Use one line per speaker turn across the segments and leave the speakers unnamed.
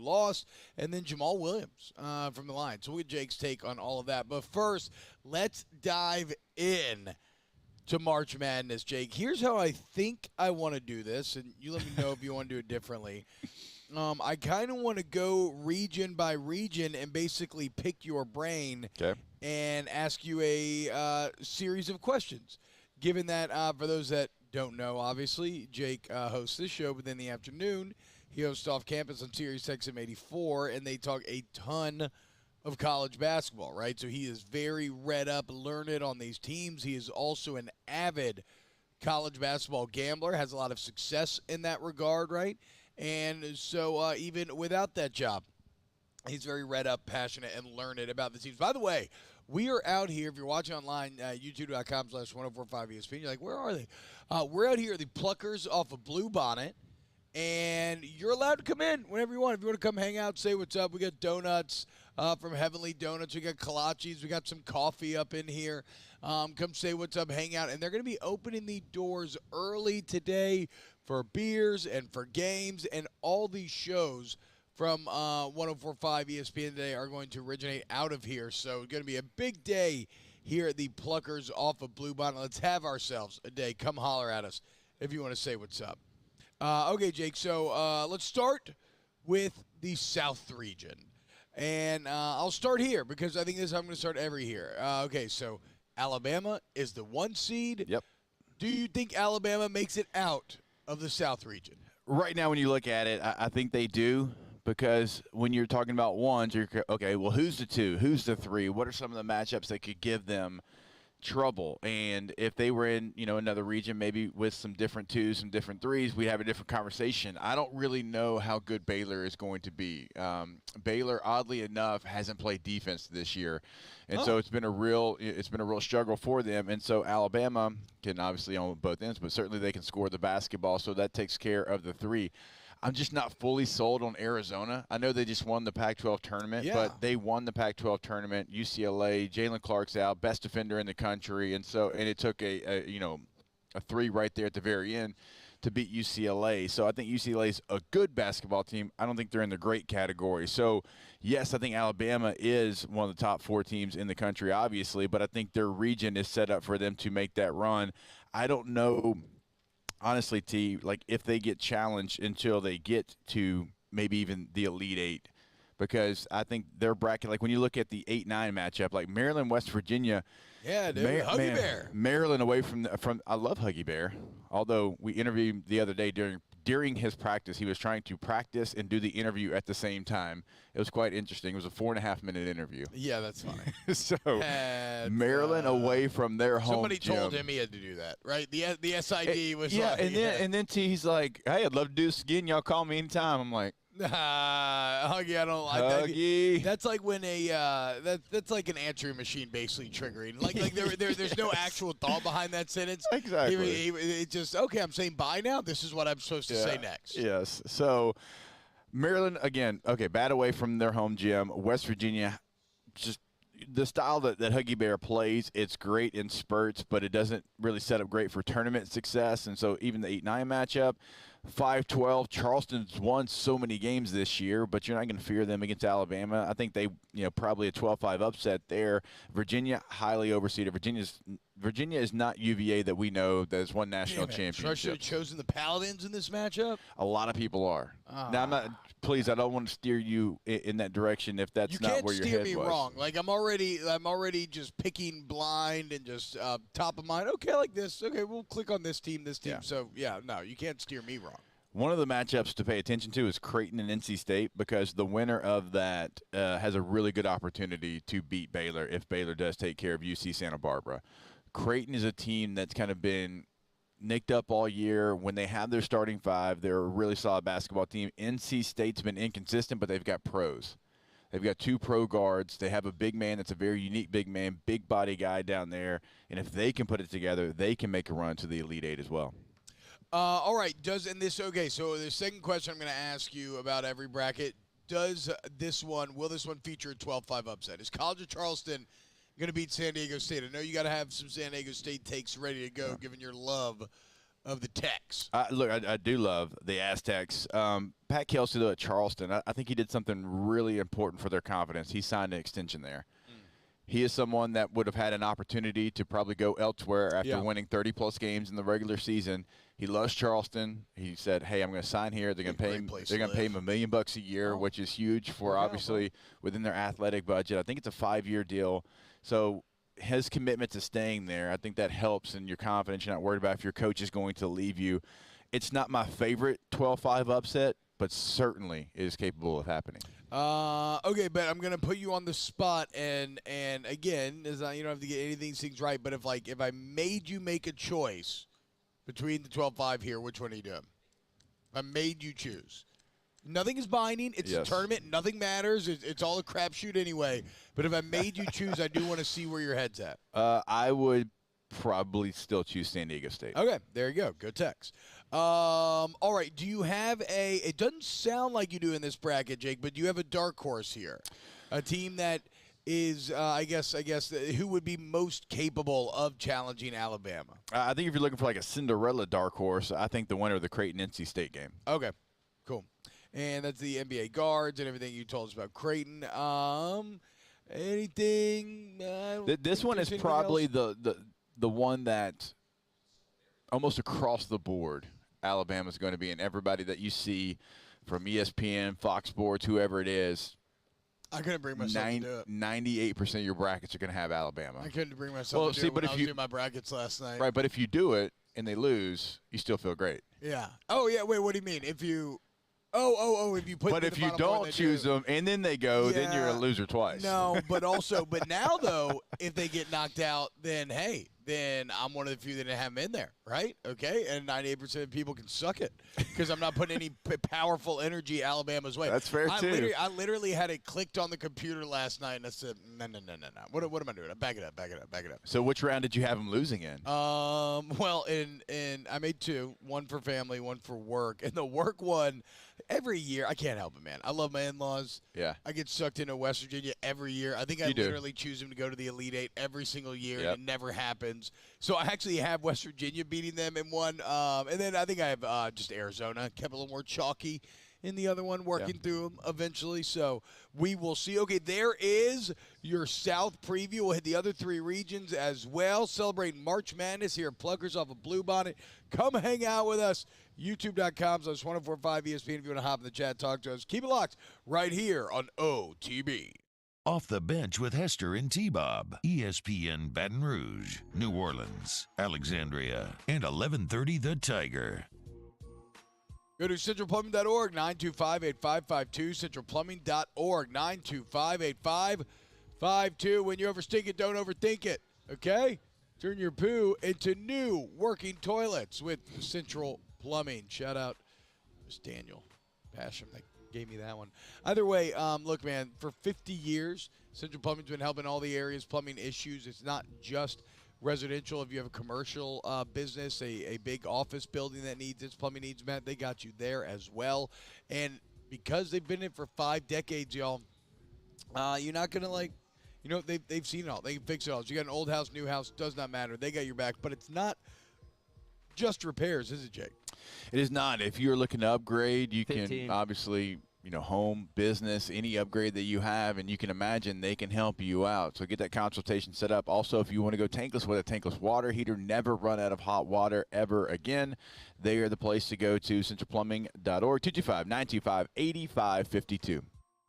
lost, and then Jamal Williams from the Lions. So we'll get Jake's take on all of that. But first, let's dive in to March Madness, Jake. Here's how I think I want to do this, and you let me know if you want to do it differently. I kind of want to go region by region and basically pick your brain and ask you a series of questions. Given that, for those that don't know, obviously, Jake hosts this show, but then in the afternoon, he hosts Off Campus on Sirius XM 84, and they talk a ton of college basketball, right? So he is very read up, learned on these teams. He is also an avid college basketball gambler, has a lot of success in that regard, right? And so even without that job, he's very read up, passionate, and learned about the teams. By the way, we are out here. If you're watching online, youtube.com/1045ESPN, you're like, where are they? We're out here at the Pluckers off of Blue Bonnet, and you're allowed to come in whenever you want. If you want to come hang out, say what's up. We got donuts from Heavenly Donuts. We got kolaches. We got some coffee up in here. Come say what's up, hang out. And they're going to be opening the doors early today for beers and for games, and all these shows from 1045 ESPN today are going to originate out of here. So it's going to be a big day here at the Pluckers off of Blue Bonnet. Let's have ourselves a day. Come holler at us if you want to say what's up. Okay, Jake, so let's start with the South region. And I'll start here because I think this is how I'm going to start every year. Okay, so Alabama is the 1 seed.
Yep.
Do you think Alabama makes it out of the South region?
Right now, when you look at it, I think they do, because when you're talking about ones, you're okay, well, who's the 2? Who's the 3? What are some of the matchups that could give them trouble? And if they were in, another region, maybe with some different 2s, some different 3s, we'd have a different conversation. I don't really know how good Baylor is going to be. Baylor, oddly enough, hasn't played defense this year, and so it's been a real struggle for them. And so Alabama can obviously on both ends, but certainly they can score the basketball, so that takes care of the 3. I'm just not fully sold on Arizona. I know they just won the Pac-12 tournament, but they won the Pac-12 tournament. UCLA, Jalen Clark's out, best defender in the country, and it took a 3 right there at the very end to beat UCLA. So I think UCLA's a good basketball team. I don't think they're in the great category. So yes, I think Alabama is one of the top 4 teams in the country, obviously, but I think their region is set up for them to make that run. I don't know. Honestly, T, like if they get challenged until they get to maybe even the Elite 8, because I think their bracket, like when you look at the 8-9 matchup, like Maryland, West Virginia.
Yeah, dude, Huggy Bear.
Maryland away from I love Huggy Bear, although we interviewed him the other day during his practice. He was trying to practice and do the interview at the same time. It was quite interesting. It was a 4.5-minute interview.
Yeah, that's funny.
So Maryland away from their home
somebody
gym.
told him he had to do that, right? The SID was
yeah,
like,
and then he's like, hey, I'd love to do this again. Y'all call me anytime. I'm like,
Huggy, I don't like
Huggy.
that. That's like when that's like an answering machine basically triggering. Like there's no actual thought behind that sentence.
Exactly.
It's just, okay, I'm saying bye now. This is what I'm supposed to say next.
Yes. So Maryland, again, okay, bad away from their home gym. West Virginia, just the style that Huggy Bear plays, it's great in spurts, but it doesn't really set up great for tournament success. And so even the 8-9 matchup, 5-12, Charleston's won so many games this year, but you're not going to fear them against Alabama. I think they, probably a 12-5 upset there. Virginia, highly overseeded. Virginia is not UVA that we know that has won national championships.
I should have chosen the Paladins in this matchup.
A lot of people are. Now, I'm not. Please, I don't want to steer you in that direction if that's not where your head was.
You can't steer me wrong. Like I'm already just picking blind and just top of mind. Okay, like this. Okay, we'll click on this team. Yeah. So no, you can't steer me wrong.
One of the matchups to pay attention to is Creighton and NC State, because the winner of that has a really good opportunity to beat Baylor if Baylor does take care of UC Santa Barbara. Creighton is a team that's kind of been nicked up all year. When they have their starting 5, they're a really solid basketball team. NC State's been inconsistent, but they've got pros. They've got 2 pro guards. They have a big man that's a very unique big man, big body guy down there. And if they can put it together, they can make a run to the Elite 8 as well.
All right. So the second question I'm going to ask you about every bracket, will this one feature a 12-5 upset? Is College of Charleston going to beat San Diego State? I know you got to have some San Diego State takes ready to go, given your love of the Tex.
Look, I do love the Aztecs. Pat Kelsey, though, at Charleston, I think he did something really important for their confidence. He signed an extension there. He is someone that would have had an opportunity to probably go elsewhere after winning 30-plus games in the regular season. He loves Charleston. He said, "Hey, I'm going to sign here. They're going to pay him. They're going to pay him $1 million a year, which is huge for obviously within their athletic budget. I think it's a 5-year deal. So his commitment to staying there, I think that helps in your confidence. You're not worried about if your coach is going to leave you. It's not my favorite 12-5 upset, but certainly it is capable of happening.
Okay, but I'm gonna put you on the spot, and again, you don't have to get any of these things right. But if I made you make a choice between the 12-5 here, which one are you doing? If I made you choose. Nothing is binding. It's a tournament. Nothing matters. It's all a crapshoot anyway. But if I made you choose, I do want to see where your head's at.
I would probably still choose San Diego State.
Okay, there you go. Go Tex. All right, do you have it doesn't sound like you do in this bracket, Jake, but do you have a dark horse here? A team that is, I guess, who would be most capable of challenging Alabama?
I think if you're looking for like a Cinderella dark horse, I think the winner of the Creighton-NC State game.
Okay, cool. And that's the NBA guards and everything you told us about Creighton. Anything?
This one is probably the one that almost across the board Alabama's going to be, and everybody that you see from ESPN, Fox Sports, whoever it is,
I couldn't bring myself to do it.
98% of your brackets are going to have Alabama.
I couldn't bring myself to do it when I was doing my brackets last night.
Right, but if you do it and they lose, you still feel great.
Yeah. Oh, yeah, wait, what do you mean? If you – if you put
But if you don't choose them and then they go, then you're a loser twice.
No, but now, though, if they get knocked out, then, hey, then I'm one of the few that didn't have them in there, right? Okay, and 98% of people can suck it because I'm not putting any powerful energy Alabama's way.
That's fair, too.
I literally had it clicked on the computer last night, and I said, no. What am I doing? Back it up.
So which round did you have them losing in?
Well, in I made two, one for family, one for work. And the work one, every year, I can't help it, man. I love my in-laws.
Yeah.
I get sucked into West Virginia every year. I think I literally choose them to go to the Elite Eight every single year, and it never happens. So I actually have West Virginia beating them in one. And then I think I have just Arizona. Kept a little more chalky in the other one, working through them eventually. So we will see. Okay, there is your South preview. We'll hit the other three regions as well. Celebrating March Madness here at Pluckers off of Bluebonnet. Come hang out with us. YouTube.com/1045 ESPN if you want to hop in the chat, talk to us. Keep it locked right here on OTB.
Off the Bench with Hester and T-Bob. ESPN Baton Rouge, New Orleans, Alexandria, and 1130 The Tiger.
Go to centralplumbing.org, 925-8552, centralplumbing.org, 925-8552. When you overthink it, don't overthink it, okay? Turn your poo into new working toilets with Central Plumbing. Shout out to Daniel Basham that gave me that one. Either way, look, man, for 50 years, Central Plumbing's been helping all the area's plumbing issues. It's not just residential. If you have a commercial business, a big office building that needs its plumbing needs met, they got you there as well. And because they've been in it for 5 decades, y'all, you're not going to they've seen it all. They can fix it all. So you got an old house, new house, does not matter. They got your back. But it's not just repairs, is it, Jake?
It is not. If you're looking to upgrade, you can obviously, home, business, any upgrade that you have, and you can imagine they can help you out. So get that consultation set up. Also, if you want to go tankless with a tankless water heater, never run out of hot water ever again, they are the place to go to, centralplumbing.org, 225-925-8552.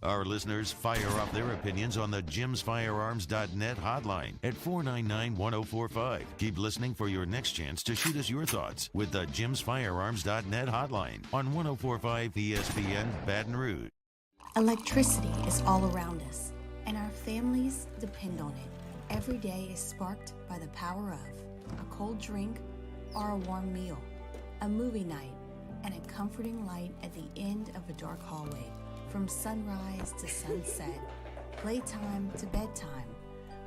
Our listeners fire off their opinions on the jimsfirearms.net hotline at 499-1045. Keep listening for your next chance to shoot us your thoughts with the jimsfirearms.net hotline on 1045 ESPN Baton Rouge.
Electricity is all around us, and our families depend on it. Every day is sparked by the power of a cold drink or a warm meal, a movie night, and a comforting light at the end of a dark hallway. From sunrise to sunset, playtime to bedtime,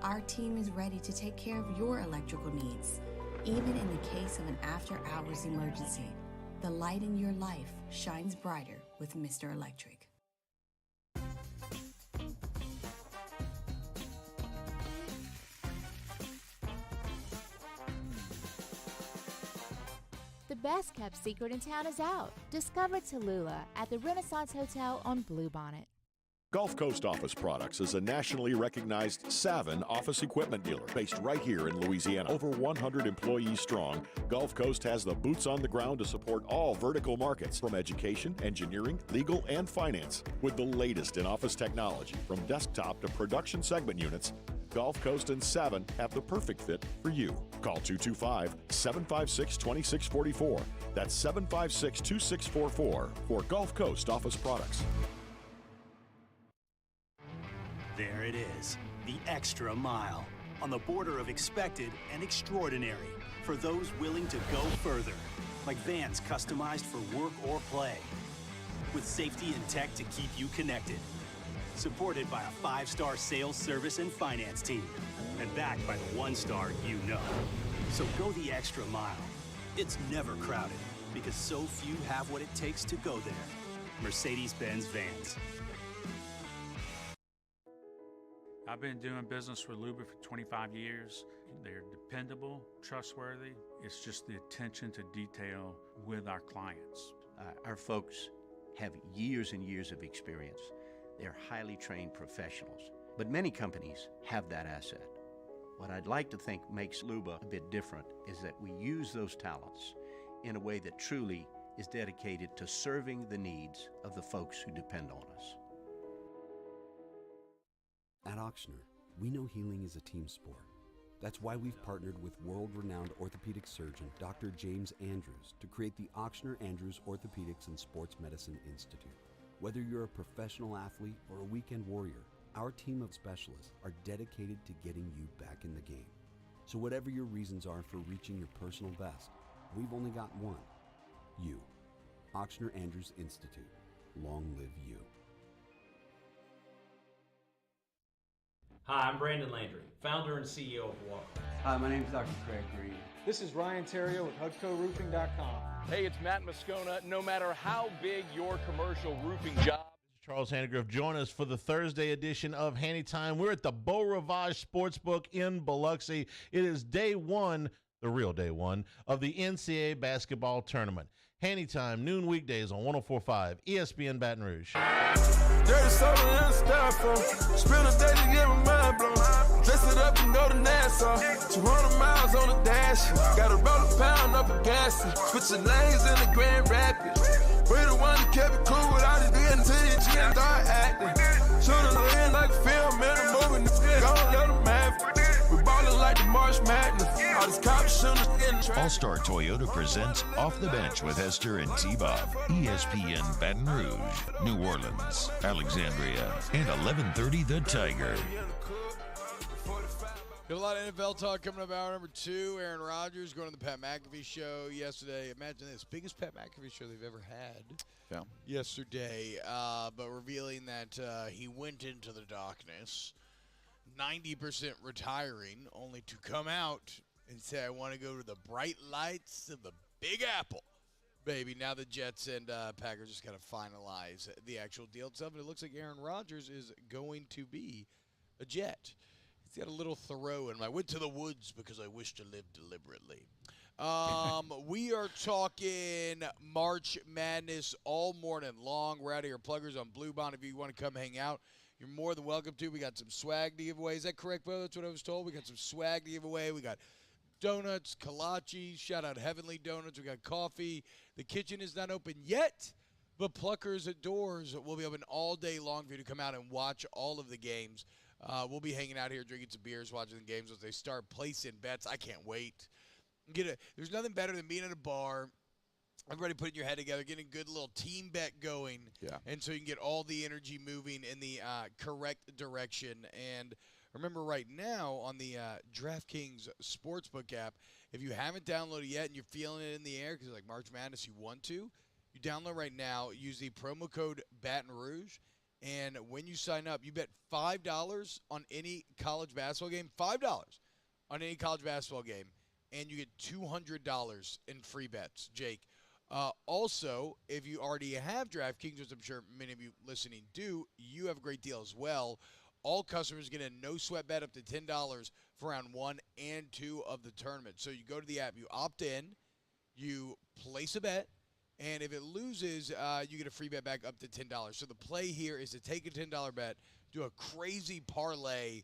our team is ready to take care of your electrical needs. Even in the case of an after-hours emergency, the light in your life shines brighter with Mr. Electric.
The best kept secret in town is out. Discover Tallulah at the Renaissance Hotel on Bluebonnet.
Gulf Coast Office Products is a nationally recognized Savin office equipment dealer based right here in Louisiana. Over 100 employees strong, Gulf Coast has the boots on the ground to support all vertical markets from education, engineering, legal, and finance. With the latest in office technology from desktop to production segment units, Gulf Coast and Savin have the perfect fit for you. Call 225-756-2644. That's 756-2644 for Gulf Coast Office Products.
There it is, the extra mile, on the border of expected and extraordinary, for those willing to go further, like vans customized for work or play, with safety and tech to keep you connected, supported by a 5-star sales, service, and finance team, and backed by the 1-star you know. So go the extra mile. It's never crowded, because so few have what it takes to go there. Mercedes-Benz Vans.
I've been doing business with Luba for 25 years. They're dependable, trustworthy. It's just the attention to detail with our clients.
Our folks have years and years of experience. They're highly trained professionals, but many companies have that asset. What I'd like to think makes Luba a bit different is that we use those talents in a way that truly is dedicated to serving the needs of the folks who depend on us.
At Ochsner, we know healing is a team sport. That's why we've partnered with world-renowned orthopedic surgeon Dr. James Andrews to create the Ochsner Andrews Orthopedics and Sports Medicine Institute. Whether you're a professional athlete or a weekend warrior, our team of specialists are dedicated to getting you back in the game. So whatever your reasons are for reaching your personal best, we've only got one: you. Ochsner Andrews Institute. Long live you.
Hi, I'm Brandon Landry, founder and CEO of Walker.
Hi, my name is Dr. Craig Green.
This is Ryan Terrio with HUDCORoofing.com.
Hey, it's Matt Moscona. No matter how big your commercial roofing job.
Charles Handegriff, join us for the Thursday edition of Handy Time. We're at the Beau Rivage Sportsbook in Biloxi. It is day one, the real day one, of the NCAA basketball tournament. Handy Time, noon weekdays on 104.5 ESPN Baton Rouge.
Dirty soda and styrofoam. Spill the day to get my mind blown. Dress it up and go to Nassau. 200 miles on the dash. Got to roll a pound up a gas. Switching lanes in the Grand Rapids. We the one that kept it cool without it getting to the gym. Start acting. Shooting in like a film in a movie. Gonna let them have it. We ballin' like the March Madness. All these cops shooting in the
All-Star Toyota presents Off the Bench with Hester and T-Bob. ESPN Baton Rouge, New Orleans, Alexandria, and 1130 The Tiger.
Got a lot of NFL talk coming up. Hour number 2. Aaron Rodgers going to the Pat McAfee show yesterday. Imagine this, biggest Pat McAfee show they've ever had.
Yeah.
Yesterday, but revealing that he went into the darkness, 90% retiring, only to come out and say, I want to go to the bright lights of the Big Apple. Baby, now the Jets and Packers just got to finalize the actual deal itself, and it looks like Aaron Rodgers is going to be a Jet. He's got a little Thoreau in him. I went to the woods because I wish to live deliberately. We are talking March Madness all morning long. We're out of here, Pluckers on Bluebonnet. If you want to come hang out, you're more than welcome to. We got some swag to give away. Is that correct, Bo? That's what I was told. We got some swag to give away. We got donuts, kolache, shout out Heavenly Donuts. We got coffee. The kitchen is not open yet, but Pluckers at Doors will be open all day long for you to come out and watch all of the games. We'll be hanging out here, drinking some beers, watching the games as they start placing bets. I can't wait. There's nothing better than being at a bar, everybody putting your head together, getting a good little team bet going, and so you can get all the energy moving in the correct direction. And remember, right now on the DraftKings Sportsbook app, if you haven't downloaded yet and you're feeling it in the air because like March Madness you want to, you download right now, use the promo code Baton Rouge, and when you sign up, you bet $5 on any college basketball game, $5 on any college basketball game, and you get $200 in free bets, Jake. Also, if you already have DraftKings, which I'm sure many of you listening do, you have a great deal as well. All customers get a no-sweat bet up to $10 for round 1 and 2 of the tournament. So you go to the app, you opt in, You place a bet, and if it loses, you get a free bet back up to $10. So the play here is to take a $10 bet, do a crazy parlay,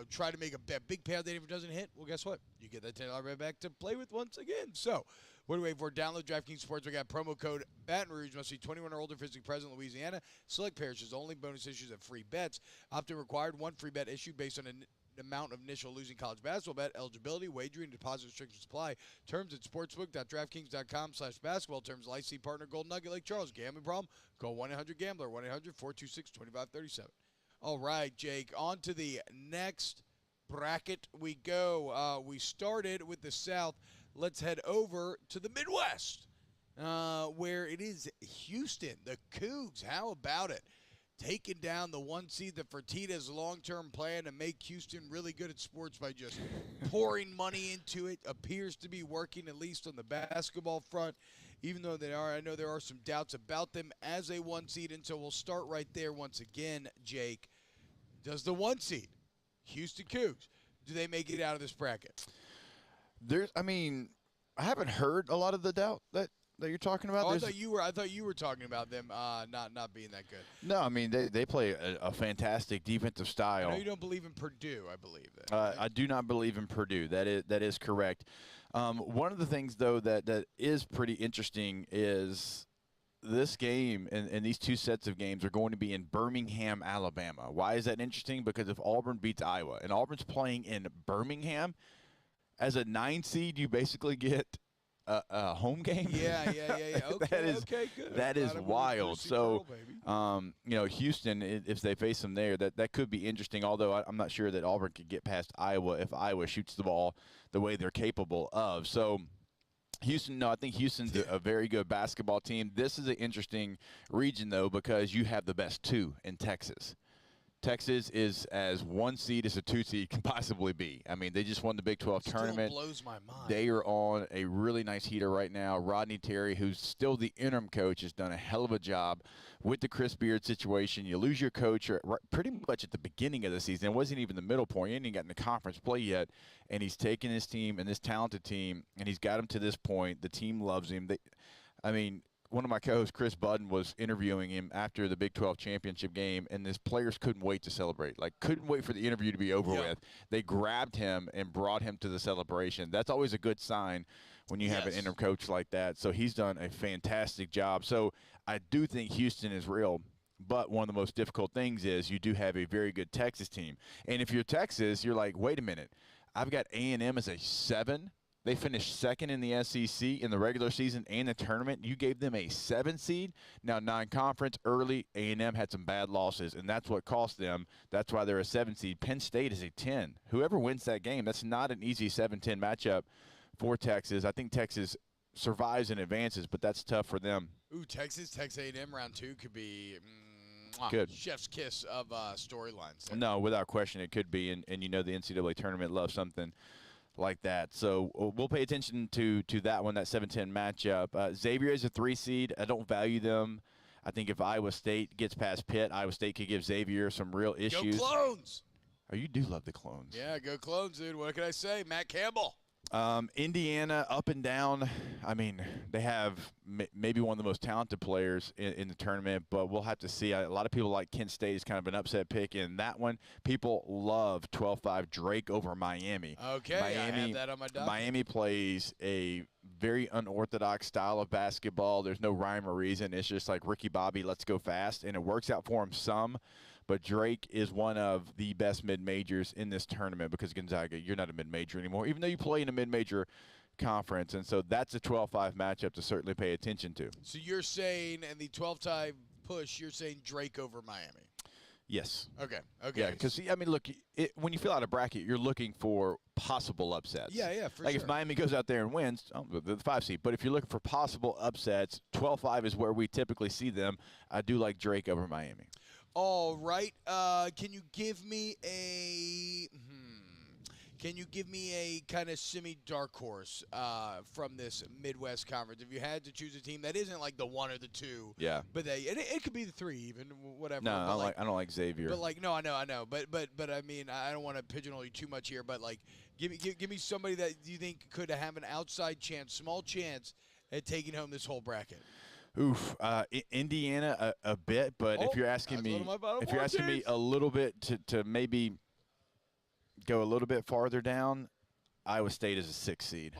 try to make a bet, big payout. Then if it doesn't hit, well, guess what? You get that $10 bet back to play with once again. So what are you waiting for? Download DraftKings Sportsbook app. Promo code Baton Rouge. Must be 21 or older, physically present in Louisiana. Select parishes only. Bonus issues of free bets. Opt-in required. One free bet issued based on an amount of initial losing college basketball bet. Eligibility, wagering, deposit restrictions apply. Terms at sportsbook.draftkings.com/basketball. Terms licensee partner Golden Nugget Lake Charles. Gambling problem? Call 1-800-GAMBLER. 1-800-426-2537. All right, Jake. On to the next bracket we go. We started with the South. Let's head over to the Midwest, where it is Houston, the Cougs. How about it? Taking down the 1 seed, the Fertitas' long-term plan to make Houston really good at sports by just pouring money into it. Appears to be working, at least on the basketball front, even though I know there are some doubts about them as a 1 seed. And so we'll start right there once again, Jake. Does the 1 seed, Houston Cougs, do they make it out of this bracket?
I haven't heard a lot of the doubt that you're talking about.
I thought you were talking about them not being that good.
No, I mean they play a fantastic defensive style.
I know you don't believe in Purdue. I believe that.
I do not believe in Purdue. That is correct. One of the things though that is pretty interesting is this game and these two sets of games are going to be in Birmingham, Alabama. Why is that interesting? Because if Auburn beats Iowa and Auburn's playing in Birmingham, as a 9 seed, you basically get a home game.
Yeah. Okay, good.
That is wild. So, Houston, if they face them there, that could be interesting. Although I'm not sure that Auburn could get past Iowa if Iowa shoots the ball the way they're capable of. So, I think Houston's a very good basketball team. This is an interesting region, though, because you have the best 2 in Texas. Texas is as 1 seed as a 2 seed can possibly be. I mean, they just won the Big 12 tournament.
Still blows my mind.
They are on a really nice heater right now. Rodney Terry, who's still the interim coach, has done a hell of a job with the Chris Beard situation. You lose your coach pretty much at the beginning of the season. It wasn't even the middle point. He hadn't even gotten the conference play yet. And he's taken his team and this talented team, and he's got him to this point. The team loves him. One of my co-hosts, Chris Budden, was interviewing him after the Big 12 championship game, and his players couldn't wait to celebrate. Couldn't wait for the interview to be over with. They grabbed him and brought him to the celebration. That's always a good sign when you have an interim coach like that. So he's done a fantastic job. So I do think Houston is real. But one of the most difficult things is you do have a very good Texas team. And if you're Texas, you're like, wait a minute. I've got A&M as a 7. They finished second in the SEC in the regular season and the tournament. You gave them a 7 seed. Now, non-conference early, A&M had some bad losses, and that's what cost them. That's why they're a 7 seed. Penn State is a 10. Whoever wins that game, that's not an easy 7-10 matchup for Texas. I think Texas survives and advances, but that's tough for them.
Ooh, Texas A&M round 2 could be
good.
Chef's kiss of storylines.
No, without question, it could be, and the NCAA tournament loves something like that. So we'll pay attention to that one, that 7-10 matchup. Xavier is a 3 seed. I don't value them. I think if Iowa State gets past Pitt, Iowa State could give Xavier some real issues.
Go Clones!
Oh, you do love the Clones.
Yeah, go Clones, dude. What can I say? Matt Campbell.
Indiana, up and down. I mean, they have maybe one of the most talented players in the tournament, but we'll have to see. A lot of people like Kent State is kind of an upset pick in that one. People love 12-5 Drake over Miami.
Okay, I have that on my docket.
Miami plays a very unorthodox style of basketball. There's no rhyme or reason. It's just like Ricky Bobby, let's go fast, and it works out for him some. But Drake is one of the best mid-majors in this tournament because Gonzaga, you're not a mid-major anymore, even though you play in a mid-major conference. And so that's a 12-5 matchup to certainly pay attention to.
So you're saying, in the 12-time push, you're saying Drake over Miami?
Yes.
Okay.
Yeah, because, look, when you fill out a bracket, you're looking for possible upsets.
Yeah, for sure.
If Miami goes out there and wins, the 5 seed. But if you're looking for possible upsets, 12-5 is where we typically see them. I do like Drake over Miami.
All right. Can you give me Can you give me a kind of semi-dark horse from this Midwest Conference? If you had to choose a team that isn't like the 1 or the 2,
Yeah.
but it could be the 3 even, whatever.
No,
but
I don't like Xavier.
But like, no, I know. But I mean, I don't want to pigeonhole you too much here. But like, give me somebody that you think could have an outside chance, small chance at taking home this whole bracket.
Oof, Indiana a bit, but if you're asking me, a little bit to maybe go a little bit farther down, Iowa State is a 6 seed.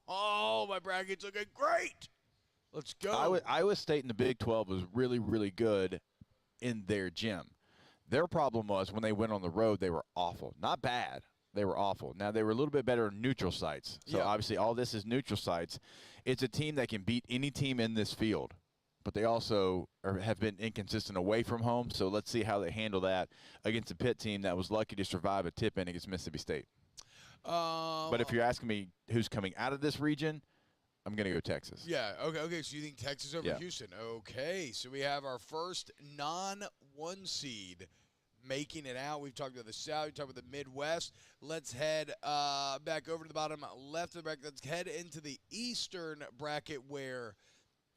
Oh, my bracket's looking great. Let's go.
Iowa State in the Big 12 was really, really good in their gym. Their problem was when they went on the road, they were awful. Not bad. They were awful. Now, they were a little bit better in neutral sites. So, obviously, all this is neutral sites. It's a team that can beat any team in this field. But they also have been inconsistent away from home. So, let's see how they handle that against a Pitt team that was lucky to survive a tip-in against Mississippi State. But if you're asking me who's coming out of this region, I'm going to go Texas.
Yeah, okay. So you think Texas over Houston. Okay, so we have our first non-1 seed making it out. We've talked about the South. We've talked about the Midwest. Let's head back over to the bottom left of the bracket. Let's head into the Eastern bracket where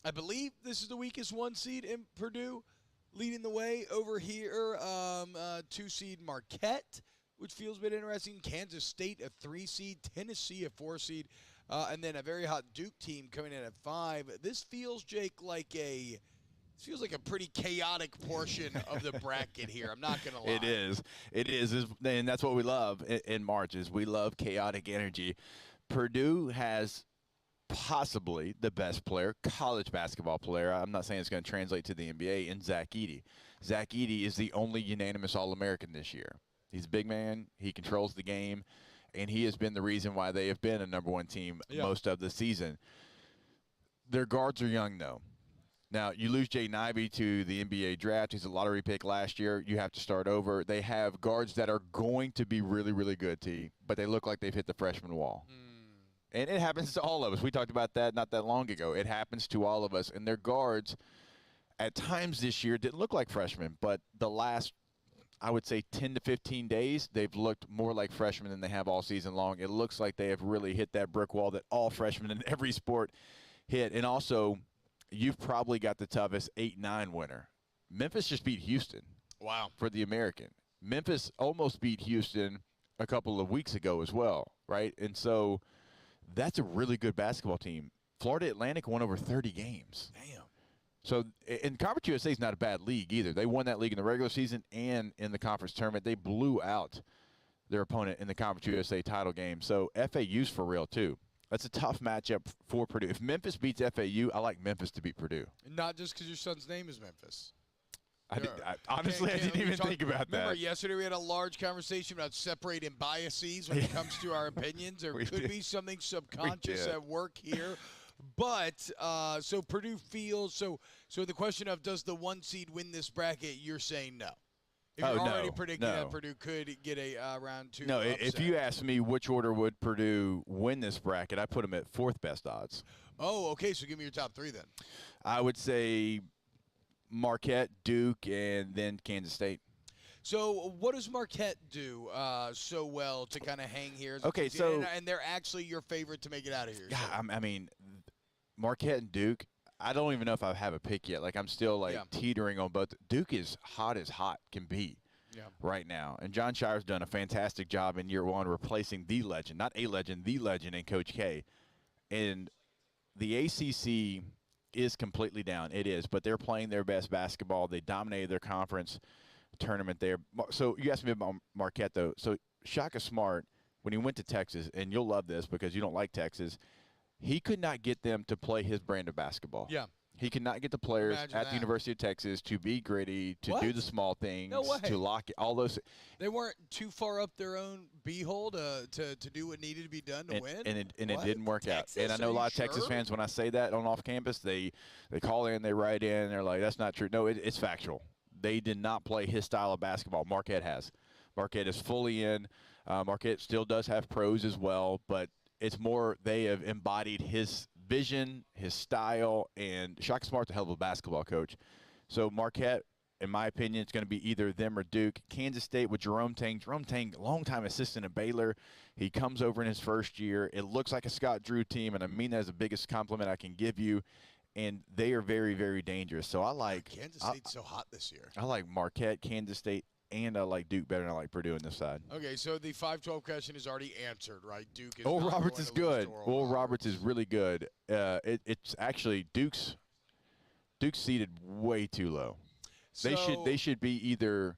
I believe this is the weakest 1 seed in Purdue leading the way over here. 2 seed Marquette, which feels a bit interesting. Kansas State, a 3 seed. Tennessee, a 4 seed. And then a very hot Duke team coming in at 5. This feels, Jake, like a pretty chaotic portion of the bracket here. I'm not going to lie.
It is. And that's what we love in March is we love chaotic energy. Purdue has possibly the best player, college basketball player. I'm not saying it's going to translate to the NBA, in Zach Edey. Zach Edey is the only unanimous All-American this year. He's a big man. He controls the game. And he has been the reason why they have been a number 1 team most of the season. Their guards are young, though. Now, you lose Jaden Ivey to the NBA draft. He's a lottery pick last year. You have to start over. They have guards that are going to be really, really good, T, but they look like they've hit the freshman wall. And it happens to all of us. We talked about that not that long ago. It happens to all of us. And their guards, at times this year, didn't look like freshmen, but the last, I would say, 10 to 15 days, they've looked more like freshmen than they have all season long. It looks like they have really hit that brick wall that all freshmen in every sport hit. And also, you've probably got the toughest 8-9 winner. Memphis just beat Houston.
Wow.
For the American. Memphis almost beat Houston a couple of weeks ago as well, right? And so that's a really good basketball team. Florida Atlantic won over 30 games.
Damn.
So, and Conference USA is not a bad league either. They won that league in the regular season and in the conference tournament. They blew out their opponent in the Conference USA title game. So, FAU's for real, too. That's a tough matchup for Purdue. If Memphis beats FAU, I like Memphis to beat Purdue.
Not just because your son's name is Memphis.
Honestly, I didn't even think about that.
Remember, yesterday we had a large conversation about separating biases when it comes to our opinions. There could be something subconscious at work here. But so Purdue feels so the question of does the 1 seed win this bracket? You're saying no. If you're already predicting that Purdue could get a round 2.
No,
upset.
if you ask me which order would Purdue win this bracket, I put them at 4th best odds.
Oh, okay. So give me your top 3 then.
I would say Marquette, Duke, and then Kansas State.
So what does Marquette do so well to kind of hang here?
Okay,
and they're actually your favorite to make it out of here.
Yeah, I mean, Marquette and Duke, I don't even know if I have a pick yet. Like, I'm still, teetering on both. Duke is hot as hot can be right now. And John Shire's done a fantastic job in year 1 replacing the legend, not a legend, the legend in Coach K. And the ACC is completely down. It is. But they're playing their best basketball. They dominated their conference tournament there. So you asked me about Marquette, though. So Shaka Smart, when he went to Texas, and you'll love this because you don't like Texas, he could not get them to play his brand of basketball.
Yeah.
He could not get the players at the University of Texas to be gritty, to do the small things, to lock it, all those.
They weren't too far up their own beehole to do what needed to be done to win.
And it didn't work out. And I know a lot of Texas fans, when I say that on off campus, they call in, they write in, they're like, that's not true. No, it's factual. They did not play his style of basketball. Marquette has. Marquette is fully in. Marquette still does have pros as well, but it's more they have embodied his vision, his style, and Shaka Smart's a hell of a basketball coach. So Marquette in my opinion, it's going to be either them or Duke. Kansas State with Jerome Tang. Jerome Tang, longtime assistant at Baylor. He comes over in his first year. It looks like a Scott Drew team, and I mean that as the biggest compliment I can give you. And they are very, very dangerous. So I like
Kansas State's so hot this year.
I like Marquette, Kansas State, and I like Duke better than I like Purdue on this side.
Okay, so the 5-12 question is already answered, right? Duke is.
Oral
not
Roberts
going
is
to lose
good.
to
Oral Roberts is really good. It's actually Duke's seated way too low. They should be either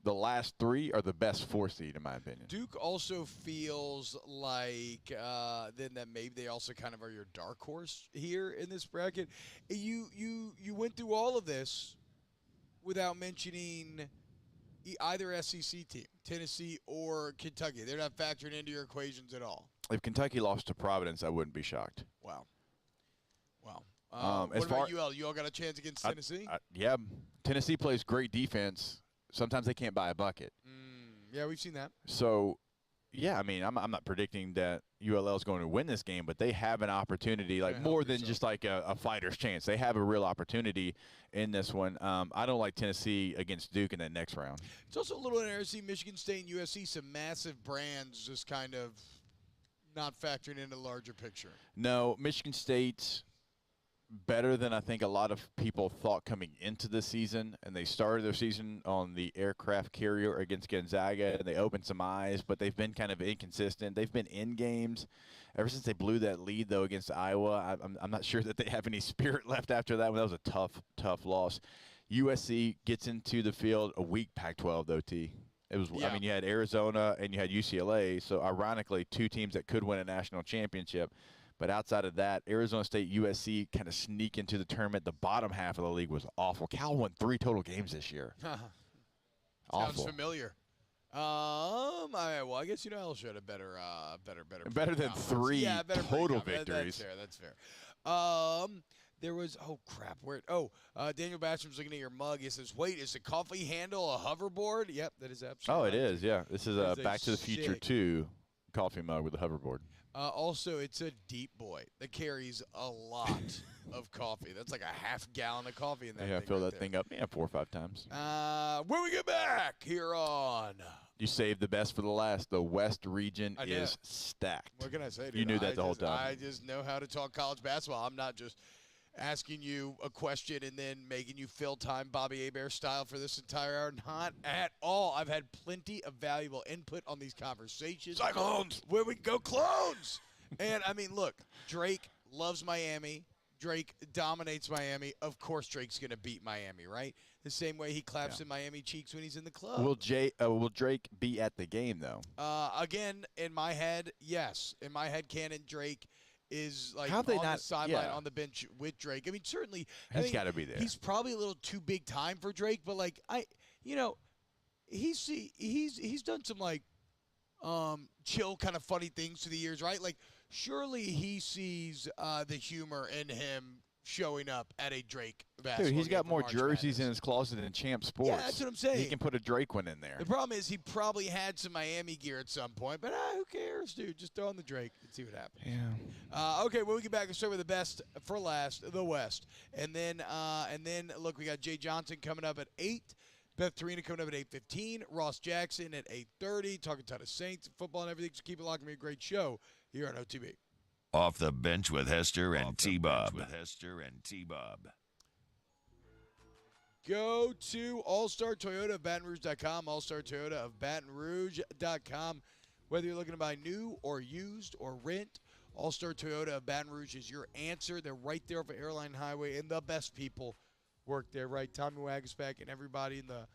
the last 3 or the best 4 seed, in my opinion.
Duke also feels like then that maybe they also kind of are your dark horse here in this bracket. You went through all of this without mentioning either SEC team, Tennessee or Kentucky. They're not factored into your equations at all.
If Kentucky lost to Providence, I wouldn't be shocked.
Wow.
As
what
far
about UL? UL got a chance against Tennessee?
Yeah. Tennessee plays great defense. Sometimes they can't buy a bucket.
Yeah, we've seen that.
So, yeah, I mean, I'm not predicting that ULL is going to win this game, but they have an opportunity, like more than just like a fighter's chance. They have a real opportunity in this one. I don't like Tennessee against Duke in that next round.
It's also a little interesting. Michigan State and USC, some massive brands just kind of not factoring in the larger picture.
No, Michigan State's better than I think a lot of people thought coming into the season, and they started their season on the aircraft carrier against Gonzaga, and they opened some eyes, but they've been kind of inconsistent. They've been in games ever since they blew that lead, though, against Iowa. I'm not sure that they have any spirit left after that one. That was a tough loss. USC gets into the field a weak Pac-12, though, T. It was. Yeah. I mean, you had Arizona and you had UCLA, so ironically, 2 teams that could win a national championship. But outside of that, Arizona State, USC kind of sneak into the tournament. The bottom half of the league was awful. Cal won 3 total games this year. Awful.
Sounds familiar. Well, I guess I'll show a better
than 3 total victories.
That's fair. There was crap. Daniel Bashram's looking at your mug. He says, "Wait, is the coffee handle a hoverboard?" Yep, that is absolutely.
Oh, it is. Yeah, this is a Back to the Future 2 coffee mug with a hoverboard.
Also, it's a deep boy that carries a lot of coffee. That's like a half gallon of coffee in that thing.
I fill
right
that thing up 4 or 5 times.
When we get back here on.
You saved the best for the last. The West region is stacked.
What can I say, dude?
You knew that the whole time.
I just know how to talk college basketball. I'm not just asking you a question and then making you fill time Bobby Hebert style for this entire hour. Not at all. I've had plenty of valuable input on these conversations.
Cyclones!
Where we go, clones! And, I mean, look, Drake loves Miami. Drake dominates Miami. Of course Drake's going to beat Miami, right? The same way he claps in Miami cheeks when he's in the club.
Will Drake be at the game, though?
Again, in my head, yes. In my head canon, Drake is like
on
the sideline on the bench with Drake. I mean, certainly
he's got to be there.
He's probably a little too big time for Drake, but like he's done some like chill kind of funny things through the years, right? Like surely he sees the humor in him showing up at a Drake basketball
Dude, he's got
game
more
for March
jerseys
Madness.
in his closet than Champ Sports.
Yeah, that's what I'm saying.
He can put a Drake one in there.
The problem is he probably had some Miami gear at some point, but who cares, dude? Just throw on the Drake and see what happens.
Yeah.
Okay, when we get back, we'll start with the best for last, the West. And then look, we got Jay Johnson coming up at 8. Beth Torina coming up at 8:15. Ross Jackson at 8:30. Talking ton of Saints, football, and everything. So keep it locked. It'll be a great show here on OTB.
Off the bench with Hester and T-Bob.
Go to All-Star Toyota of BatonRouge.com, All-Star Toyota of BatonRouge.com. Whether you're looking to buy new or used or rent, All-Star Toyota of Baton Rouge is your answer. They're right there off of Airline Highway, and the best people work there, right? Tommy Wagaspack and everybody in the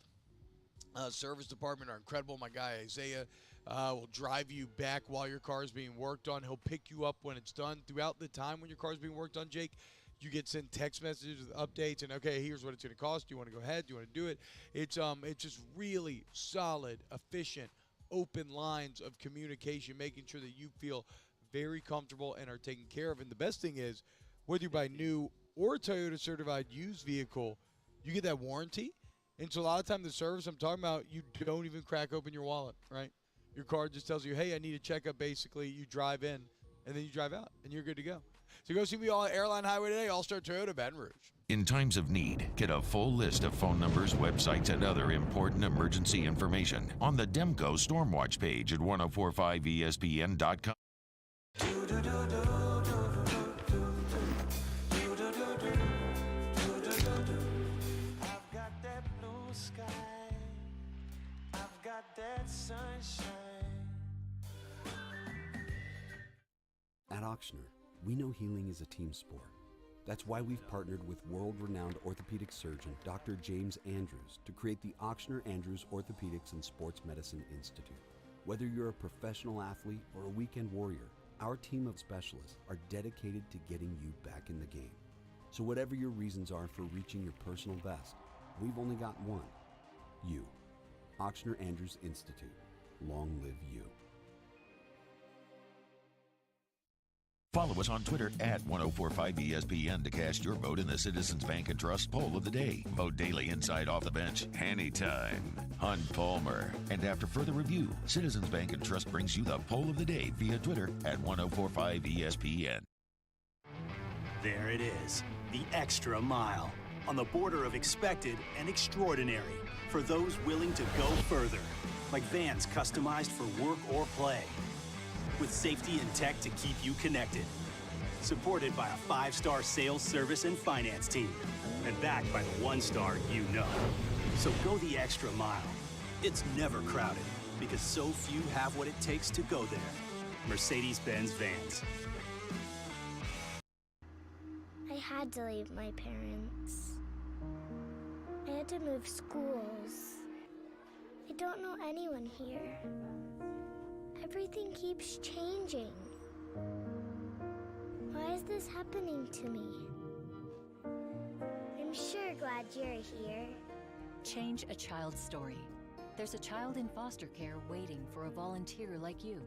service department are incredible. My guy Isaiah will drive you back while your car is being worked on. He'll pick you up when it's done. Throughout the time when your car is being worked on, Jake, you get sent text messages with updates and, okay, here's what it's going to cost. Do you want to go ahead? Do you want to do it? It's just really solid, efficient, open lines of communication, making sure that you feel very comfortable and are taken care of. And the best thing is, whether you buy new or Toyota certified used vehicle, you get that warranty. And so a lot of time the service I'm talking about, you don't even crack open your wallet, right? Your car just tells you, hey, I need a checkup, basically. You drive in, and then you drive out, and you're good to go. So go see me on Airline Highway today, All-Star Toyota, Baton Rouge.
In times of need, get a full list of phone numbers, websites, and other important emergency information on the Demco Stormwatch page at 1045ESPN.com.
I've got that blue sky. I've got that sunshine.
At Auctioner, we know healing is a team sport. That's why we've partnered with world-renowned orthopedic surgeon Dr. James Andrews to create the Auctioner Andrews Orthopedics and Sports Medicine Institute. Whether you're a professional athlete or a weekend warrior, our team of specialists are dedicated to getting you back in the game. So whatever your reasons are for reaching your personal best, we've only got one: you. Auctioner Andrews Institute. Long live you.
Follow us on Twitter at 1045ESPN to cast your vote in the Citizens Bank and Trust Poll of the Day. Vote daily inside Off the Bench, anytime. Hunt Palmer. And after further review, Citizens Bank and Trust brings you the Poll of the Day via Twitter at 1045ESPN.
There it is, the extra mile, on the border of expected and extraordinary, for those willing to go further, like vans customized for work or play, with safety and tech to keep you connected. Supported by a 5-star sales, service, and finance team. And backed by the 1-star you know. So go the extra mile. It's never crowded, because so few have what it takes to go there. Mercedes-Benz Vans.
I had to leave my parents. I had to move schools. I don't know anyone here. Everything keeps changing. Why is this happening to me? I'm sure glad you're here.
Change a child's story. There's a child in foster care waiting for a volunteer like you.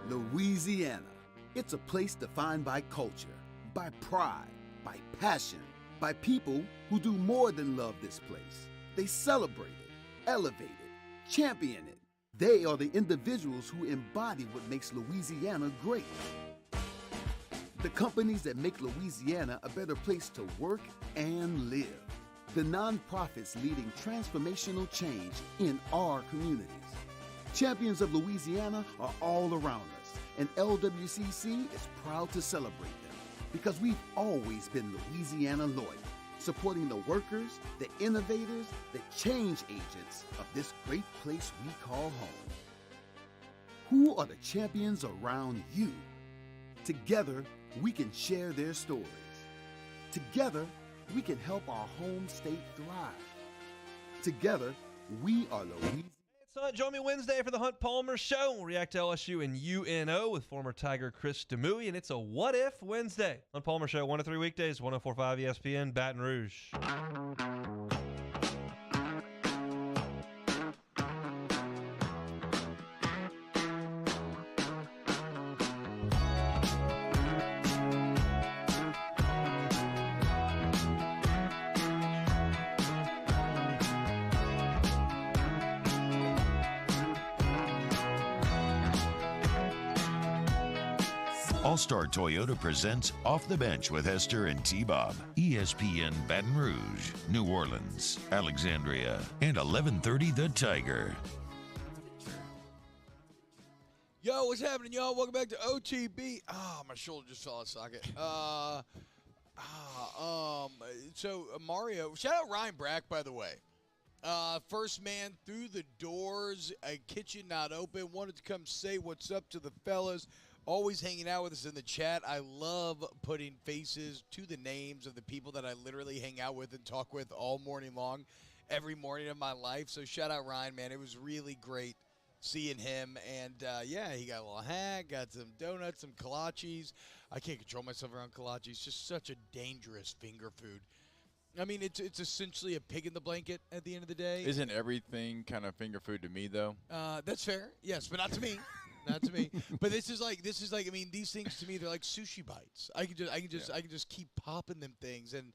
Louisiana. It's a place defined by culture, by pride, by passion, by people who do more than love this place. They celebrate it, elevate it, champion it. They are the individuals who embody what makes Louisiana great. The companies that make Louisiana a better place to work and live. The nonprofits leading transformational change in our communities. Champions of Louisiana are all around us, and LWCC is proud to celebrate them because we've always been Louisiana loyal, supporting the workers, the innovators, the change agents of this great place we call home. Who are the champions around you? Together, we can share their stories. Together, we can help our home state thrive. Together, we are Louisiana.
Join me Wednesday for the Hunt Palmer Show. We'll react to LSU and UNO with former Tiger Chris Demouy, and it's a What If Wednesday. Hunt Palmer Show, 1 to 3 weekdays, 1045 ESPN, Baton Rouge.
All-Star Toyota presents Off the Bench with Hester and T-Bob. ESPN Baton Rouge, New Orleans, Alexandria, and 1130 The Tiger.
Yo, what's happening, y'all? Welcome back to OTB. My shoulder just fell out of socket. So Mario, shout out Ryan Brack, by the way. First man through the doors, a kitchen not open. Wanted to come say what's up to the fellas. Always hanging out with us in the chat. I love putting faces to the names of the people that I literally hang out with and talk with all morning long, every morning of my life. So shout out Ryan, man. It was really great seeing him. And, he got a little hack, got some donuts, some kolaches. I can't control myself around kolaches. It's just such a dangerous finger food. I mean, it's essentially a pig in the blanket at the end of the day.
Isn't everything kind of finger food to me, though?
That's fair. Yes, but not to me. Not to me. But this is like I mean, these things to me, they're like sushi bites. I can just keep popping them things, and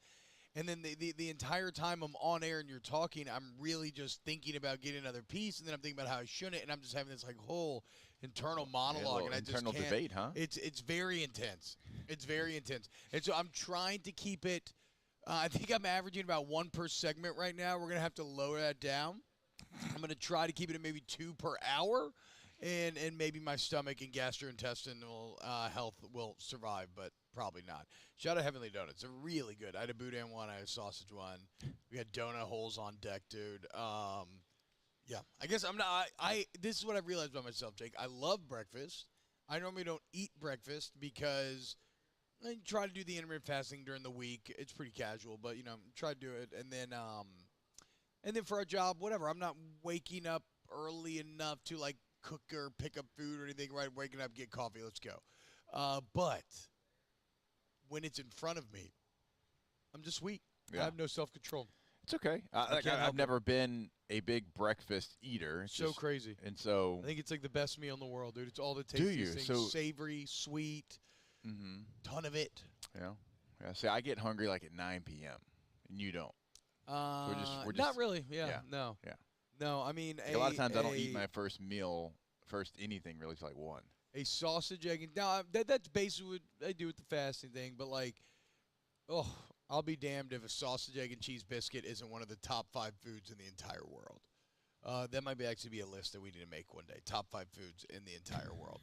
And then the entire time I'm on air and you're talking, I'm really just thinking about getting another piece, and then I'm thinking about how I shouldn't, and I'm just having this like whole internal monologue, and I just
internal
can't.
debate, huh?
It's very intense. It's very intense, and so I'm trying to keep it. I think I'm averaging about 1 per segment right now. We're gonna have to lower that down. I'm gonna try to keep it at maybe 2 per hour, and maybe my stomach and gastrointestinal health will survive, but probably not. Shout out Heavenly Donuts. They're really good. I had a boudin one. I had a sausage one. We got donut holes on deck, dude. Yeah. I guess I'm not. This is what I've realized about myself, Jake. I love breakfast. I normally don't eat breakfast because I try to do the intermittent fasting during the week. It's pretty casual, but try to do it. And then for a job, whatever. I'm not waking up early enough to like cook or pick up food or anything. Right, waking up, get coffee. Let's go. But when it's in front of me, I'm just weak.
Yeah.
I have no self-control.
It's okay. I've never been a big breakfast eater. It's
So
just
crazy.
And so
I think it's like the best meal in the world, dude. It's all the
Do you?
tastiest things.
So-
Savory, sweet, ton of it.
yeah. See, I get hungry like at 9 p.m. and you don't. We're
Not really. Yeah. No.
Yeah.
No, I mean
a lot of times I don't eat my first meal, first anything really till like 1.
A sausage, egg, and now that's basically what I do with the fasting thing. But like, I'll be damned if a sausage, egg, and cheese biscuit isn't one of the top 5 foods in the entire world. That might actually be a list that we need to make one day. Top 5 foods in the entire world.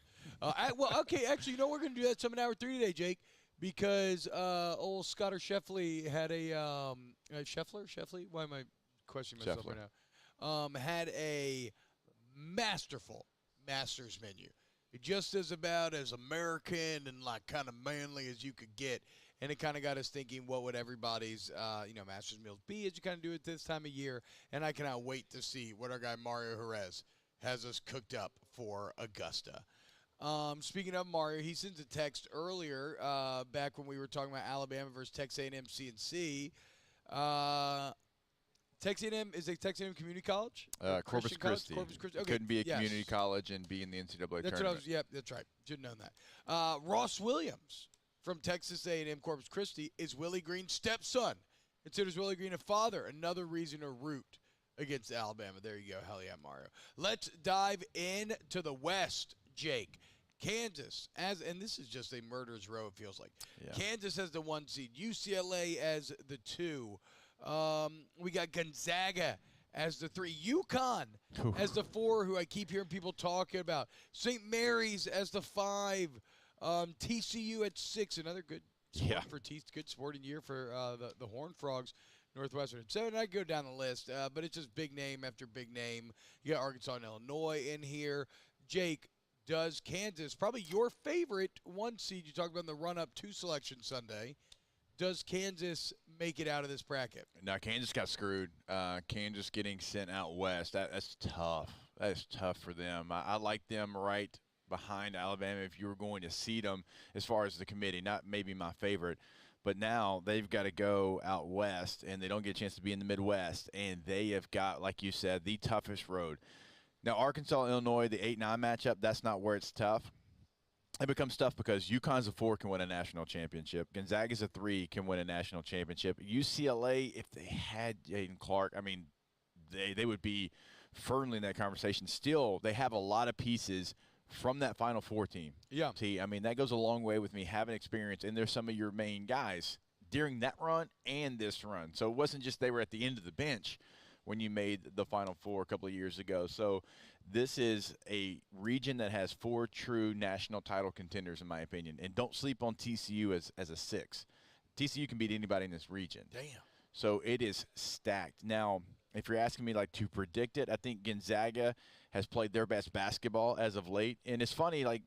Okay, actually, we're going to do that some in hour 3 today, Jake, because old Scott Scheffler had a Scheffler? Why am I questioning myself
Scheffler.
right now? Had a masterful Masters menu. Just about as American and like kind of manly as you could get. And it kind of got us thinking, what would everybody's, Masters meals be as you kind of do it this time of year. And I cannot wait to see what our guy Mario Jerez has us cooked up for Augusta. Speaking of Mario, he sent a text earlier, back when we were talking about Alabama versus Texas A&M CNC. Texas A&M is a Texas A&M Community College?
Corpus Christi.
Corpus Christi. Okay.
Couldn't be a
yes.
community college and be in the NCAA
That's
tournament.
what I was. Yep, that's right. Should have known that. Ross Williams from Texas A&M Corpus Christi is Willie Green's stepson. Considers Willie Green a father. Another reason to root against Alabama. There you go. Hell yeah, Mario. Let's dive into the West, Jake. Kansas and this is just a murderer's row. It feels like.
Yeah.
Kansas has the 1 seed. UCLA as the 2. We got Gonzaga as the 3. UConn as the 4, who I keep hearing people talking about. St. Mary's as the 5. TCU at 6. Another good sport for good sporting year for the Horned Frogs. Northwestern at 7. I go down the list, but it's just big name after big name. You got Arkansas and Illinois in here. Jake, does Kansas, probably your favorite 1 seed you talked about in the run-up to Selection Sunday, does Kansas make it out of this bracket?
No, Kansas got screwed. Kansas getting sent out west, that's tough. That is tough for them. I like them right behind Alabama if you were going to seed them as far as the committee. Not maybe my favorite, but now they've got to go out west, and they don't get a chance to be in the Midwest, and they have got, like you said, the toughest road. Now, Arkansas, Illinois, the 8-9 matchup, that's not where it's tough. It becomes tough because UConn's a 4 can win a national championship. Gonzaga's a 3 can win a national championship. UCLA, if they had Jaden Clark, I mean, they would be firmly in that conversation. Still, they have a lot of pieces from that Final Four team.
Yeah.
I mean, that goes a long way with me having experience, and they're some of your main guys during that run and this run. So it wasn't just they were at the end of the bench when you made the Final Four a couple of years ago. So this is a region that has 4 true national title contenders, in my opinion. And don't sleep on TCU as a 6. TCU can beat anybody in this region.
Damn.
So it is stacked. Now, if you're asking me like to predict it, I think Gonzaga has played their best basketball as of late. And it's funny, like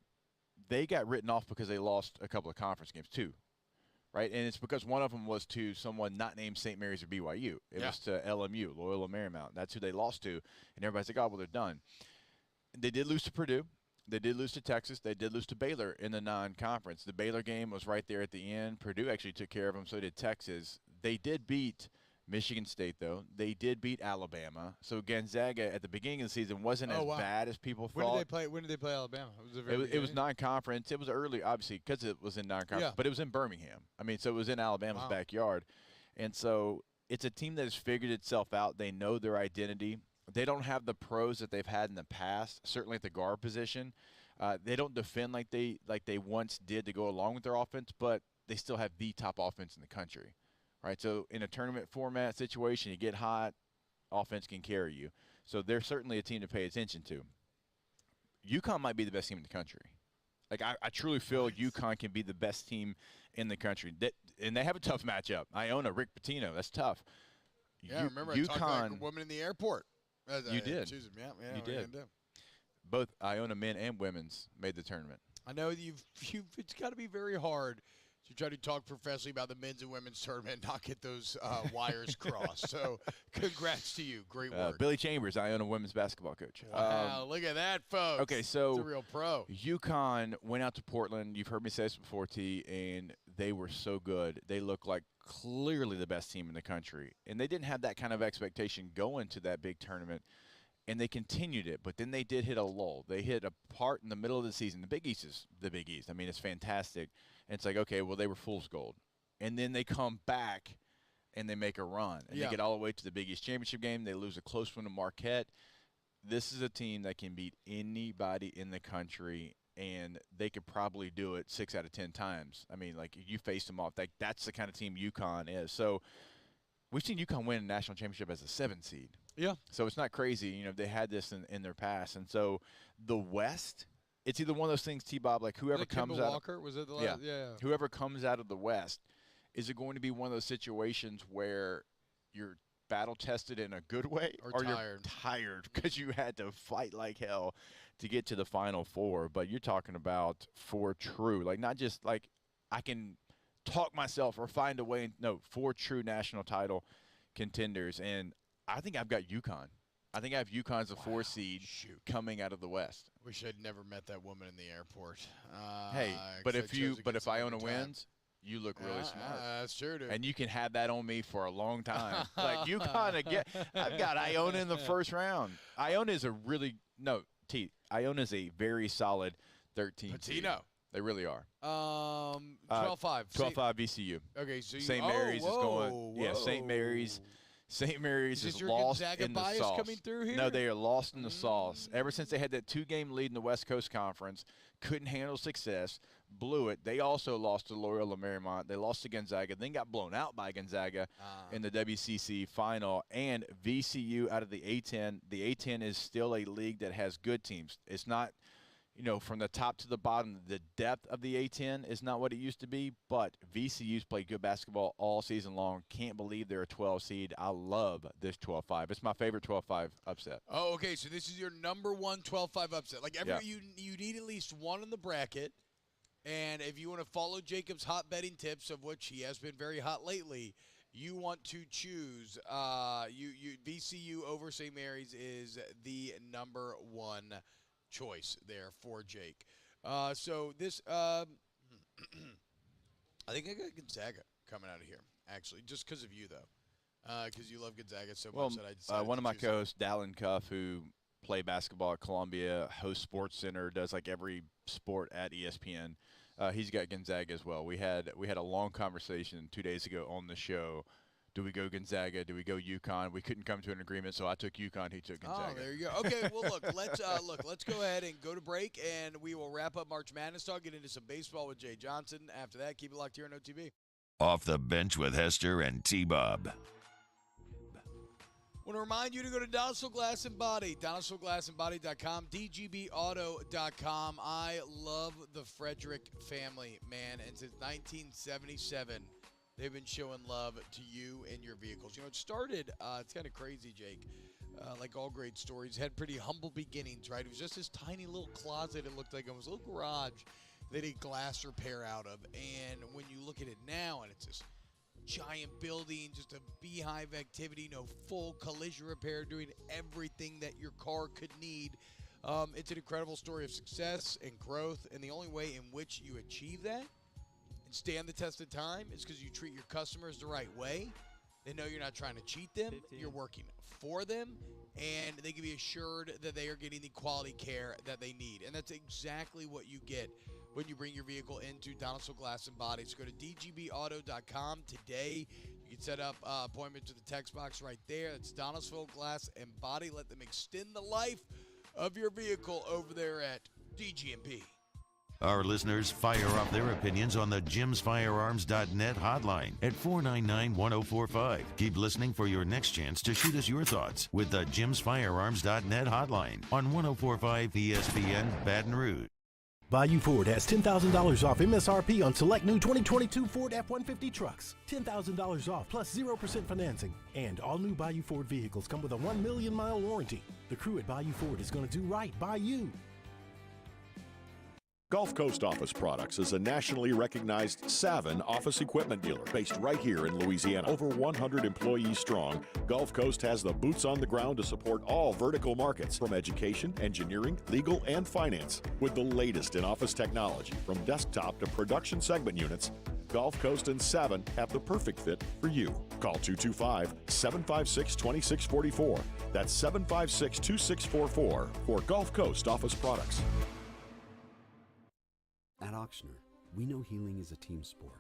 they got written off because they lost a couple of conference games too. Right, and it's because one of them was to someone not named St. Mary's or BYU. It was to LMU, Loyola Marymount. That's who they lost to, and everybody's like, "Oh, well, they're done." They did lose to Purdue. They did lose to Texas. They did lose to Baylor in the non-conference. The Baylor game was right there at the end. Purdue actually took care of them. So did Texas. They did beat Michigan State, though. They did beat Alabama. So Gonzaga at the beginning of the season wasn't as bad as people thought.
When did they play Alabama?
It was non-conference. It was early, obviously, because it was in non-conference.
Yeah.
But it was in Birmingham. I mean, so it was in Alabama's backyard. And so it's a team that has figured itself out. They know their identity. They don't have the pros that they've had in the past, certainly at the guard position. They don't defend like they once did to go along with their offense, but they still have the top offense in the country, right? So in a tournament format situation, you get hot, offense can carry you. So they're certainly a team to pay attention to. UConn might be the best team in the country. Like, I truly feel UConn can be the best team in the country. And they have a tough matchup. Iona, Rick Pitino, that's tough.
Yeah, remember I talked to that woman in the airport.
You did.
Choose him. Yeah,
you did. Both Iona men and women's made the tournament.
I know it's got to be very hard to try to talk professionally about the men's and women's tournament and not get those wires crossed. So congrats to you. Great work.
Billy Chambers, Iona women's basketball coach.
Wow, look at that, folks.
Okay, so
it's a real pro.
UConn went out to Portland. You've heard me say this before, T, and they were so good. They looked like clearly the best team in the country. And they didn't have that kind of expectation going to that big tournament. And they continued it, but then they did hit a lull. They hit a part in the middle of the season. The Big East is the Big East. I mean, it's fantastic. And it's like, okay, well, they were fool's gold. And then they come back and they make a run. And they get all the way to the Big East championship game. They lose a close one to Marquette. This is a team that can beat anybody in the country, and they could probably do it 6 out of 10 times. I mean, like, you face them off. That's the kind of team UConn is. So we've seen UConn win a national championship as a 7 seed.
Yeah.
So it's not crazy. You know, they had this in their past. And so the West, it's either one of those things, T-Bob, like whoever comes out.
Walker, was it the last? Yeah.
Whoever comes out of the West, is it going to be one of those situations where you're battle-tested in a good way
or
you're tired because you had to fight like hell to get to the Final Four? But you're talking about 4 true, like not just like I can talk myself or find a way. No, 4 true national title contenders. And I think I've got UConn. I think I have UConn as a 4 seed coming out of the West.
Wish I'd never met that woman in the airport.
Hey, but if Iona wins, you look really smart.
That's true, dude.
And you can have that on me for a long time. Like UConn again. I've got Iona in the first round. Iona is Iona is a very solid 13 seed.
Patino.
They really are.
12-5.
12-5 VCU.
Okay, so
St. Mary's is going. Yeah, St. Mary's. St. Mary's is lost
Gonzaga
in the
bias
sauce.
Coming through here?
No, they are lost in the sauce. Ever since they had that 2-game lead in the West Coast Conference, couldn't handle success, blew it. They also lost to Loyola Marymount. They lost to Gonzaga, then got blown out by Gonzaga in the WCC final. And VCU out of the A-10. The A-10 is still a league that has good teams. It's not, from the top to the bottom, the depth of the A-10 is not what it used to be, but VCU's played good basketball all season long. Can't believe they're a 12 seed. I love this 12-5. It's my favorite 12-5 upset.
Oh, okay, so this is your number 1 12-5 upset. Like, you need at least one in the bracket, and if you want to follow Jacob's hot betting tips, of which he has been very hot lately, you want to choose VCU over St. Mary's is the number 1 choice there for Jake. So this, I think I got Gonzaga coming out of here, actually, just because of you, though, because you love Gonzaga so much that I decided
one of my
choose
co-hosts, Dallin Cuff, who played basketball at Columbia, hosts Sports Center, does like every sport at ESPN. He's got Gonzaga as well. We had a long conversation 2 days ago on the show. Do we go Gonzaga? Do we go UConn? We couldn't come to an agreement, so I took UConn. He took Gonzaga.
Oh, there you go. Okay, well, let's go ahead and go to break, and we will wrap up March Madness talk, get into some baseball with Jay Johnson. After that, keep it locked here on OTB.
Off the Bench with Hester and T-Bob.
I want to remind you to go to Donaldsonville Glass and Body, DonaldsonvilleGlassandBody.com, DGBAuto.com. I love the Frederick family, man, and since 1977, they've been showing love to you and your vehicles. It started, it's kind of crazy, Jake, like all great stories, had pretty humble beginnings, right? It was just this tiny little closet, it looked like it was a little garage they did glass repair out of. And when you look at it now, and it's this giant building, just a beehive activity, full collision repair, doing everything that your car could need. It's an incredible story of success and growth, and the only way in which you achieve that and stand the test of time is because you treat your customers the right way. They know you're not trying to cheat them. You're working for them, and they can be assured that they are getting the quality care that they need. And that's exactly what you get when you bring your vehicle into Donaldsonville Glass and Body. So go to dgbauto.com today. You You can set up appointment to the text box right there. It's Donisville Glass and Body. Let them extend the life of your vehicle over there at DGMP.
Our listeners fire off their opinions on the jimsfirearms.net hotline at 499-1045. Keep listening for your next chance to shoot us your thoughts with the jimsfirearms.net hotline on 1045 ESPN Baton Rouge.
Bayou Ford has $10,000 off MSRP on select new 2022 Ford F-150 trucks. $10,000 off plus 0% financing. And all new Bayou Ford vehicles come with a 1 million mile warranty. The crew at Bayou Ford is going to do right by you.
Gulf Coast Office Products is a nationally recognized Savin office equipment dealer based right here in Louisiana. Over 100 employees strong, Gulf Coast has the boots on the ground to support all vertical markets, from education, engineering, legal, and finance. With the latest in office technology, from desktop to production segment units, Gulf Coast and Savin have the perfect fit for you. Call 225-756-2644. That's 756-2644 for Gulf Coast Office Products.
At Auctioner, we know healing is a team sport.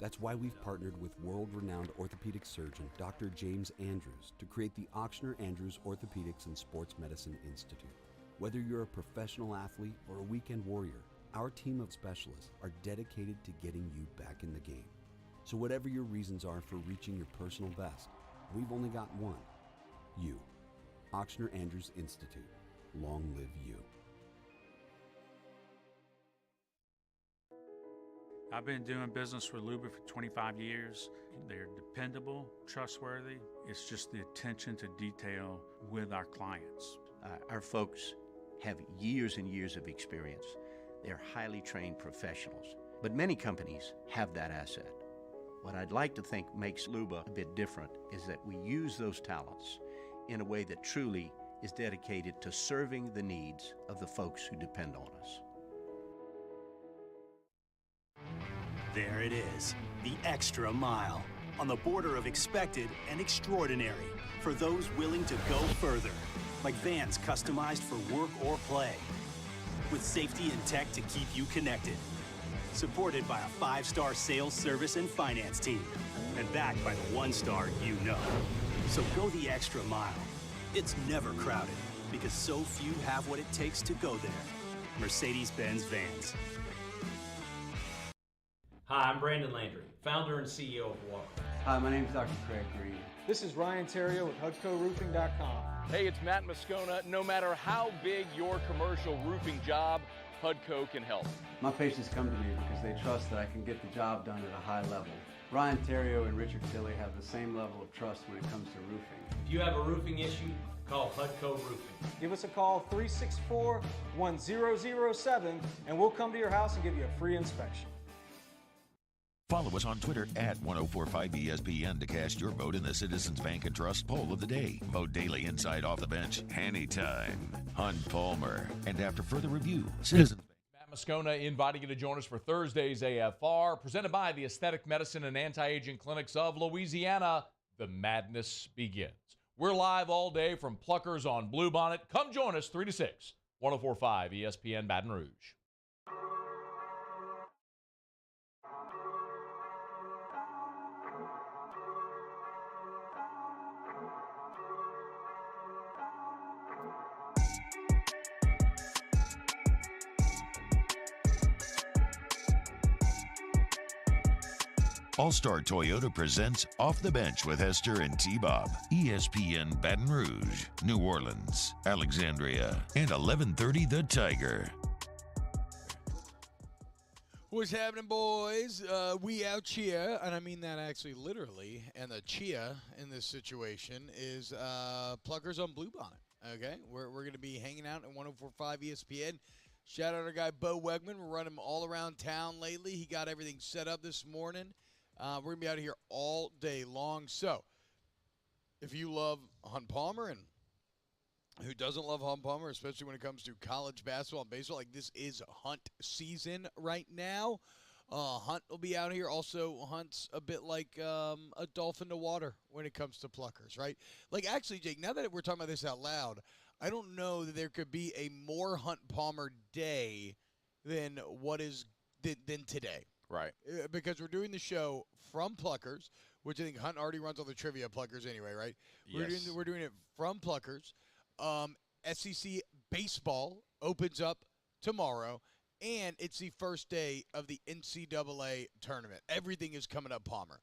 That's why we've partnered with world-renowned orthopedic surgeon Dr. James Andrews to create the Auctioner Andrews Orthopedics and Sports Medicine Institute. Whether you're a professional athlete or a weekend warrior, our team of specialists are dedicated to getting you back in the game. So whatever your reasons are for reaching your personal best, we've only got one: you. Auctioner Andrews Institute. Long live you.
I've been doing business with Luba for 25 years. They're dependable, trustworthy. It's just the attention to detail with our clients.
Our folks have years and years of experience. They're highly trained professionals, but many companies have that asset. What I'd like to think makes Luba a bit different is that we use those talents in a way that truly is dedicated to serving the needs of the folks who depend on us.
There it is, the extra mile, on the border of expected and extraordinary, for those willing to go further, like vans customized for work or play, with safety and tech to keep you connected, supported by a 5-star sales, service, and finance team, and backed by the 1-star you know. So go the extra mile. It's never crowded, because so few have what it takes to go there. Mercedes-Benz Vans.
Hi, I'm Brandon Landry, founder and CEO of Walker.
Hi, my name is Dr. Craig Green.
This is Ryan Terrio with HUDCORoofing.com.
Hey, it's Matt Moscona. No matter how big your commercial roofing job, HUDCO can help.
My patients come to me because they trust that I can get the job done at a high level. Ryan Terrio and Richard Tilley have the same level of trust when it comes to roofing.
If you have a roofing issue, call HUDCO Roofing.
Give us a call, 364-1007, and we'll come to your house and give you a free inspection.
Follow us on Twitter at 1045ESPN to cast your vote in the Citizens Bank and Trust poll of the day. Vote daily inside Off the Bench, Anytime, Hunt Palmer, and after further review, Citizens Bank.
Matt Moscona inviting you to join us for Thursday's AFR, presented by the Aesthetic Medicine and Anti-Aging Clinics of Louisiana. The madness begins. We're live all day from Pluckers on Bluebonnet. Come join us 3 to 6, 1045 ESPN Baton Rouge.
All-Star Toyota presents Off the Bench with Hester and T-Bob. ESPN Baton Rouge, New Orleans, Alexandria, and 1130 The Tiger.
What's happening, boys? We out here, and I mean that actually literally, and the chia in this situation is Pluckers on Bluebonnet, okay? We're going to be hanging out at 104.5 ESPN. Shout out our guy, Bo Wegman. We're running him all around town lately. He got everything set up this morning. We're going to be out here all day long. So, if you love Hunt Palmer, and who doesn't love Hunt Palmer, especially when it comes to college basketball and baseball, like this is Hunt season right now. Hunt will be out here. Also, Hunt's a bit like a dolphin to water when it comes to Pluckers, right? Like, actually, Jake, now that we're talking about this out loud, I don't know that there could be a more Hunt Palmer day than what is than today.
Right.
Because we're doing the show from Pluckers. which I think Hunt already runs all the trivia Pluckers anyway, right?
Yes.
We're doing it from Pluckers. SEC baseball opens up tomorrow, and it's the first day of the NCAA tournament. Everything is coming up Palmer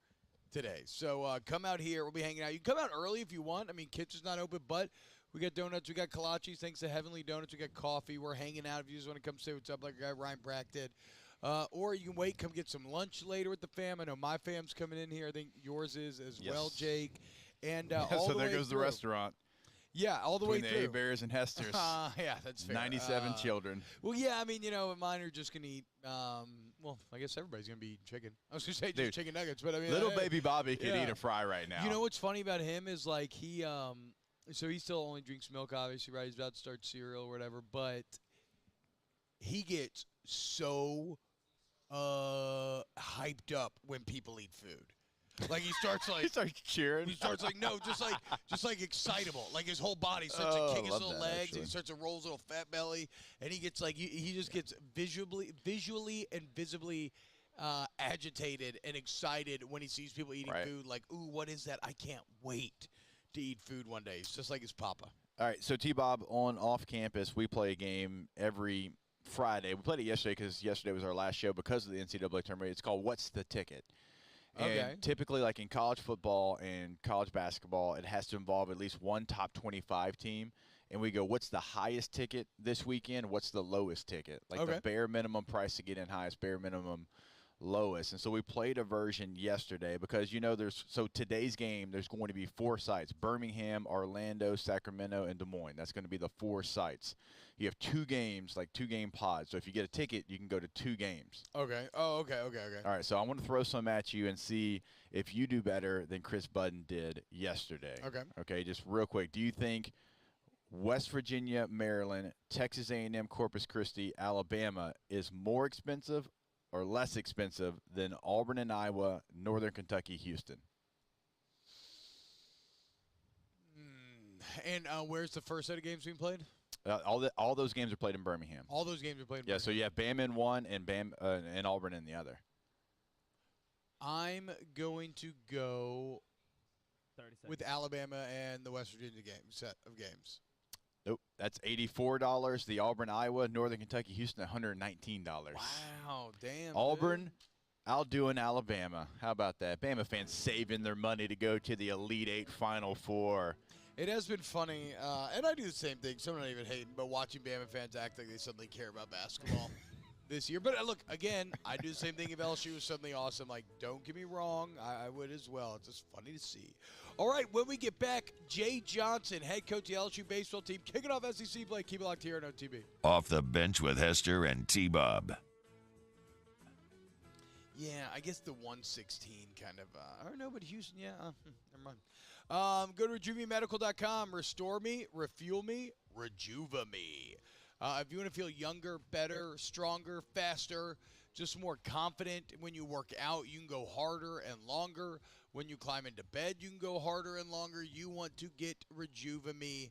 today. So come out here. We'll be hanging out. You can come out early if you want. I mean, Kitchen's not open, but we got donuts. We got kolaches. Thanks to Heavenly Donuts. We got coffee. We're hanging out if you just want to come say what's up like our guy Ryan Brack did. Or you can wait, come get some lunch later with the fam. I know my fam's coming in here. I think yours is as well, Jake. And all
so
the
there
way
goes
through.
the restaurant.
Yeah, all the way
Between
through.
the A-Bears and Hester's.
Yeah, that's fair.
97 children.
Well, yeah, I mean, mine are just going to eat, well, I guess everybody's going to be eating chicken. I was going to say just chicken nuggets, but I mean.
Little baby Bobby could eat a fry right now.
You know what's funny about him is, like, so he still only drinks milk, obviously, right? He's about to start cereal or whatever, but he gets so hyped up when people eat food. Like he starts like
he starts cheering.
He starts like just like excitable. Like his whole body starts to kick his little legs. And he starts to roll his little fat belly, and he gets like he just gets visually and visibly agitated and excited when he sees people eating food. Like, ooh, what is that? I can't wait to eat food one day. It's just like his papa.
All right, so T-Bob, on off campus, we play a game every Friday. We played it yesterday because yesterday was our last show because of the NCAA tournament. It's called What's the Ticket? And typically, like in college football and college basketball, it has to involve at least one top 25 team. And we go, what's the highest ticket this weekend? What's the lowest ticket? Like the bare minimum price to get in highest, bare minimum lowest. And so we played a version yesterday because, so today's game, there's going to be 4 sites: Birmingham, Orlando, Sacramento, and Des Moines. That's going to be the 4 sites. You have 2 games, like 2-game pods. So if you get a ticket, you can go to 2 games.
Okay. Oh, okay.
All right, so I want to throw some at you and see if you do better than Chris Budden did yesterday. Okay, just real quick. Do you think West Virginia, Maryland, Texas A&M, Corpus Christi, Alabama is more expensive or less expensive than Auburn and Iowa, Northern Kentucky, Houston?
And where's the first set of games being played?
All those games are played in Birmingham.
All those games are played in
Birmingham.
Birmingham.
So you have Bama in one and Auburn in the other.
I'm going to go with Alabama and the West Virginia set of games.
Nope, that's $84. The Auburn, Iowa, Northern Kentucky, Houston, $119.
Wow, damn.
Auburn outdoing Alabama. How about that? Bama fans saving their money to go to the Elite Eight Final Four.
It has been funny, and I do the same thing. Some are not even hating, but watching Bama fans act like they suddenly care about basketball this year. But look, again, I do the same thing if LSU was suddenly awesome. Like, don't get me wrong, I would as well. It's just funny to see. All right, when we get back, Jay Johnson, head coach of the LSU baseball team, kicking off SEC play. Keep it locked here on OTB.
Off the bench with Hester and T-Bob.
Yeah, I guess the 116 kind of. I don't know, but Houston, yeah. Never mind. Go to RejuveMeMedical.com. Restore me, refuel me, rejuva me. If you want to feel younger, better, stronger, faster, just more confident when you work out, you can go harder and longer. When you climb into bed, you can go harder and longer. You want to get Rejuva Me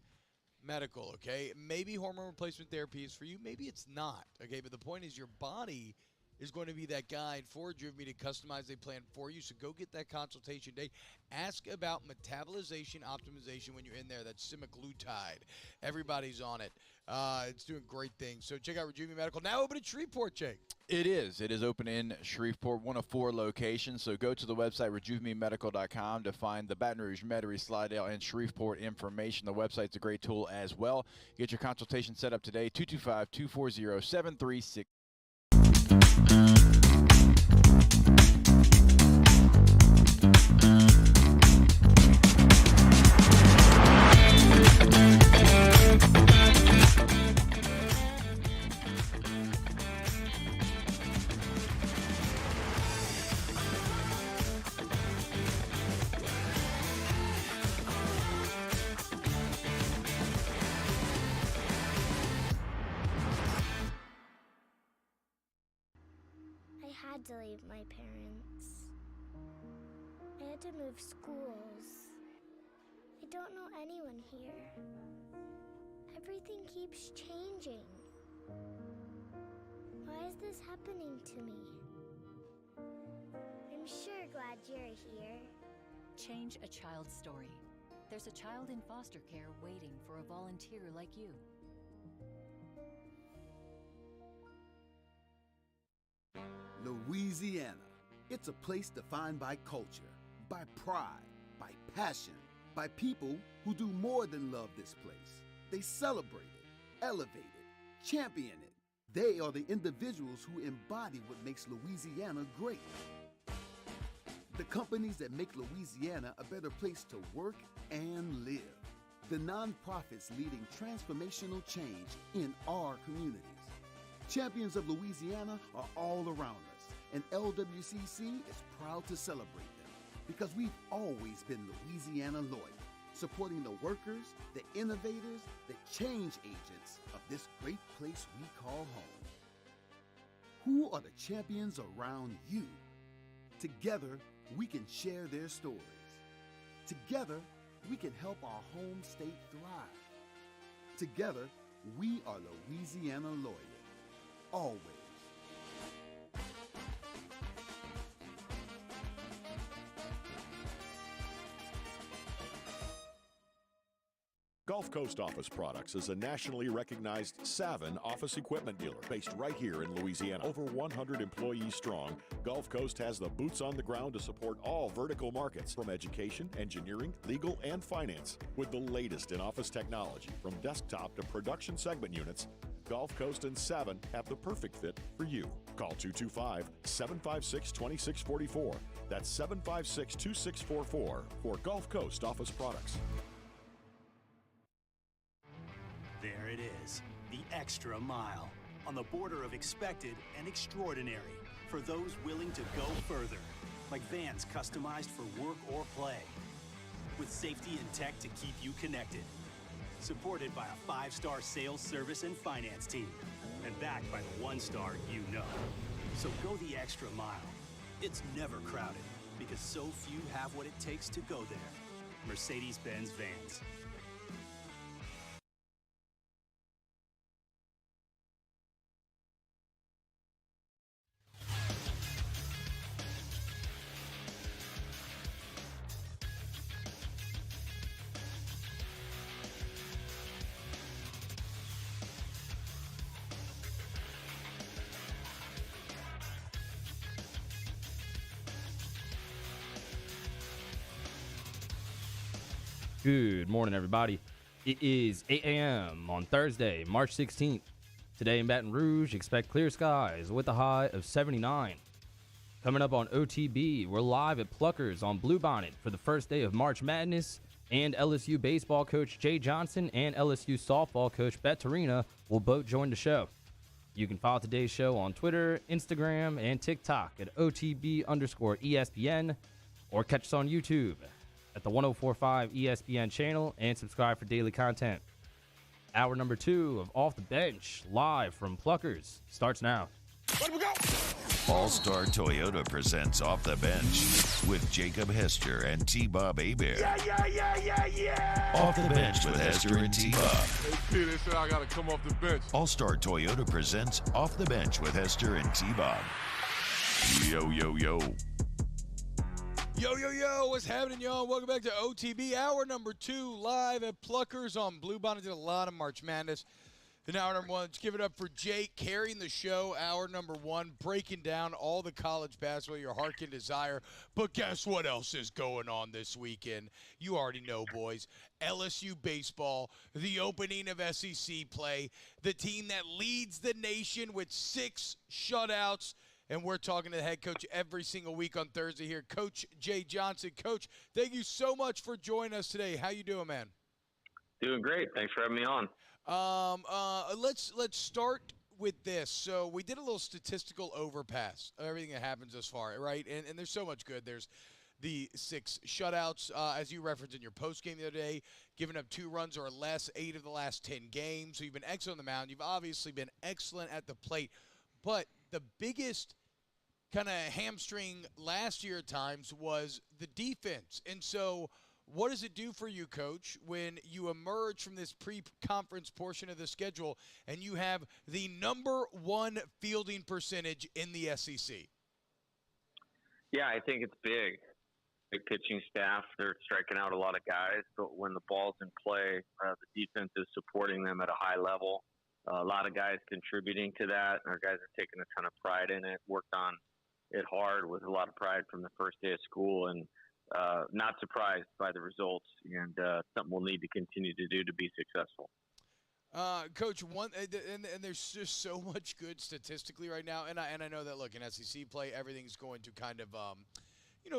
Medical, okay? Maybe hormone replacement therapy is for you. Maybe it's not, okay? But the point is your body is going to be that guide for Rejuva Me to customize a plan for you. So go get that consultation day. Ask about metabolization optimization when you're in there. That's semaglutide. Everybody's on it. It's doing great things. So check out Rejuva Me Medical. Now open in Shreveport, Jake.
It is. It is open in Shreveport, one of 4 locations. So go to the website, RejuveMeMedical.com, to find the Baton Rouge, Metairie, Slidell, and Shreveport information. The website's a great tool as well. Get your consultation set up today, 225-240-7360.
I had to leave my parents. I had to move schools. I don't know anyone here. Everything keeps changing. Why is this happening to me? I'm sure glad you're here.
Change a child's story. There's a child in foster care waiting for a volunteer like you.
Louisiana. It's a place defined by culture, by pride, by passion, by people who do more than love this place. They celebrate it, elevate it, champion it. They are the individuals who embody what makes Louisiana great. The companies that make Louisiana a better place to work and live. The nonprofits leading transformational change in our communities. Champions of Louisiana are all around us, and LWCC is proud to celebrate them because we've always been Louisiana loyal, supporting the workers, the innovators, the change agents of this great place we call home. Who are the champions around you? Together, we can share their stories. Together, we can help our home state thrive. Together, we are Louisiana loyal. Always.
Gulf Coast Office Products is a nationally recognized Savin office equipment dealer based right here in Louisiana. Over 100 employees strong, Gulf Coast has the boots on the ground to support all vertical markets from education, engineering, legal, and finance. With the latest in office technology from desktop to production segment units, Gulf Coast and Savin have the perfect fit for you. Call 225-756-2644. That's 756-2644 for Gulf Coast Office Products.
There it is, the extra mile, on the border of expected and extraordinary, for those willing to go further, like vans customized for work or play, with safety and tech to keep you connected, supported by a 5-star sales, service, and finance team, and backed by the 1-star you know. So go the extra mile. It's never crowded, because so few have what it takes to go there. Mercedes-Benz Vans.
Good morning, everybody. It is 8 a.m. on Thursday, March 16th. Today in Baton Rouge, expect clear skies with a high of 79. Coming up on OTB, we're live at Pluckers on Bluebonnet for the first day of March Madness, and LSU baseball coach Jay Johnson and LSU softball coach Bet Tarina will both join the show. You can follow today's show on Twitter, Instagram, and TikTok at OTB_ESPN, or catch us on YouTube at the 1045 ESPN channel and subscribe for daily content. Hour number 2 of Off the Bench, live from Pluckers, starts now.
Let we go! All-Star Toyota presents Off the Bench with Jacob Hester and T-Bob Hebert.
Yeah!
Off the Bench with Hester and T-Bob.
Hey, P, they said I got to come off the bench.
All-Star Toyota presents Off the Bench with Hester and T-Bob. Yo, yo, yo.
Yo, yo, yo, what's happening, y'all? Welcome back to OTB, hour number 2, live at Pluckers on Bluebonnet. Did a lot of March Madness. In hour number 1, let's give it up for Jake carrying the show, hour number 1, breaking down all the college basketball your heart can desire. But guess what else is going on this weekend? You already know, boys. LSU baseball, the opening of SEC play, the team that leads the nation with 6 shutouts. And we're talking to the head coach every single week on Thursday here, Coach Jay Johnson. Coach, thank you so much for joining us today. How you doing, man?
Doing great. Thanks for having me on.
Let's start with this. So we did a little statistical overpass of everything that happens thus far, right? And there's so much good. There's the 6 shutouts, as you referenced in your postgame the other day, giving up 2 runs or less 8 of the last 10 games. So you've been excellent on the mound. You've obviously been excellent at the plate. But the biggest kind of hamstring last year at times was the defense. And so what does it do for you, Coach, when you emerge from this pre-conference portion of the schedule and you have the number 1 fielding percentage in the SEC?
Yeah, I think it's big. great pitching staff. They're striking out a lot of guys, but when the ball's in play, the defense is supporting them at a high level. A lot of guys contributing to that. Our guys are taking a ton of pride in it, worked on it hard with a lot of pride from the first day of school, and not surprised by the results, and something we'll need to continue to do to be successful.
Coach, and there's just so much good statistically right now, and I know that, look, in SEC play, everything's going to kind of,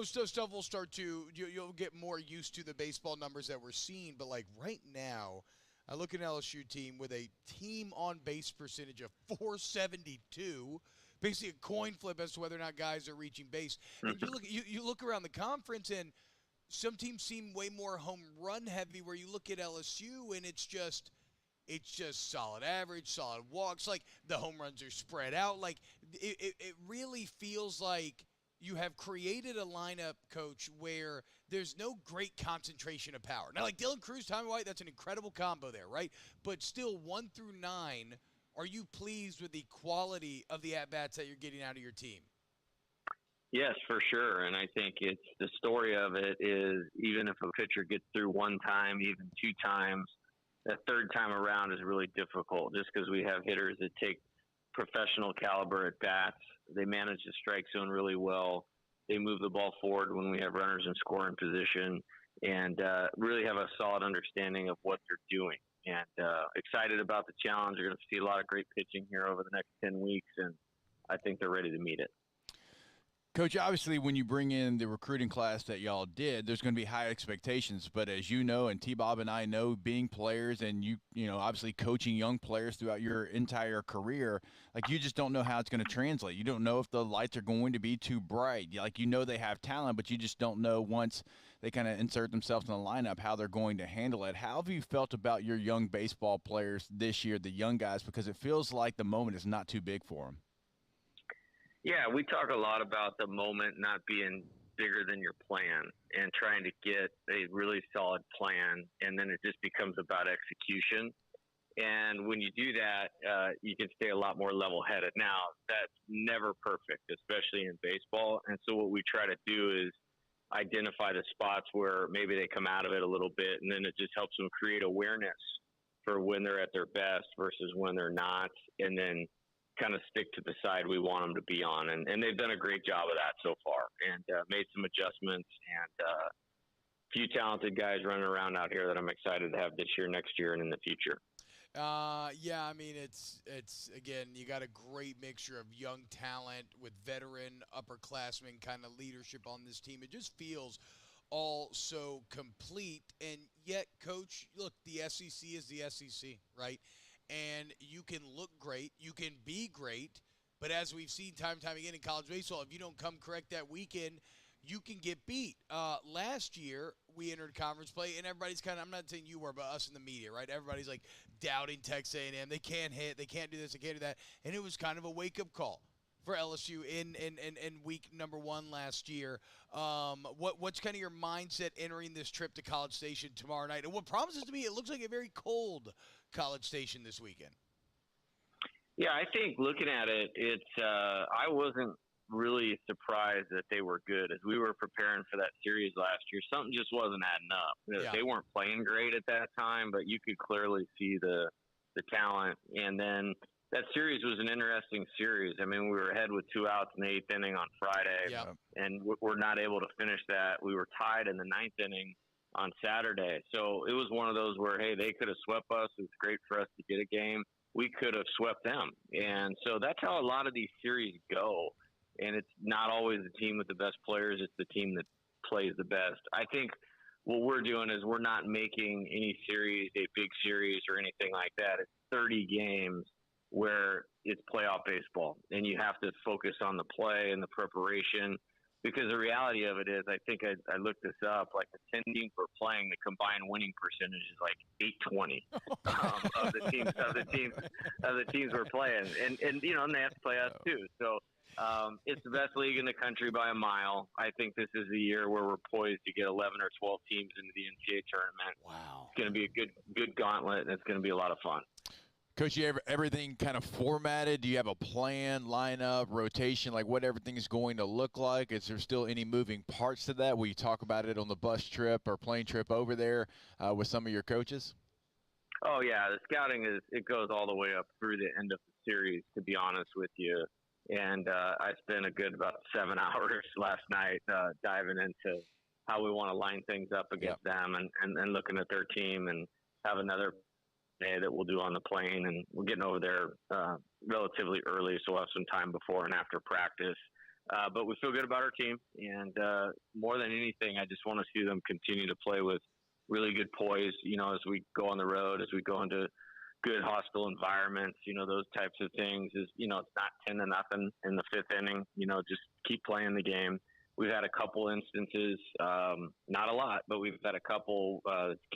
stuff will start to, you'll get more used to the baseball numbers that we're seeing, but like right now, I look at an LSU team with a team on base percentage of 472, basically a coin flip as to whether or not guys are reaching base. And you look around the conference, and some teams seem way more home run heavy, where you look at LSU and it's just solid average, solid walks. Like the home runs are spread out. Like it really feels like you have created a lineup, Coach, where there's no great concentration of power. Now, like Dylan Cruz, Tommy White, that's an incredible combo there, right? But still, 1 through 9, are you pleased with the quality of the at-bats that you're getting out of your team?
Yes, for sure. And I think it's the story of it is, even if a pitcher gets through one time, even 2 times, that third time around is really difficult, just because we have hitters that take professional caliber at bats. They manage the strike zone really well. They move the ball forward when we have runners in scoring position, and really have a solid understanding of what they're doing. And excited about the challenge. We're going to see a lot of great pitching here over the next 10 weeks, and I think they're ready to meet it.
Coach, obviously, when you bring in the recruiting class that y'all did, there's going to be high expectations. But as you know, and T-Bob and I know, being players and you know, obviously coaching young players throughout your entire career, like you just don't know how it's going to translate. You don't know if the lights are going to be too bright. Like, you know they have talent, but you just don't know once they kind of insert themselves in the lineup how they're going to handle it. How have you felt about your young baseball players this year, the young guys, because it feels like the moment is not too big for them?
Yeah, we talk a lot about the moment not being bigger than your plan and trying to get a really solid plan, and then it just becomes about execution. And when you do that, you can stay a lot more level-headed. Now, that's never perfect, especially in baseball. And so what we try to do is identify the spots where maybe they come out of it a little bit, and then it just helps them create awareness for when they're at their best versus when they're not, and then kind of stick to the side we want them to be on. And they've done a great job of that so far, and made some adjustments, and a few talented guys running around out here that I'm excited to have this year, next year, and in the future.
Yeah, I mean, it's again, you got a great mixture of young talent with veteran upperclassmen kind of leadership on this team. It just feels all so complete. And yet, Coach, look, the SEC is the SEC, right? And you can look great, you can be great, but as we've seen time and time again in college baseball, if you don't come correct that weekend, you can get beat. Last year, we entered conference play, and everybody's kind of, I'm not saying you were, but us in the media, right? Everybody's like doubting Texas A&M. They can't hit, they can't do this, they can't do that. And it was kind of a wake-up call for LSU in week number 1 last year. What's kind of your mindset entering this trip to College Station tomorrow night? And what promises to me, it looks like a very cold College Station this weekend.
Yeah, I think looking at it, it's I wasn't really surprised that they were good. As we were preparing for that series last year, something just wasn't adding up.
Yeah.
They weren't playing great at that time, but you could clearly see the talent. And then that series was an interesting series. I mean, we were ahead with 2 outs in the 8th inning on Friday, and we're not able to finish that. We were tied in the 9th inning on Saturday. So it was one of those where, hey, they could have swept us. It was great for us to get a game. We could have swept them. And so that's how a lot of these series go. And it's not always the team with the best players. It's the team that plays the best. I think what we're doing is we're not making any series a big series or anything like that. It's 30 games where it's playoff baseball, and you have to focus on the play and the preparation. Because the reality of it is, I think I looked this up, like the 10 teams we're playing, the combined winning percentage is like 820 of the teams we're playing. And you know, and they have to play us too. So it's the best league in the country by a mile. I think this is the year where we're poised to get 11 or 12 teams into the NCAA tournament.
Wow.
It's going to be a good gauntlet, and it's going to be a lot of fun.
Coach, you have everything kind of formatted? Do you have a plan, lineup, rotation, like what everything is going to look like? Is there still any moving parts to that? Will you talk about it on the bus trip or plane trip over there with some of your coaches?
Oh, yeah. The scouting it goes all the way up through the end of the series, to be honest with you. And I spent a good about 7 hours last night diving into how we want to line things up against them and looking at their team, and have another day that we'll do on the plane. And we're getting over there relatively early, so we'll have some time before and after practice. But we feel good about our team. And more than anything, I just want to see them continue to play with really good poise, as we go on the road, as we go into good hostile environments, those types of things. Is it's not 10-0 in the fifth inning. Just keep playing the game. We've had a couple instances, not a lot, but we've had a couple,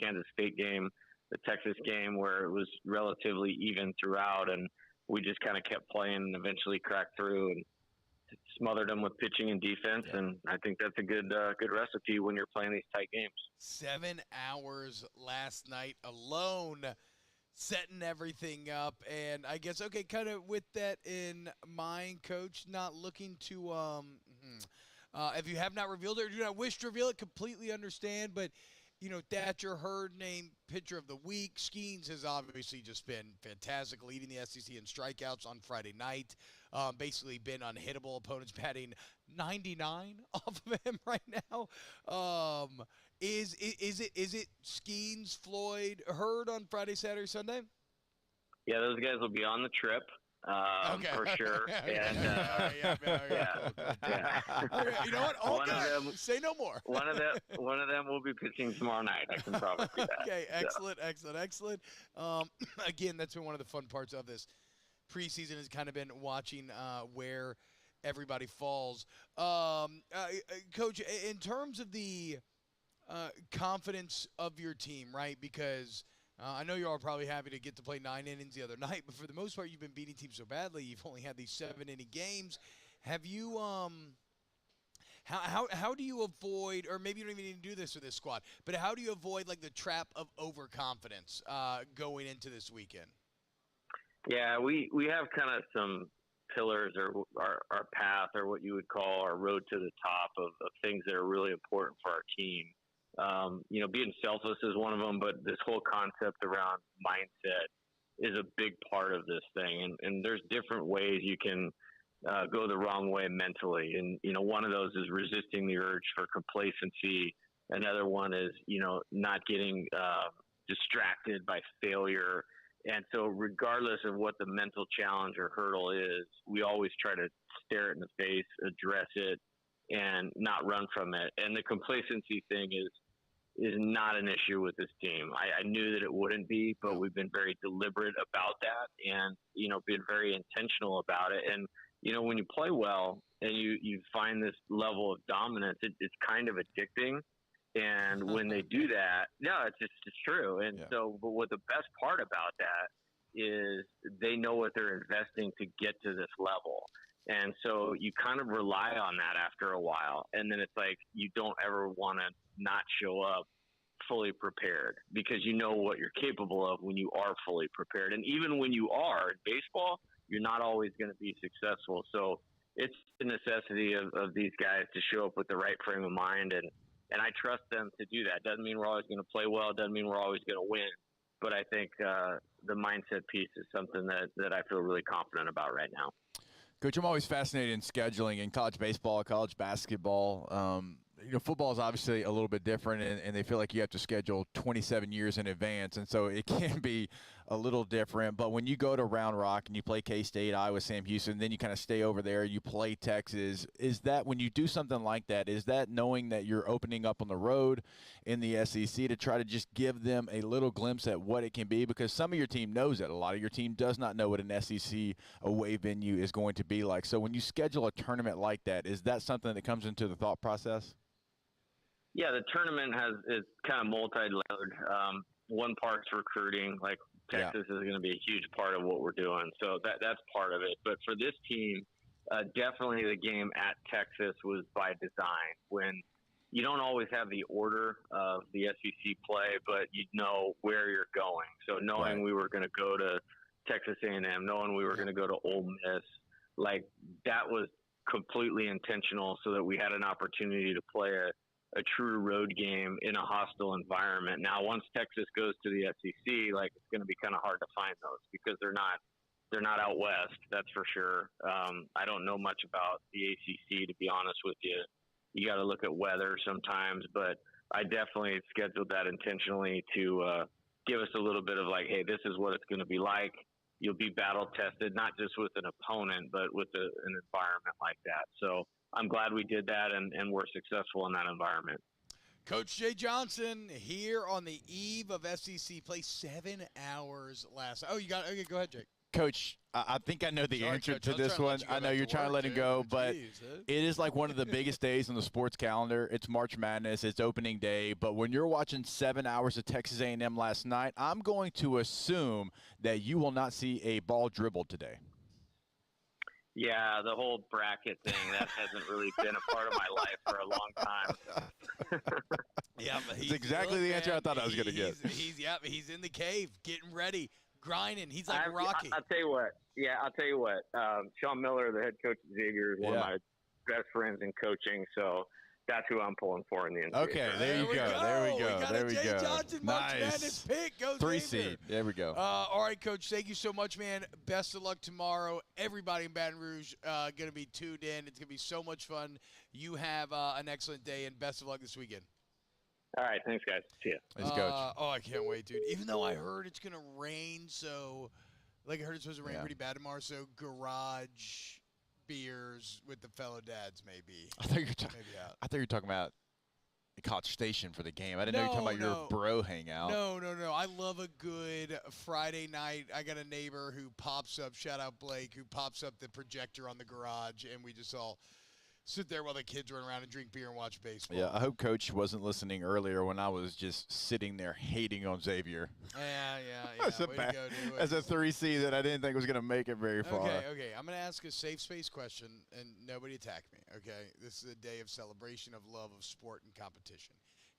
Kansas State game, the Texas game, where it was relatively even throughout, and we just kind of kept playing and eventually cracked through and smothered them with pitching and defense. And I think that's a good recipe when you're playing these tight games.
7 hours last night alone, setting everything up. And I guess, okay, kind of with that in mind, Coach, not looking to if you have not revealed it or do not wish to reveal it, completely understand. But, Thatcher Hurd named pitcher of the week. Skeens has obviously just been fantastic, leading the SEC in strikeouts on Friday night. Basically been unhittable. Opponents batting 99 off of him right now. Is it Skeens, Floyd, Hurd on Friday, Saturday, Sunday?
Yeah, those guys will be on the trip. For sure. And
Okay, you know what? All good. Say no more.
one of them will be pitching tomorrow night. I can promise you that.
Okay, excellent. Again, that's been one of the fun parts of this preseason, has kind of been watching where everybody falls. Coach, in terms of the confidence of your team, right? Because I know you all are probably happy to get to play 9 innings the other night, but for the most part, you've been beating teams so badly. You've only had these 7-inning games. Have you how do you avoid, or maybe you don't even need to do this with this squad, but how do you avoid like the trap of overconfidence going into this weekend?
Yeah, we have kind of some pillars, or our path, or what you would call our road to the top of things that are really important for our team. Being selfless is one of them, but this whole concept around mindset is a big part of this thing. And there's different ways you can go the wrong way mentally. And, one of those is resisting the urge for complacency. Another one is, not getting distracted by failure. And so regardless of what the mental challenge or hurdle is, we always try to stare it in the face, address it, and not run from it. And the complacency thing is not an issue with this team. I knew that it wouldn't be, but we've been very deliberate about that and, been very intentional about it. And, when you play well and you find this level of dominance, it's kind of addicting. And when they do that, it's true. And so, but what the best part about that is they know what they're investing to get to this level. And so you kind of rely on that after a while. And then it's like you don't ever want to not show up fully prepared, because you know what you're capable of when you are fully prepared. And even when you are in baseball, you're not always going to be successful. So it's the necessity of these guys to show up with the right frame of mind. And I trust them to do that. Doesn't mean we're always going to play well. Doesn't mean we're always going to win. But I think the mindset piece is something that I feel really confident about right now.
Coach, I'm always fascinated in scheduling in college baseball, college basketball. Football is obviously a little bit different, and they feel like you have to schedule 27 years in advance, and so it can be a little different. But when you go to Round Rock and you play K-State, Iowa, Sam Houston, then you kind of stay over there, you play Texas, is that when you do something like that, is that knowing that you're opening up on the road in the SEC to try to just give them a little glimpse at what it can be? Because some of your team knows it. A lot of your team does not know what an SEC away venue is going to be like. So when you schedule a tournament like that, is that something that comes into the thought process?
Yeah, the tournament is kind of multi-layered. One part's recruiting, like Texas is going to be a huge part of what we're doing. So that's part of it. But for this team, definitely the game at Texas was by design, when you don't always have the order of the SEC play, but you know where you're going. So knowing we were going to go to Texas A&M, knowing we were going to go to Ole Miss. Like, that was completely intentional so that we had an opportunity to play a true road game in a hostile environment. Now, once Texas goes to the SEC, like, it's going to be kind of hard to find those because they're not out west, that's for sure. I don't know much about the ACC, to be honest with you. You got to look at weather sometimes, but I definitely scheduled that intentionally to give us a little bit of like, hey, this is what it's going to be like. You'll be battle tested, not just with an opponent, but with an environment like that. So I'm glad we did that, and we're successful in that environment.
Coach Jay Johnson here on the eve of SEC play. 7 hours last. Oh, you got okay. Go ahead, Jake.
Coach, I think I know the answer
Coach,
to this one. I know you're trying to let him go, but it is like one of the biggest days on the sports calendar. It's March Madness. It's opening day. But when you're watching 7 hours of Texas A&M last night, I'm going to assume that you will not see a ball dribbled today.
Yeah, the whole bracket thing, that hasn't really been a part of my life for a long time.
Yeah, but
it's exactly the answer I thought I was going to get.
He's in the cave, getting ready, grinding. He's like Rocky.
I'll tell you what. Yeah, I'll tell you what. Sean Miller, the head coach at Xavier, is one of my best friends in coaching, so that's who I'm pulling for in the NCAA.
Okay, there you go. There we go. There we
Jay
go.
Johnson, March Madness pick. Go
3
Xavier.
seed. There we go.
All right, Coach. Thank you so much, man. Best of luck tomorrow. Everybody in Baton Rouge going to be tuned in. It's going to be so much fun. You have an excellent day, and best of luck this weekend.
All right, thanks, guys. See ya.
Thanks, Coach.
Oh, I can't wait, dude. Even though I heard it's going to rain, so like I heard it's supposed to rain pretty bad tomorrow, so garage beers with the fellow dads maybe.
I thought you were talking about College Station for the game. I didn't know you were talking about your bro hangout.
No. I love a good Friday night. I got a neighbor who pops up, shout out Blake, who pops up the projector on the garage, and we just all sit there while the kids run around and drink beer and watch baseball.
Yeah, I hope Coach wasn't listening earlier when I was just sitting there hating on Xavier.
Yeah.
As a 3 seed that I didn't think was going to make it very far.
Okay. I'm going to ask a safe space question, and nobody attack me, okay? This is a day of celebration of love of sport and competition.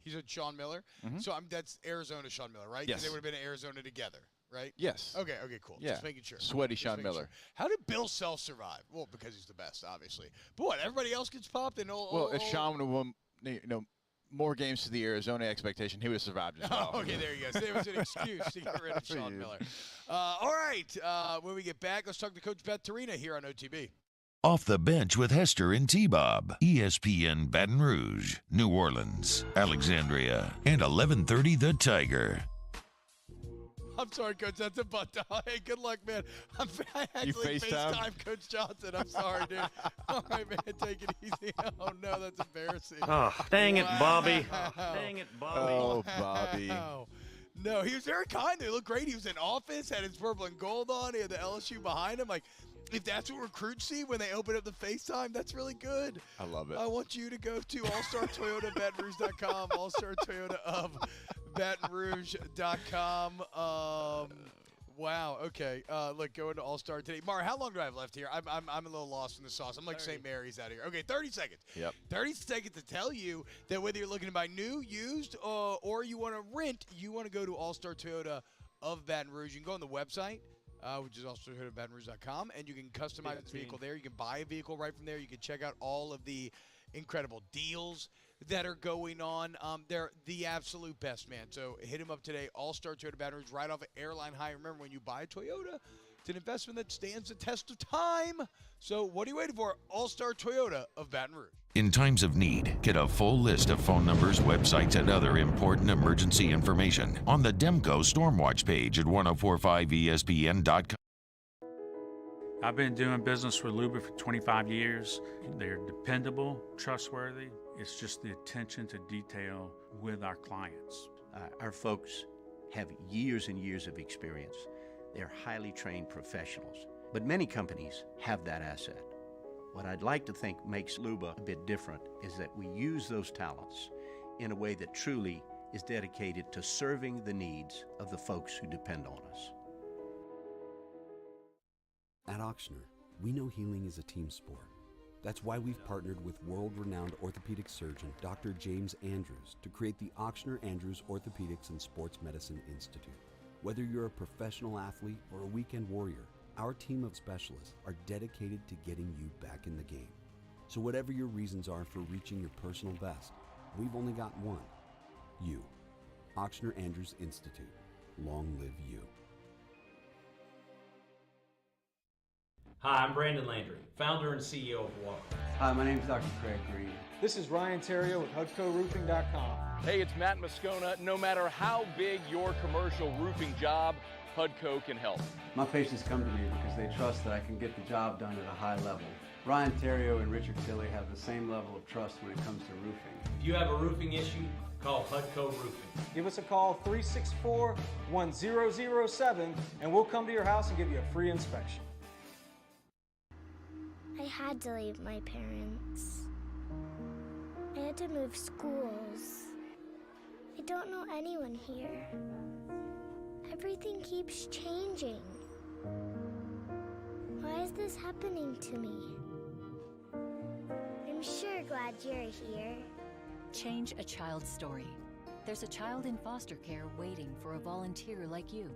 He said Sean Miller.
Mm-hmm.
So that's Arizona Sean Miller, right?
Yes.
They would have been in Arizona together, right?
Yes.
Okay, cool.
Yeah.
Just making sure.
Sweaty Sean Miller.
Sure. How did Bill Self survive? Well, because he's the best, obviously. But what, everybody else gets popped? And
if Sean would have won, more games to the Arizona expectation, he would have survived as well.
Oh, okay, there you go. So there was an excuse to get rid of Sean Miller. All right, when we get back, let's talk to Coach Beth Torina here on OTB.
Off the Bench with Hester and T-Bob. ESPN Baton Rouge, New Orleans, Alexandria, and 1130 The Tiger.
I'm sorry, Coach. That's a butt dial. Hey, good luck, man. I actually FaceTime Coach Johnson. I'm sorry, dude. All right, man. Take it easy. Oh, no, that's embarrassing.
Oh, dang it, Bobby. Dang it, Bobby.
Oh, Bobby.
No, he was very kind. He looked great. He was in office, had his purple and gold on. He had the LSU behind him. Like, if that's what recruits see when they open up the FaceTime, that's really good.
I love it.
I want you to go to allstartoyota.batonrouge.com, All-Star Toyota of BatonRouge.com. Wow. Okay. Look, going to All-Star today. Mar, how long do I have left here? I'm a little lost in the sauce. I'm like 30. St. Mary's out here. Okay, 30 seconds.
Yep.
30 seconds to tell you that whether you're looking to buy new, used, or you want to rent, you want to go to All-Star Toyota of Baton Rouge. You can go on the website, which is also BatonRouge.com, and you can customize the vehicle there. You can buy a vehicle right from there. You can check out all of the incredible deals that are going on. They're the absolute best, man. So hit him up today. All-Star Toyota Baton Rouge, right off of Airline High. Remember, when you buy a Toyota, it's an investment that stands the test of time. So what are you waiting for? All-Star Toyota of Baton Rouge.
In times of need, get a full list of phone numbers, websites, and other important emergency information on the Demco Stormwatch page at 1045ESPN.com.
I've been doing business with Luba for 25 years. They're dependable, trustworthy. It's just the attention to detail with our clients.
Our folks have years and years of experience. They're highly trained professionals, but many companies have that asset. What I'd like to think makes Luba a bit different is that we use those talents in a way that truly is dedicated to serving the needs of the folks who depend on us.
At Ochsner, we know healing is a team sport. That's why we've partnered with world-renowned orthopedic surgeon Dr. James Andrews to create the Ochsner Andrews Orthopedics and Sports Medicine Institute. Whether you're a professional athlete or a weekend warrior, our team of specialists are dedicated to getting you back in the game. So whatever your reasons are for reaching your personal best, we've only got one. You. Ochsner Andrews Institute. Long live you.
Hi, I'm Brandon Landry, founder and CEO of Walker.
Hi, my name is Dr. Craig Green.
This is Ryan Terrio with HUDCORoofing.com.
Hey, it's Matt Moscona. No matter how big your commercial roofing job, HUDCO can help.
My patients come to me because they trust that I can get the job done at a high level. Ryan Terrio and Richard Tilley have the same level of trust when it comes to roofing.
If you have a roofing issue, call HUDCO Roofing.
Give us a call, 364-1007, and we'll come to your house and give you a free inspection.
I had to leave my parents. I had to move schools. I don't know anyone here. Everything keeps changing. Why is this happening to me? I'm sure glad you're here.
Change a child's story. There's a child in foster care waiting for a volunteer like you.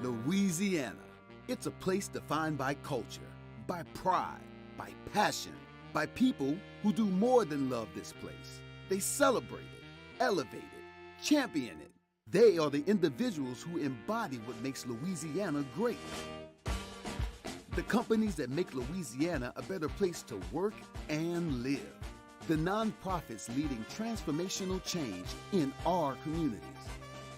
Louisiana. It's a place defined by culture, by pride, by passion, by people who do more than love this place. They celebrate it, elevate it, champion it. They are the individuals who embody what makes Louisiana great. The companies that make Louisiana a better place to work and live. The nonprofits leading transformational change in our communities.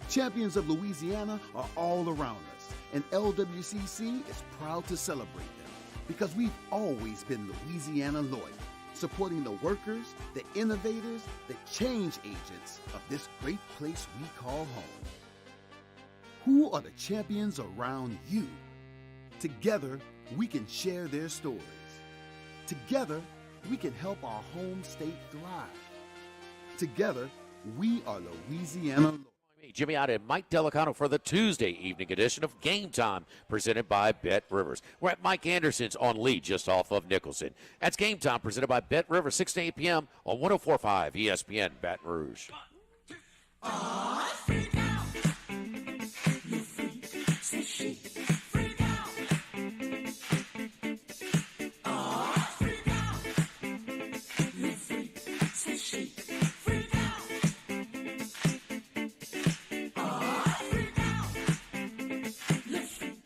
Champions of Louisiana are all around us, and LWCC is proud to celebrate them because we've always been Louisiana loyal, supporting the workers, the innovators, the change agents of this great place we call home. Who are the champions around you? Together, we can share their stories. Together, we can help our home state thrive. Together, we are Louisiana loyal.
Jimmy Otta and Mike Delicano for the Tuesday evening edition of Game Time, presented by Bet Rivers. We're at Mike Anderson's on Lee, just off of Nicholson. That's Game Time, presented by Bet Rivers, 6 to 8 p.m. on 104.5 ESPN Baton Rouge.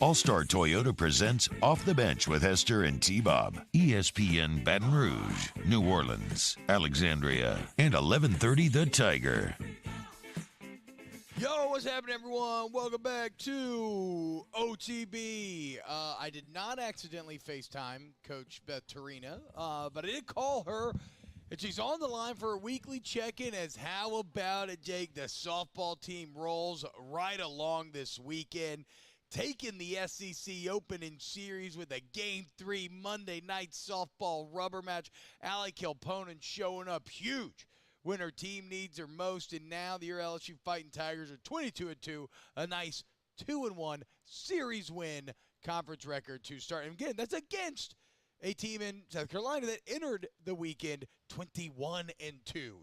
All-Star Toyota presents Off the Bench with Hester and T-Bob. ESPN Baton Rouge, New Orleans, Alexandria, and 1130 The Tiger.
Yo, what's happening, everyone? Welcome back to OTB. I did not accidentally FaceTime Coach Beth Tarina, but I did call her, and she's on the line for a weekly check-in as how about it, Jake? The softball team rolls right along this weekend, taking the SEC opening series with a Game 3 Monday night softball rubber match. Allie Kilponen showing up huge when her team needs her most, and now the LSU Fighting Tigers are 22-2, a nice 2-1 series win, conference record to start. And again, that's against a team in South Carolina that entered the weekend 21-2.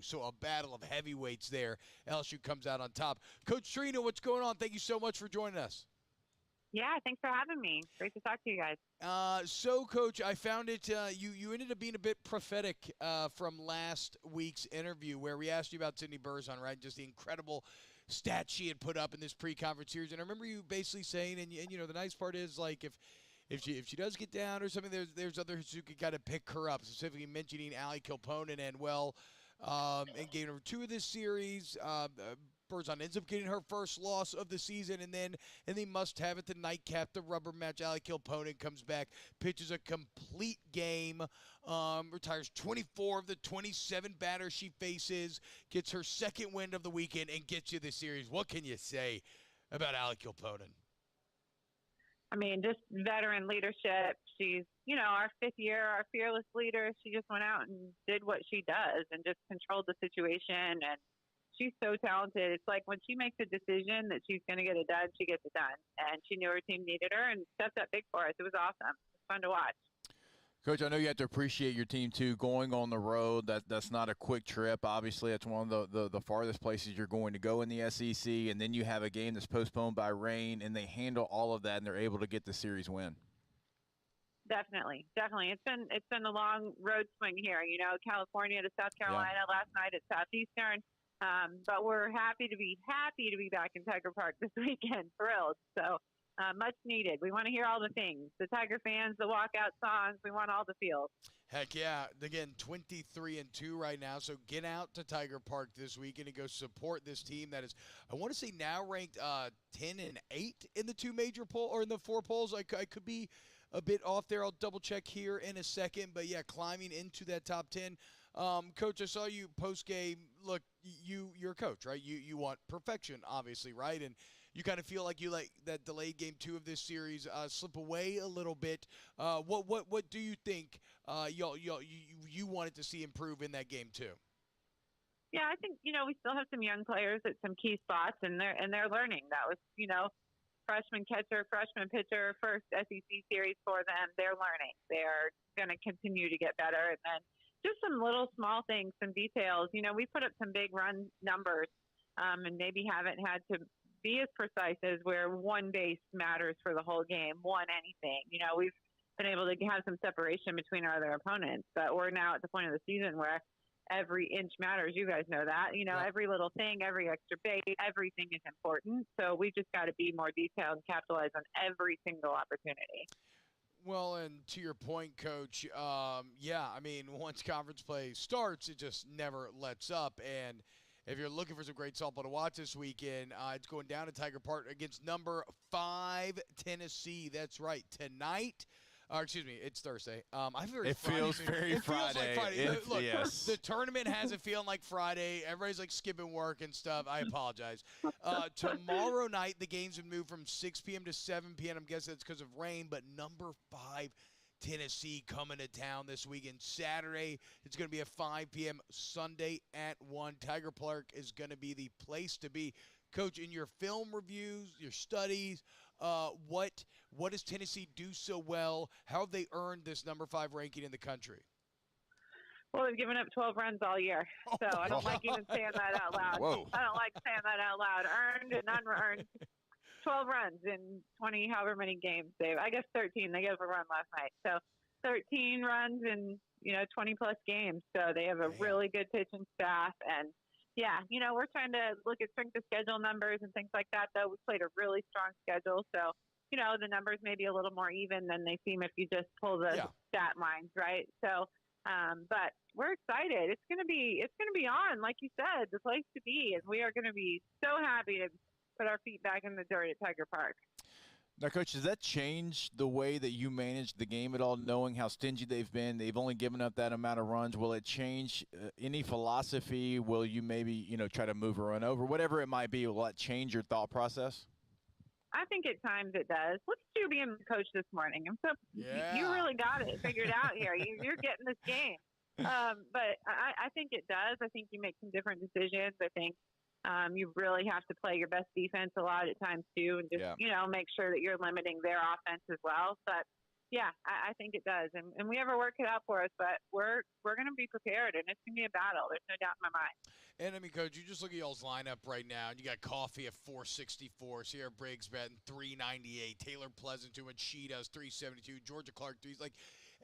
So a battle of heavyweights there. LSU comes out on top. Coach Trina, what's going on? Thank you so much for joining us.
Yeah, thanks for having me. Great to talk to you guys.
So, Coach, I found it, you ended up being a bit prophetic from last week's interview where we asked you about Sydney Burzon, right? Just the incredible stats she had put up in this pre-conference series. And I remember you basically saying, and you know, the nice part is, like, if she does get down or something, there's others who could kind of pick her up, specifically mentioning Allie Kilponen and, well, and game number 2 of this series, Burzon ends up getting her first loss of the season, and then must have it to nightcap the rubber match. Allie Kilponen comes back, pitches a complete game, retires 24 of the 27 batters she faces, gets her second win of the weekend, and gets you the series. What can you say about Allie Kilponen?
I mean, just veteran leadership. She's, you know, our 5th year, our fearless leader. She just went out and did what she does and just controlled the situation, and she's so talented. It's like when she makes a decision that she's going to get it done, she gets it done. And she knew her team needed her and stepped up big for us. It was awesome. It was fun to watch.
Coach, I know you have to appreciate your team, too, going on the road. That's not a quick trip. Obviously, that's one of the farthest places you're going to go in the SEC, and then you have a game that's postponed by rain, and they handle all of that, and they're able to get the series win.
Definitely. It's been a long road swing here. You know, California to South Carolina, last night at Southeastern. But we're happy to be back in Tiger Park this weekend. Thrilled. So much needed. We want to hear all the things. The Tiger fans, the walkout songs. We want all the feels.
Heck yeah. Again, 23-2 right now. So get out to Tiger Park this weekend and go support this team that is, I want to say, now ranked 10-8 in the two major poll or in the four polls. I could be a bit off there. I'll double check here in a second. But yeah, climbing into that top 10. Coach, I saw you post game. Look, you're a coach, right? You want perfection, obviously, right? And you kind of feel like you let that delayed game 2 of this series slip away a little bit. What do you think you wanted to see improve in that game 2?
Yeah, I think we still have some young players at some key spots, and they're learning. That was freshman catcher, freshman pitcher, first SEC series for them. They're learning. They're going to continue to get better, and then just some little small things, some details. We put up some big run numbers, and maybe haven't had to be as precise as where one base matters for the whole game, one anything. We've been able to have some separation between our other opponents, but we're now at the point of the season where every inch matters. You guys know that. Every little thing, every extra base, everything is important. So we just got to be more detailed and capitalize on every single opportunity.
Well, and to your point, Coach, once conference play starts, it just never lets up. And if you're looking for some great softball to watch this weekend, it's going down to Tiger Park against number 5 Tennessee. That's right, tonight. It's Thursday.
It feels very Friday.
Feels like Friday. Look,
yes.
The tournament has it feeling like Friday. Everybody's like skipping work and stuff. I apologize. Tomorrow night, the game's been moved from 6 p.m. to 7 p.m. I'm guessing it's because of rain, but number 5 Tennessee coming to town this weekend. Saturday, it's going to be at 5 p.m. Sunday at 1. Tiger Park is going to be the place to be. Coach, in your film reviews, your studies, what does Tennessee do so well? How have they earned this number 5 ranking in the country?
Well, they've given up 12 runs all year, so I don't like even saying that out loud.
Whoa.
I don't like saying that out loud. Earned and unearned. 12 runs in 20 however many games, Dave. I guess 13. They gave up a run last night. So 13 runs in 20-plus games. So they have a really good pitching staff. And, yeah, we're trying to look at strength of schedule numbers and things like that, though. We played a really strong schedule. So, the numbers may be a little more even than they seem if you just pull the stat lines, right? So, but we're excited. It's going to be on, like you said, the place to be. And we are going to be so happy to put our feet back in the dirt at Tiger Park.
Now, Coach, does that change the way that you manage the game at all, knowing how stingy they've been? They've only given up that amount of runs. Will it change any philosophy? Will you maybe, try to move a run over? Whatever it might be, will that change your thought process?
I think at times it does. Look at you being the coach this morning. You really got it figured out here. You're getting this game. But I think it does. I think you make some different decisions. I think you really have to play your best defense a lot at times too, and just make sure that you're limiting their offense as well. But yeah, I think it does, and we have our work cut out for us. But we're going to be prepared, and it's going to be a battle. There's no doubt in my mind.
And Coach, you just look at y'all's lineup right now, and you got Coffee at 464, Sierra Briggs batting 398, Taylor Pleasant doing she does 372, Georgia Clark 3. Like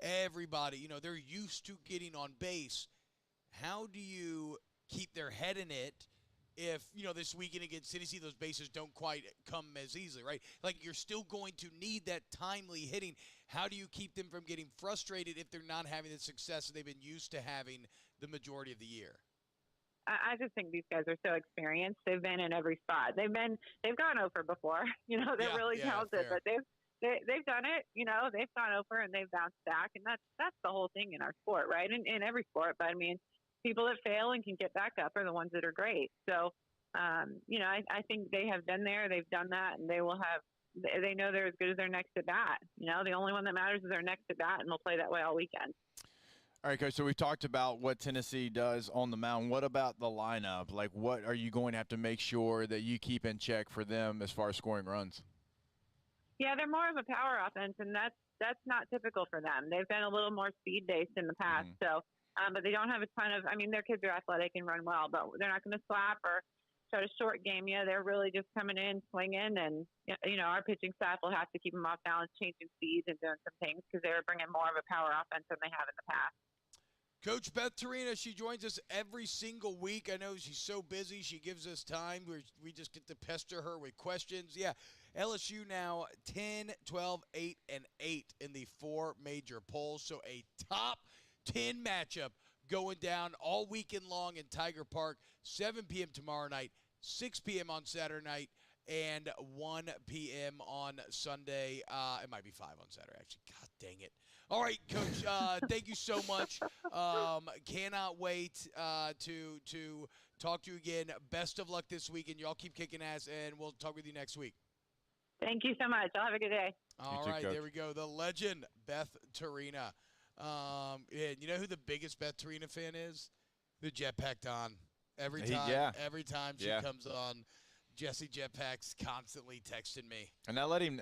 everybody, they're used to getting on base. How do you keep their head in it? If, this weekend against Tennessee, those bases don't quite come as easily, right? Like, you're still going to need that timely hitting. How do you keep them from getting frustrated if they're not having the success that they've been used to having the majority of the year?
I just think these guys are so experienced. They've been in every spot. They've gone over before. They're really talented, but they've done it. They've gone over and they've bounced back, and that's the whole thing in our sport, right? In every sport, but people that fail and can get back up are the ones that are great. So, I think they have been there, they've done that, and they know they're as good as their next at bat. The only one that matters is their next at bat, and they'll play that way all weekend.
All right, Coach, so we've talked about what Tennessee does on the mound. What about the lineup? Like, what are you going to have to make sure that you keep in check for them as far as scoring runs?
Yeah, they're more of a power offense, and that's that's not typical for them. They've been a little more speed based in the past. So, but they don't have a ton of. I mean, their kids are athletic and run well, but they're not going to slap or try to short game you. They're really just coming in, swinging, and our pitching staff will have to keep them off balance, changing speeds and doing some things because they're bringing more of a power offense than they have in the past.
Coach Beth Torina, she joins us every single week. I know she's so busy. She gives us time. We just get to pester her with questions. Yeah, LSU now 10, 12, 8, and 8 in the 4 major polls. So a top 10 matchup going down all weekend long in Tiger Park, 7 p.m. tomorrow night, 6 p.m. on Saturday night, and 1 p.m. on Sunday. It might be 5 on Saturday, actually. God dang it. All right, Coach, thank you so much. Cannot wait to talk to you again. Best of luck this weekend. Y'all keep kicking ass, and we'll talk with you next week.
Thank you so much. I'll have a good day.
All right, there we go. The legend, Beth Torina. And you know who the biggest Beth Torina fan is? The Jetpack Don. Every time she comes on, Jesse Jetpack's constantly texting me.
And I let him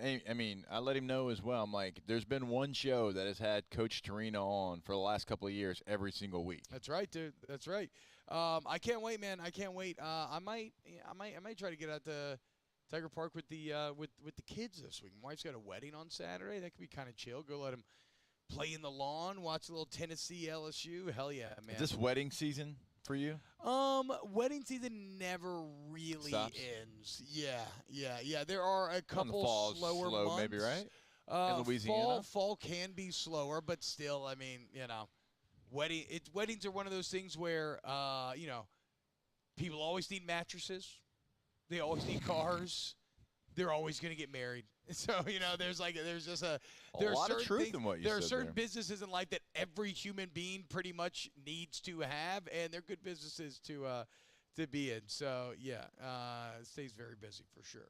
know as well. I'm like, there's been one show that has had Coach Torina on for the last couple of years every single week.
That's right, dude. That's right. I can't wait, man. I can't wait. I might try to get out to Tiger Park with the kids this week. My wife's got a wedding on Saturday. That could be kind of chill. Go let them play in the lawn, watch a little Tennessee LSU. Hell yeah, man.
Is this wedding season for you?
Wedding season never really
Stops?
ends. Yeah. There are a couple slower months.
Maybe, right? In Louisiana?
Fall can be slower, but still, I mean, weddings are one of those things where, people always need mattresses. They always need cars. They're always going to get married. So, there's just a
lot of truth in what you said.
There are certain
there.
businesses in life that every human being pretty much needs to have, and they're good businesses to be in. So, yeah, it stays very busy for sure.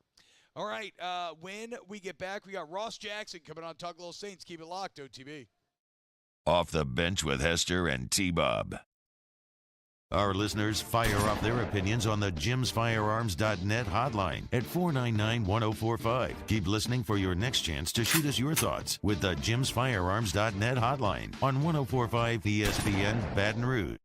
All right, when we get back, we got Ross Jackson coming on Talk Little Saints. Keep it locked, OTB.
Off the Bench with Hester and T-Bob. Our listeners fire up their opinions on the JimsFirearms.net hotline at 499-1045. Keep listening for your next chance to shoot us your thoughts with the JimsFirearms.net hotline on 1045 ESPN Baton Rouge.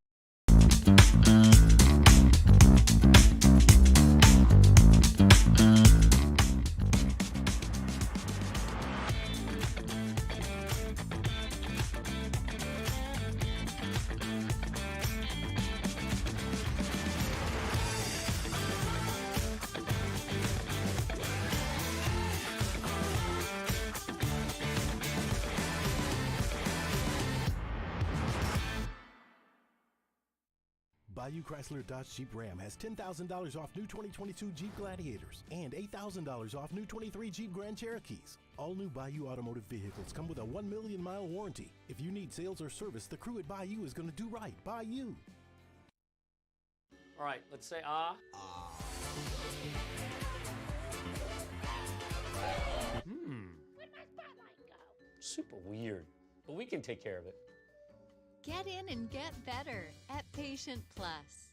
Bayou Chrysler Dodge Jeep Ram has $10,000 off new 2022 Jeep Gladiators and $8,000 off new 23 Jeep Grand Cherokees. All new Bayou automotive vehicles come with a 1 million mile warranty. If you need sales or service, the crew at Bayou is going to do right by you.
All right, let's say ah.
Where'd my spotlight go?
Super weird, but we can take care of it.
Get in and get better at Patient Plus.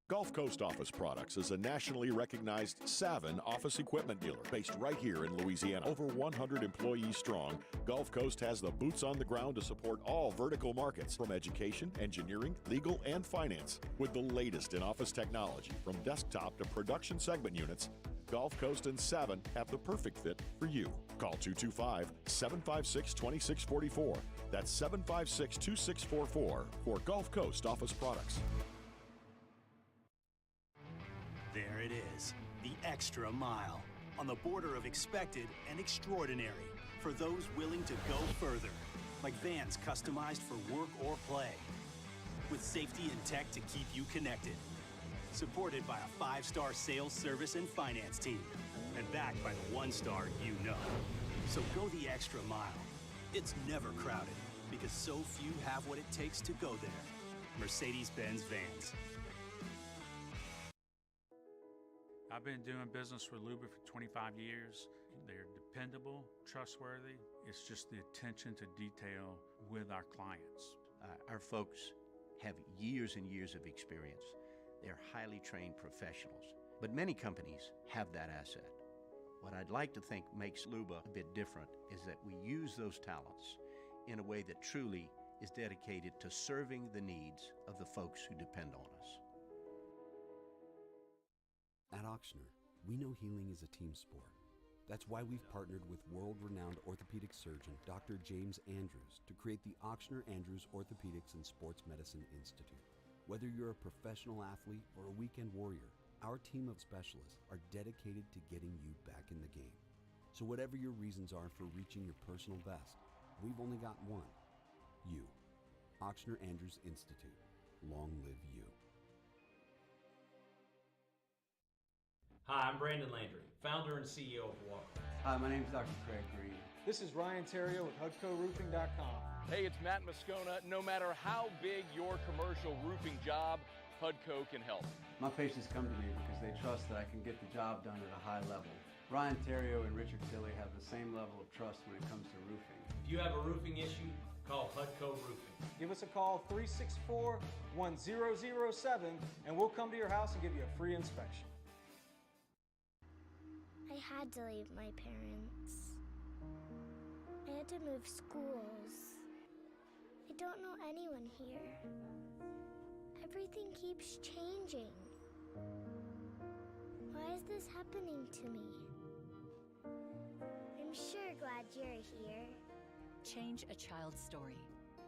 Gulf Coast Office Products is a nationally recognized Savin office equipment dealer based right here in Louisiana. Over 100 employees strong, Gulf Coast has the boots on the ground to support all vertical markets, from education, engineering, legal, and finance. With the latest in office technology, from desktop to production segment units, Gulf Coast and Savin have the perfect fit for you. Call 225-756-2644. That's 756-2644 for Gulf Coast Office Products.
There it is, the extra mile, on the border of expected and extraordinary, for those willing to go further, like vans customized for work or play, with safety and tech to keep you connected. Supported by a 5-star sales, service, and finance team, and backed by the 1-star you know. So go the extra mile. It's never crowded, because so few have what it takes to go there. Mercedes-Benz Vans.
I've been doing business with Luba for 25 years. They're dependable, trustworthy. It's just the attention to detail with our clients.
Our folks have years and years of experience. They're highly trained professionals, but many companies have that asset. What I'd like to think makes Luba a bit different is that we use those talents in a way that truly is dedicated to serving the needs of the folks who depend on us.
At Auctioner, we know healing is a team sport. That's why we've partnered with world-renowned orthopedic surgeon Dr. James Andrews to create the Auctioner Andrews Orthopedics and Sports Medicine Institute. Whether you're a professional athlete or a weekend warrior, our team of specialists are dedicated to getting you back in the game. So whatever your reasons are for reaching your personal best, we've only got one. You. Auctioner Andrews Institute. Long live you.
Hi, I'm Brandon Landry, founder and CEO of Walker.
Hi, my name is Dr. Craig Green.
This is Ryan Terrio with HUDCORoofing.com.
Hey, it's Matt Moscona. No matter how big your commercial roofing job, HUDCO can help.
My patients come to me because they trust that I can get the job done at a high level. Ryan Terrio and Richard Tilley have the same level of trust when it comes to roofing.
If you have a roofing issue, call HUDCO Roofing.
Give us a call, 364-1007, and we'll come to your house and give you a free inspection.
I had to leave my parents. I had to move schools. I don't know anyone here. Everything keeps changing. Why is this happening to me? I'm sure glad you're here.
Change a child's story.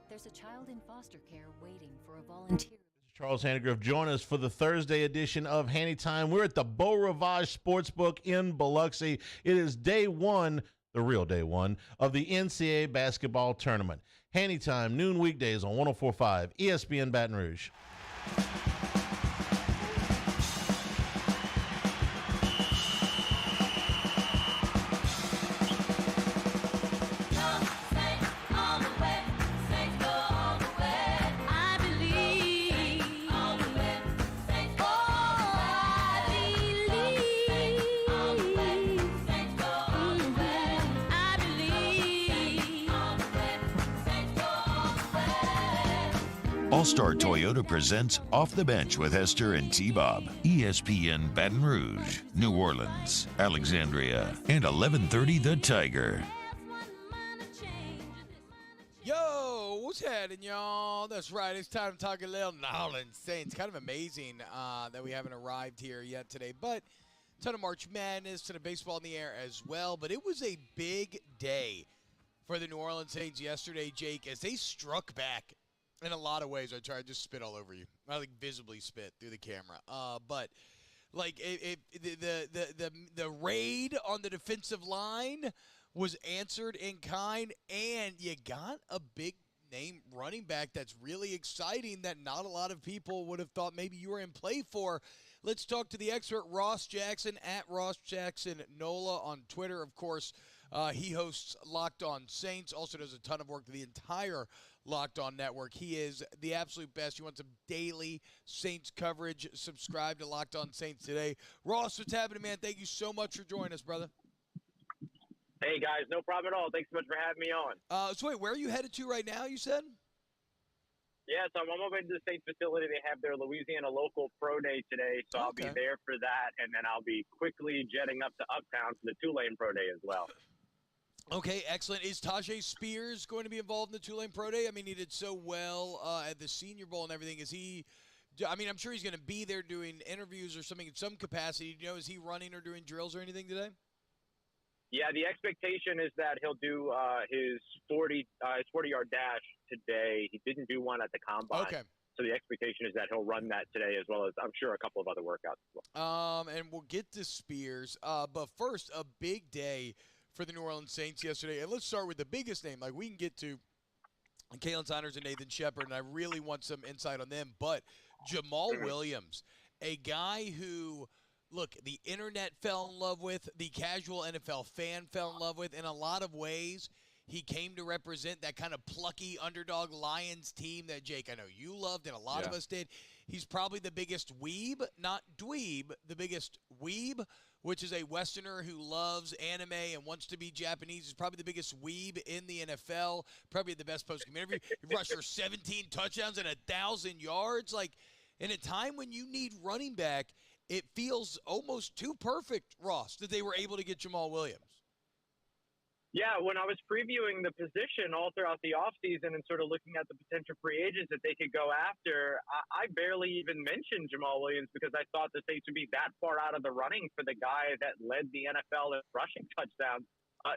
There's a child in foster care waiting for a volunteer.
Charles Handegriff, join us for the Thursday edition of Handy Time. We're at the Beau Rivage Sportsbook in Biloxi. It is day one, the real day one, of the NCAA basketball tournament. Handy Time, noon weekdays on 104.5 ESPN Baton Rouge.
All-Star Toyota presents Off the Bench with Hester and T-Bob. ESPN Baton Rouge, New Orleans, Alexandria, and 1130 The Tiger.
Yo, what's happening, y'all? That's right. It's time to talk a little New Orleans Saints. Kind of amazing that we haven't arrived here yet today, but ton of March Madness, ton of baseball in the air as well. But it was a big day for the New Orleans Saints yesterday, Jake, as they struck back. In a lot of ways. I tried to just spit all over you. I like visibly spit through the camera. But like the raid on the defensive line was answered in kind, and you got a big name running back that's really exciting that not a lot of people would have thought maybe you were in play for. Let's talk to the expert, Ross Jackson, at Ross Jackson NOLA on Twitter. Of course, he hosts Locked On Saints, also does a ton of work to the entire Locked On Network. He is the absolute best. You want some daily Saints coverage, subscribe to Locked On Saints today. Ross, what's happening, man? Thank you so much for joining us, brother.
Hey, guys, no problem at all. Thanks so much for having me on.
So wait, where are you headed to right now, you said?
Yeah, so I'm on my way to the Saints facility. They have their Louisiana local pro day today, so I'll be there for that, and then I'll be quickly jetting up to Uptown for the Tulane pro day as well.
Okay, excellent. Is Tajay Spears going to be involved in the Tulane Pro Day? I mean, he did so well at the Senior Bowl and everything. Is he – I mean, I'm sure he's going to be there doing interviews or something in some capacity. Do you know, is he running or doing drills or anything today?
Yeah, the expectation is that he'll do his 40-yard dash today. He didn't do one at the Combine.
Okay.
So the expectation is that he'll run that today as well as, I'm sure, a couple of other workouts as well.
And we'll get to Spears. But first, a big day for the New Orleans Saints yesterday. And let's start with the biggest name. Like, we can get to Kalen Saunders and Nathan Shepard, and I really want some insight on them. But Jamal Williams, a guy who, look, the internet fell in love with, the casual NFL fan fell in love with. In a lot of ways, he came to represent that kind of plucky underdog Lions team that, Jake, I know you loved and a lot of us did. He's probably the biggest weeb, not dweeb, the biggest weeb, which is a Westerner who loves anime and wants to be Japanese. He's probably the biggest weeb in the NFL, probably the best post-game interview. He rushed for 17 touchdowns and 1,000 yards. Like, In a time when you need running back, it feels almost too perfect, Ross, that they were able to get Jamal Williams.
Yeah, when I was previewing the position all throughout the offseason and sort of looking at the potential free agents that they could go after, I barely even mentioned Jamal Williams because I thought the Saints would be that far out of the running for the guy that led the NFL in rushing touchdowns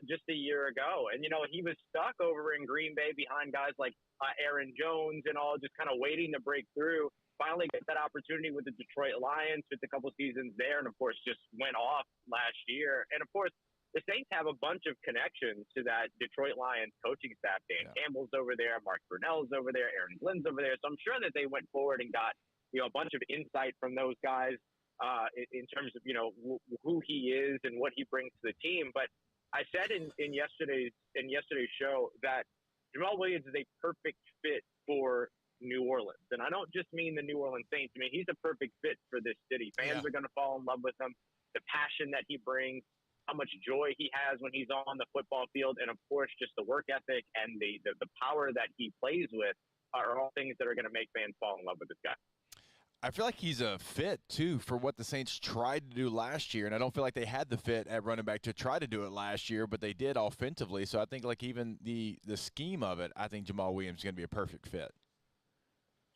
just a year ago. And, he was stuck over in Green Bay behind guys like Aaron Jones and all, just kind of waiting to break through. Finally get that opportunity with the Detroit Lions, with a couple seasons there, and, of course, just went off last year. And, of course, the Saints have a bunch of connections to that Detroit Lions coaching staff. Dan Campbell's over there, Mark Brunell's over there, Aaron Glenn's over there. So I'm sure that they went forward and got, a bunch of insight from those guys in terms of, who he is and what he brings to the team. But I said in yesterday's show that Jamal Williams is a perfect fit for New Orleans. And I don't just mean the New Orleans Saints. I mean, he's a perfect fit for this city. Fans are going to fall in love with him. The passion that he brings, how much joy he has when he's on the football field, and, of course, just the work ethic and the power that he plays with are all things that are going to make fans fall in love with this guy.
I feel like he's a fit, too, for what the Saints tried to do last year, and I don't feel like they had the fit at running back to try to do it last year, but they did offensively. So I think, like, even the scheme of it, I think Jamal Williams is going to be a perfect fit.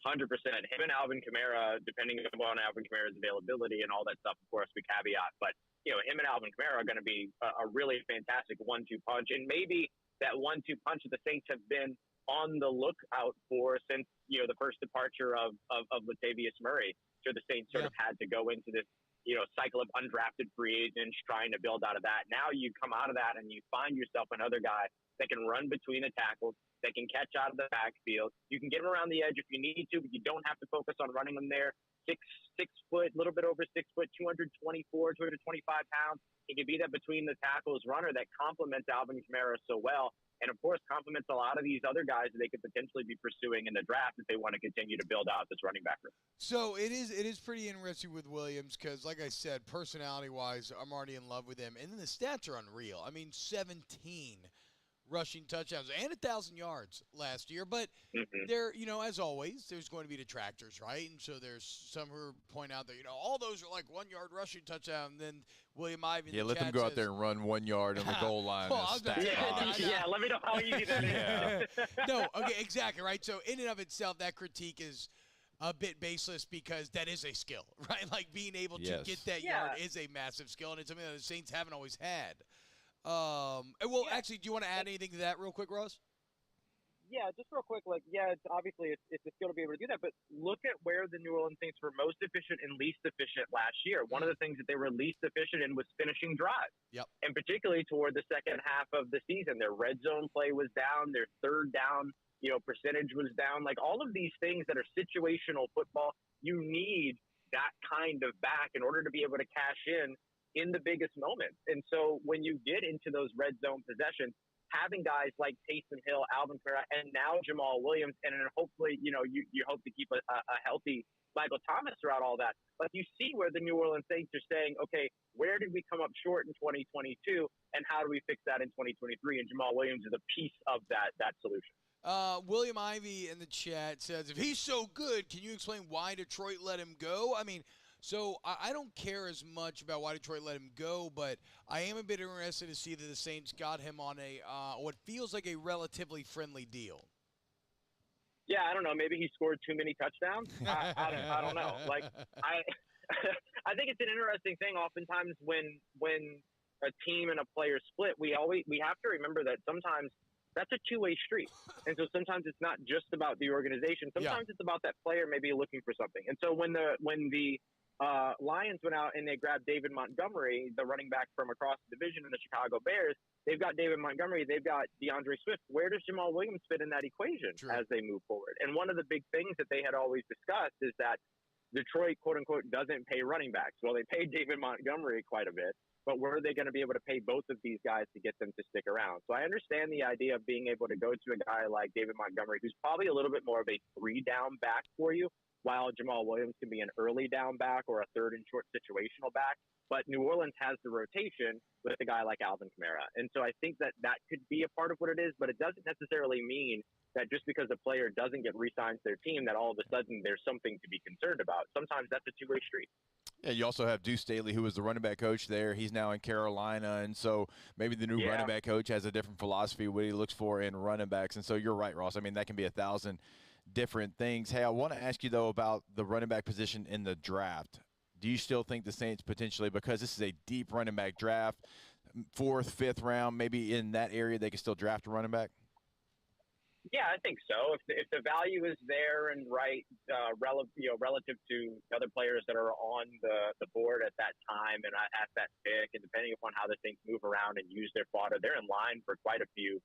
100%. Him and Alvin Kamara, depending on Alvin Kamara's availability and all that stuff, of course, we caveat, but him and Alvin Kamara are going to be a really fantastic 1-2 punch. And maybe that 1-2 punch that the Saints have been on the lookout for since, the first departure of Latavius Murray. So the Saints sort of had to go into this, cycle of undrafted free agents trying to build out of that. Now you come out of that and you find yourself another guy that can run between the tackles, that can catch out of the backfield. You can get him around the edge if you need to, but you don't have to focus on running him there. 6 foot, a little bit over 6 foot, 224, 225 pounds. He can be that between the tackles runner that complements Alvin Kamara so well. And, of course, complements a lot of these other guys that they could potentially be pursuing in the draft if they want to continue to build out this running back room.
So it is pretty interesting with Williams because, like I said, personality-wise, I'm already in love with him. And then the stats are unreal. I mean, 17 rushing touchdowns and 1,000 yards last year. But there, as always, there's going to be detractors, right? And so there's some who point out that, all those are like 1 yard rushing touchdown. And then William Ivey.
Yeah, let them go out there and run 1 yard on the goal line.
Let me know how easy that is.
No, okay, exactly, right? So in and of itself, that critique is a bit baseless because that is a skill, right? Like being able to get that yard is a massive skill, and it's something that the Saints haven't always had. Actually, do you want to add anything to that real quick, Ross?
Yeah, just real quick. It's obviously it's a skill to be able to do that, but look at where the New Orleans Saints were most efficient and least efficient last year. One of the things that they were least efficient in was finishing drives.
Yep.
And particularly toward the second half of the season, their red zone play was down, their third down, percentage was down. Like all of these things that are situational football, you need that kind of back in order to be able to cash in the biggest moments. And so when you get into those red zone possessions, having guys like Taysom Hill, Alvin Kamara, and now Jamal Williams, and then hopefully, you hope to keep a healthy Michael Thomas throughout all that. But you see where the New Orleans Saints are saying, okay, where did we come up short in 2022, and how do we fix that in 2023? And Jamal Williams is a piece of that solution.
William Ivey in the chat says, if he's so good, can you explain why Detroit let him go? I mean, so I don't care as much about why Detroit let him go, but I am a bit interested to see that the Saints got him on a what feels like a relatively friendly deal.
Yeah, I don't know. Maybe he scored too many touchdowns. I don't know. Like I think it's an interesting thing. Oftentimes, when a team and a player split, we have to remember that sometimes that's a two-way street. And so sometimes it's not just about the organization. Sometimes it's about that player maybe looking for something. And so when the Lions went out and they grabbed David Montgomery, the running back from across the division in the Chicago Bears, they've got David Montgomery, they've got DeAndre Swift. Where does Jamal Williams fit in that equation as they move forward? And one of the big things that they had always discussed is that Detroit, quote-unquote, doesn't pay running backs. Well, they paid David Montgomery quite a bit, but were they going to be able to pay both of these guys to get them to stick around? So I understand the idea of being able to go to a guy like David Montgomery, who's probably a little bit more of a three-down back for you, while Jamal Williams can be an early down back or a third and short situational back. But New Orleans has the rotation with a guy like Alvin Kamara. And so I think that could be a part of what it is, but it doesn't necessarily mean that just because a player doesn't get re-signed to their team, that all of a sudden there's something to be concerned about. Sometimes that's a two-way street.
Yeah, you also have Deuce Staley, who was the running back coach there. He's now in Carolina, and so maybe the new running back coach has a different philosophy, what he looks for in running backs. And so you're right, Ross. I mean, that can be 1,000 different things. Hey, I want to ask you, though, about the running back position in the draft. Do you still think the Saints potentially, because this is a deep running back draft, 4th, 5th round, maybe in that area they can still draft a running back?
Yeah, I think so. If the value is there and right, relative to other players that are on the board at that time and at that pick, and depending upon how the Saints move around and use their fodder, they're in line for quite a few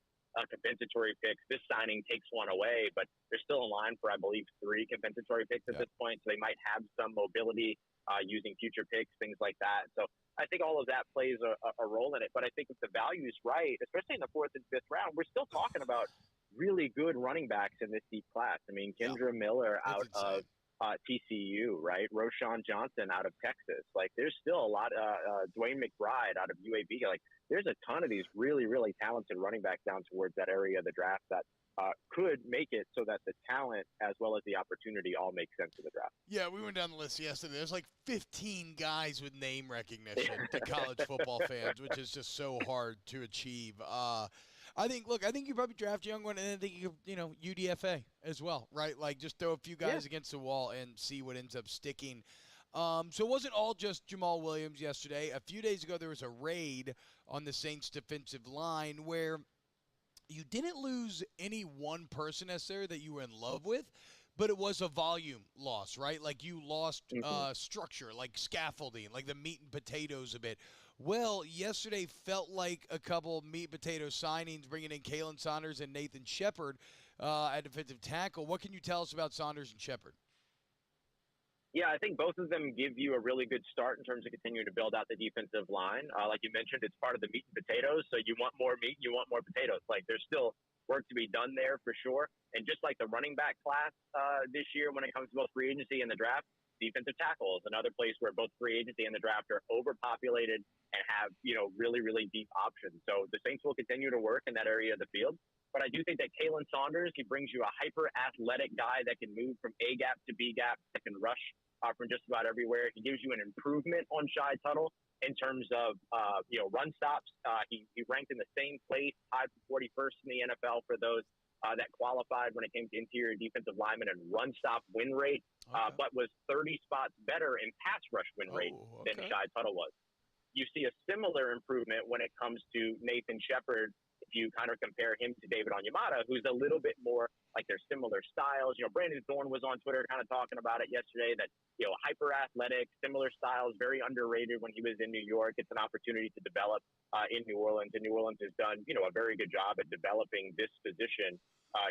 compensatory picks. This signing takes one away, but they're still in line for, I believe, 3 compensatory picks at this point. So they might have some mobility using future picks, things like that. So I think all of that plays a role in it. But I think if the value is right, especially in the 4th and 5th round, we're still talking about really good running backs in this deep class. I mean, Kendra Miller out of TCU, right? Roshan Johnson out of Texas. Like, there's still a lot. Dwayne McBride out of UAB. Like, there's a ton of these really, really talented running backs down towards that area of the draft that could make it so that the talent as well as the opportunity all make sense in the draft.
Yeah, we went down the list yesterday. There's like 15 guys with name recognition to college football fans, which is just so hard to achieve. I think you probably draft a young one, and then I think UDFA as well, right? Like, just throw a few guys against the wall and see what ends up sticking. So it wasn't all just Jamal Williams yesterday. A few days ago, there was a raid on the Saints defensive line where you didn't lose any one person necessarily that you were in love with, but it was a volume loss, right? Like, you lost structure, like scaffolding, like the meat and potatoes a bit. Well, yesterday felt like a couple meat and potato signings, bringing in Kalen Saunders and Nathan Shepard at defensive tackle. What can you tell us about Saunders and Shepard?
Yeah, I think both of them give you a really good start in terms of continuing to build out the defensive line. Like you mentioned, it's part of the meat and potatoes, so you want more meat, you want more potatoes. Like, there's still work to be done there for sure. And just like the running back class this year when it comes to both free agency and the draft, defensive tackle is another place where both free agency and the draft are overpopulated and have, really, really deep options. So the Saints will continue to work in that area of the field. But I do think that Kalen Saunders, he brings you a hyper-athletic guy that can move from A-gap to B-gap, that can rush from just about everywhere. He gives you an improvement on Shy Tuttle in terms of, run stops. He ranked in the same place, tied for 41st in the NFL for those that qualified when it came to interior defensive linemen and run stop win rate, but was 30 spots better in pass rush win rate than Shy Tuttle was. You see a similar improvement when it comes to Nathan Shepard. If you kind of compare him to David Onyemata, who's a little bit more like they're similar styles. Brandon Thorne was on Twitter kind of talking about it yesterday that, hyper athletic, similar styles, very underrated when he was in New York. It's an opportunity to develop in New Orleans, and New Orleans has done, a very good job at developing this position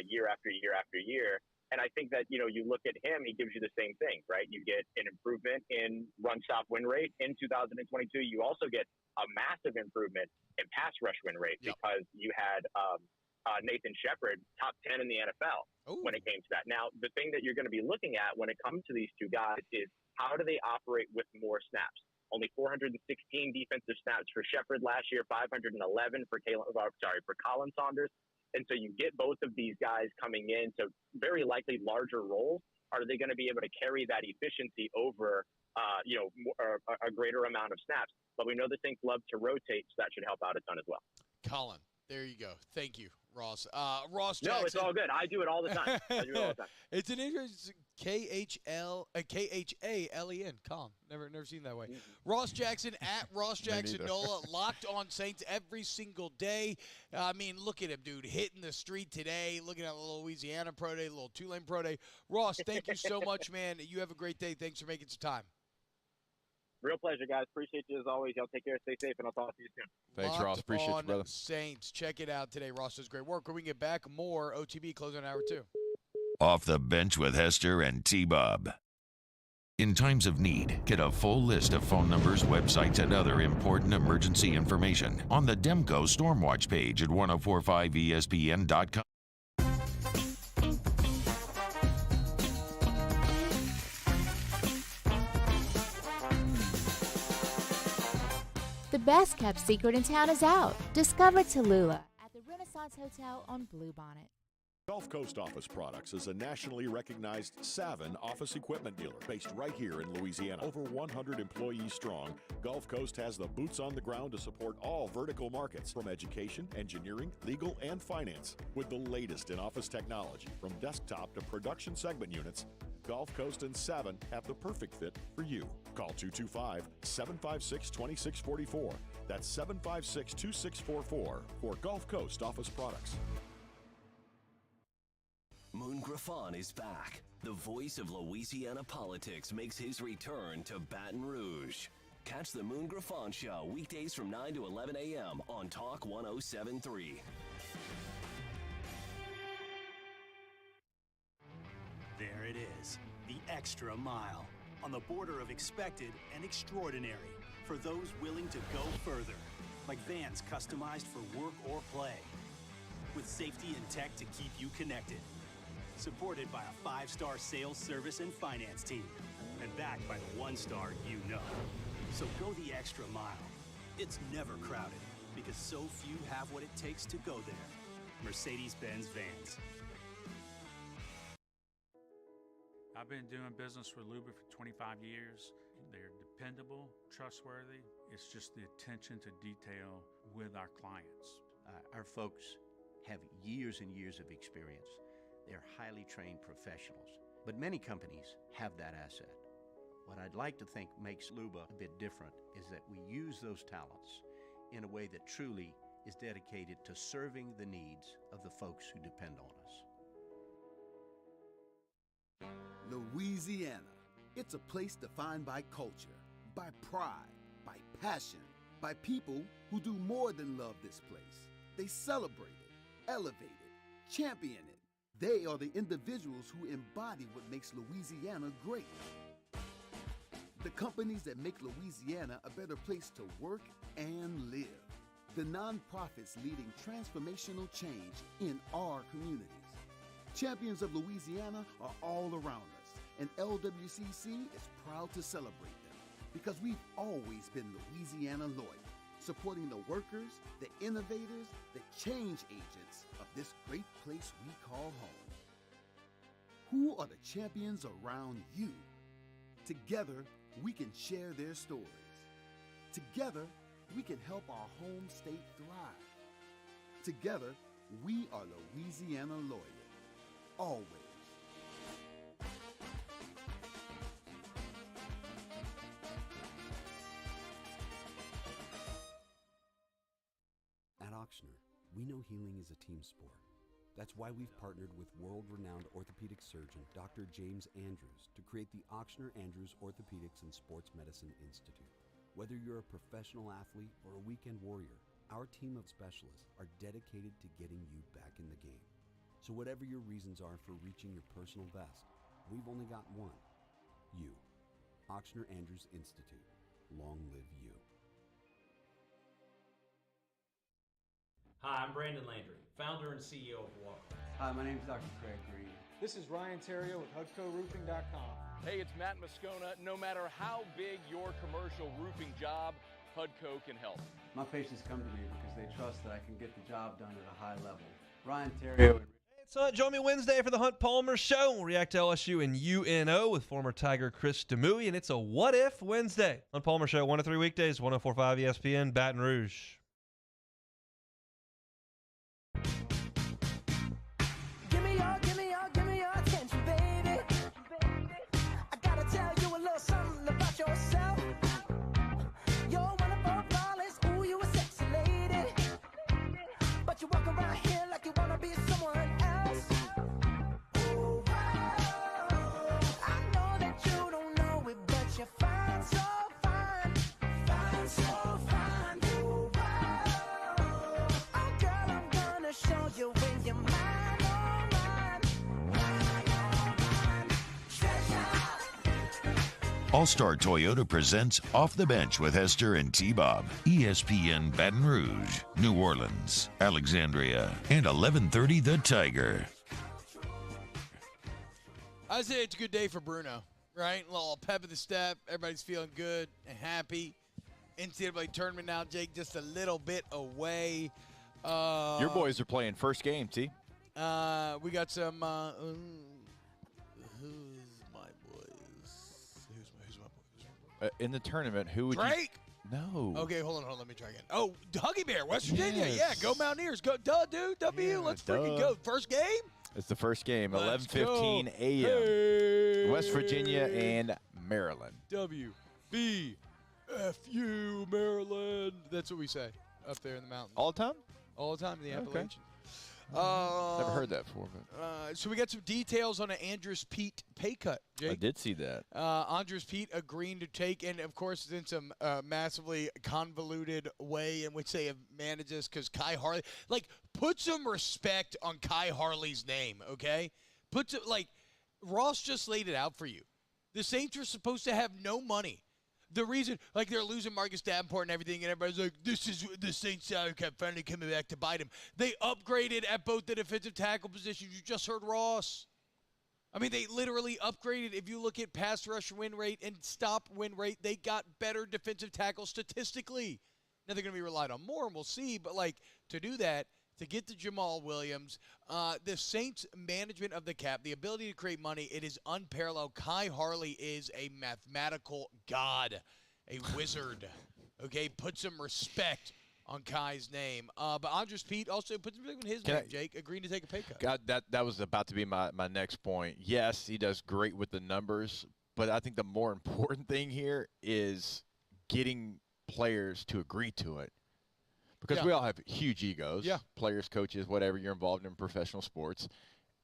year after year after year. And I think that, you look at him, he gives you the same thing, right? You get an improvement in run stop win rate in 2022. You also get a massive improvement in pass rush win rate because you had Nathan Shepard, top 10 in the NFL when it came to that. Now, the thing that you're going to be looking at when it comes to these two guys is how do they operate with more snaps? Only 416 defensive snaps for Shepard last year, 511 for Colin Saunders. And so you get both of these guys coming in to very likely larger roles. Are they going to be able to carry that efficiency over, a greater amount of snaps? But we know the Saints love to rotate, so that should help out a ton as well.
Colin, there you go. Thank you, Ross. Ross Jackson.
No, it's all good. I do it all the time.
It's an interesting Khalen. Colin. Never seen that way. Ross Jackson at Ross Jackson Nola, locked on Saints every single day. I mean, look at him, dude, hitting the street today, looking at a little Louisiana Pro Day, a little Tulane Pro Day. Ross, thank you so much, man. You have a great day. Thanks for making some time.
Real pleasure, guys. Appreciate you as always. Y'all take care, stay safe, and I'll talk to you soon.
Thanks,
Locked
Ross. Appreciate you, brother.
Saints. Check it out today. Ross does great work. When we get back, more OTB closing hour 2.
Off the Bench with Hester and T-Bob. In times of need, get a full list of phone numbers, websites, and other important emergency information on the Demco Stormwatch page at 1045ESPN.com.
The best kept secret in town is out. Discover Tallulah at the Renaissance Hotel on Bluebonnet.
Gulf Coast Office Products is a nationally recognized Savin office equipment dealer based right here in Louisiana. Over 100 employees strong, Gulf Coast has the boots on the ground to support all vertical markets, from education, engineering, legal, and finance. With the latest in office technology, from desktop to production segment units, Gulf Coast and Savin have the perfect fit for you. Call 225-756-2644. That's 756-2644 for Gulf Coast Office Products.
Moon Griffon is back. The voice of Louisiana politics makes his return to Baton Rouge. Catch the Moon Griffon Show weekdays from 9 to 11 a.m. on Talk 107.3.
There it is, the extra mile, on the border of expected and extraordinary, for those willing to go further, like vans customized for work or play, with safety and tech to keep you connected. Supported by a 5-star sales, service, and finance team, and backed by the 1-star you know. So go the extra mile. It's never crowded, because so few have what it takes to go there. Mercedes-Benz Vans.
I've been doing business with Luba for 25 years. They're dependable, trustworthy. It's just the attention to detail with our clients.
Our folks have years and years of experience. They're highly trained professionals, but many companies have that asset. What I'd like to think makes Luba a bit different is that we use those talents in a way that truly is dedicated to serving the needs of the folks who depend on us.
Louisiana. It's a place defined by culture, by pride, by passion, by people who do more than love this place. They celebrate it, elevate it, champion it. They are the individuals who embody what makes Louisiana great. The companies that make Louisiana a better place to work and live. The nonprofits leading transformational change in our communities. Champions of Louisiana are all around us, and LWCC is proud to celebrate them because we've always been Louisiana loyal, supporting the workers, the innovators, the change agents of this great place we call home. Who are the champions around you? Together, we can share their stories. Together, we can help our home state thrive. Together, we are Louisiana loyal. Always.
At Auctioner, we know healing is a team sport. That's why we've partnered with world-renowned orthopedic surgeon Dr. James Andrews to create the Auctioner Andrews Orthopedics and Sports Medicine Institute. Whether you're a professional athlete or a weekend warrior, our team of specialists are dedicated to getting you back in the game. So whatever your reasons are for reaching your personal best, we've only got one. You. Auctioner Andrews Institute. Long live you.
Hi, I'm Brandon Landry, founder and CEO of Walk.
Hi, my name is Dr. Craig Green.
This is Ryan Terrio with HUDCORoofing.com.
Hey, it's Matt Moscona. No matter how big your commercial roofing job, HUDCO can help.
My patients come to me because they trust that I can get the job done at a high level. Ryan Terrio.
So join me Wednesday for the Hunt Palmer Show. We'll react to LSU and UNO with former Tiger Chris Demouy, and it's a What If Wednesday. Hunt Palmer Show, 1 to 3 weekdays, 104.5 ESPN, Baton Rouge.
Give me your attention, baby. I gotta tell you a little something about yourself. You're wonderful, flawless, ooh, you a sexy lady. But you walk around here like you wanna be someone else. Ooh, I know that you don't know it, but you're fine, so fine. Fine, so fine. Ooh, oh, girl, I'm gonna show you when you're mine.
All-Star Toyota presents Off the Bench with Hester and T-Bob. ESPN Baton Rouge, New Orleans, Alexandria, and 1130 The Tiger.
I say it's a good day for Bruno, right? A little pep in the step. Everybody's feeling good and happy. NCAA tournament now, Jake, just a little bit away.
Your boys are playing first game, T.
We got some. Who's my boys? Who's my boys?
In the tournament, who would
Drake?
you? No.
Okay, hold on. Let me try again. Oh, Huggy Bear, West Virginia.
Yes.
Yeah, go Mountaineers. Go, dude. W. Let's freaking go. First game?
It's the first game,
Let's
11:15
go.
a.m.
Hey.
West Virginia and Maryland.
WBFU, Maryland. That's what we say up there in the mountains.
All the time?
All the time in the
Okay.
Appalachians.
Never heard that before.
So we got some details on an Andrus Peat pay cut, Jake.
I did see that.
Andrus Peat agreeing to take, and of course, it's in some massively convoluted way in which they have managed this because Kai Harley, put some respect on Kai Harley's name, okay? Ross just laid it out for you. The Saints are supposed to have no money. The reason, they're losing Marcus Davenport and everything, and everybody's like, this is the Saints salary cap finally coming back to bite him. They upgraded at both the defensive tackle positions. You just heard Ross. I mean, they literally upgraded. If you look at pass rush win rate and stop win rate, they got better defensive tackles statistically. Now, they're going to be relied on more, and we'll see. But, to do that, to get to Jamal Williams, the Saints' management of the cap, the ability to create money, it is unparalleled. Kai Harley is a mathematical god, a wizard. Okay, put some respect on Kai's name. But Andrus Peat also put some respect on his name, Jake, agreeing to take a pay cut.
God, that was about to be my next point. Yes, he does great with the numbers, but I think the more important thing here is getting players to agree to it. Because we all have huge egos, players, coaches, whatever, you're involved in professional sports,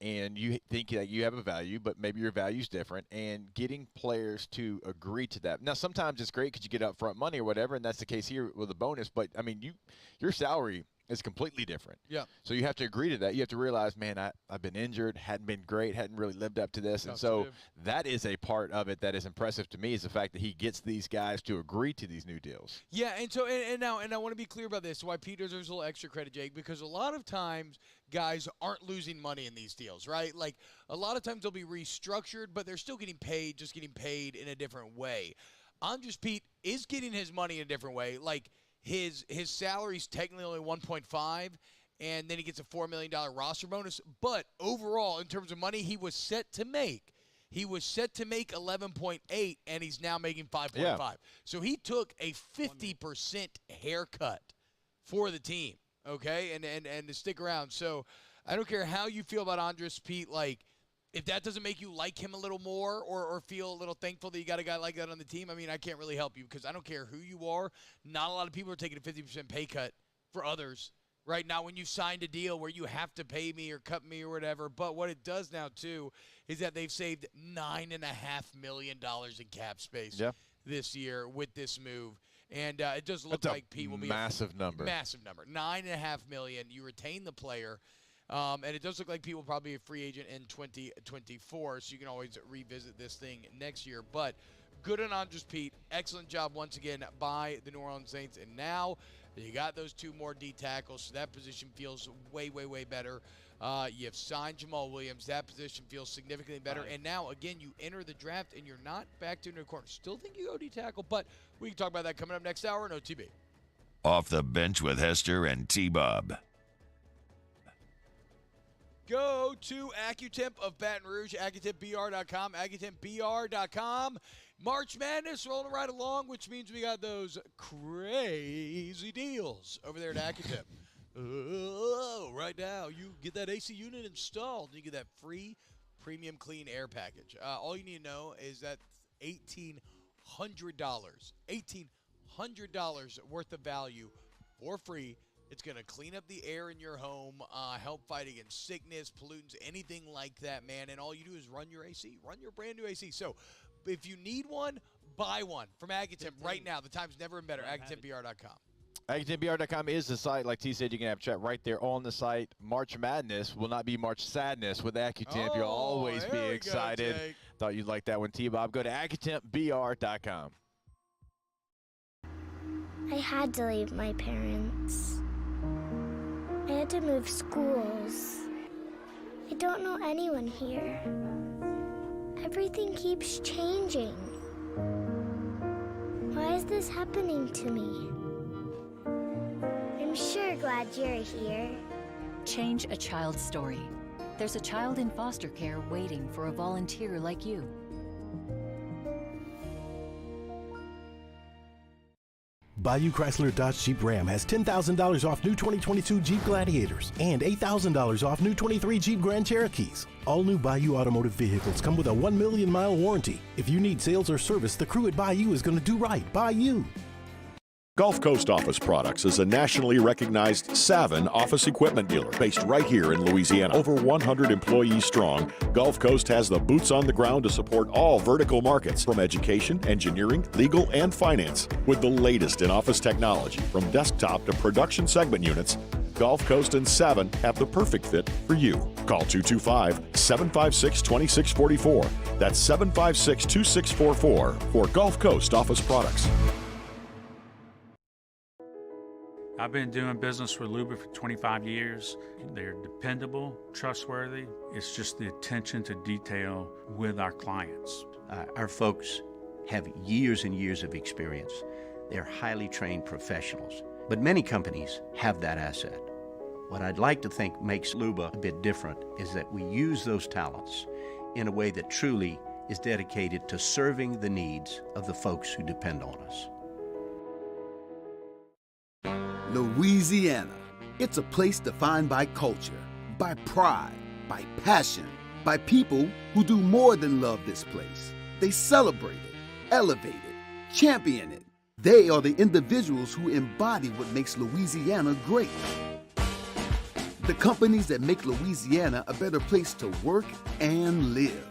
and you think that you have a value, but maybe your value's different, and getting players to agree to that. Now, sometimes it's great because you get upfront money or whatever, and that's the case here with a bonus, but, I mean, your salary is completely different.
Yeah.
So you have to agree to that. You have to realize, man, I've been injured, hadn't been great, hadn't really lived up to this. And so that is a part of it that is impressive to me is the fact that he gets these guys to agree to these new deals.
Yeah, and so and I want to be clear about this, why Pete deserves a little extra credit, Jake, because a lot of times guys aren't losing money in these deals, right? A lot of times they'll be restructured, but they're still getting paid, just getting paid in a different way. Andrus Peat is getting his money in a different way. His salary's technically only 1.5, and then he gets a $4 million roster bonus. But overall, in terms of money, he was set to make 11.8, and he's now making 5.5.
Yeah.
So he took a 50% haircut for the team, okay, and to stick around. So I don't care how you feel about Andrus Peat, if that doesn't make you like him a little more or feel a little thankful that you got a guy like that on the team, I mean, I can't really help you because I don't care who you are. Not a lot of people are taking a 50% pay cut for others right now when you signed a deal where you have to pay me or cut me or whatever. But what it does now, too, is that they've saved $9.5 million in cap space this year with this move. And it does look like Pete will be
massive number.
Massive number. $9.5 million. You retain the player. And it does look like Pete will probably be a free agent in 2024, so you can always revisit this thing next year. But good on Andrus Peat. Excellent job once again by the New Orleans Saints. And now you got those two more D tackles, so that position feels way, way, way better. You have signed Jamal Williams. That position feels significantly better. And now, again, you enter the draft, and you're not backed into a corner. Still think you go D tackle, but we can talk about that coming up next hour on OTB.
Off the bench with Hester and T-Bob.
Go to AccuTemp of Baton Rouge, AccuTempBR.com, AccuTempBR.com. March Madness rolling right along, which means we got those crazy deals over there at AccuTemp. Right now, you get that AC unit installed, and you get that free premium clean air package. All you need to know is that $1,800 worth of value for free. It's going to clean up the air in your home, help fight against sickness, pollutants, anything like that, man. And all you do is run your AC, run your brand new AC. So if you need one, buy one from AccuTemp right now. The time's never been better. AccuTempBR.com.
AccuTempBR.com is the site. Like T said, you can have chat right there on the site. March Madness will not be March Sadness with AccuTemp. You'll always be excited. Thought you'd like that one, T-Bob. Go to AccuTempBR.com.
I had to leave my parents. I had to move schools. I don't know anyone here. Everything keeps changing. Why is this happening to me? I'm sure glad you're here.
Change a child's story. There's a child in foster care waiting for a volunteer like you.
Bayou Chrysler Dodge Jeep Ram has $10,000 off new 2022 Jeep Gladiators and $8,000 off new 23 Jeep Grand Cherokees. All new Bayou automotive vehicles come with a 1 million mile warranty. If you need sales or service, the crew at Bayou is going to do right by you.
Gulf Coast Office Products is a nationally recognized Savin office equipment dealer based right here in Louisiana. Over 100 employees strong, Gulf Coast has the boots on the ground to support all vertical markets, from education, engineering, legal, and finance. With the latest in office technology, from desktop to production segment units, Gulf Coast and Savin have the perfect fit for you. Call 225-756-2644. That's 756-2644 for Gulf Coast Office Products.
I've been doing business with Luba for 25 years. They're dependable, trustworthy. It's just the attention to detail with our clients.
Our folks have years and years of experience. They're highly trained professionals. But many companies have that asset. What I'd like to think makes Luba a bit different is that we use those talents in a way that truly is dedicated to serving the needs of the folks who depend on us.
Louisiana. It's a place defined by culture, by pride, by passion, by people who do more than love this place. They celebrate it, elevate it, champion it. They are the individuals who embody what makes Louisiana great. The companies that make Louisiana a better place to work and live.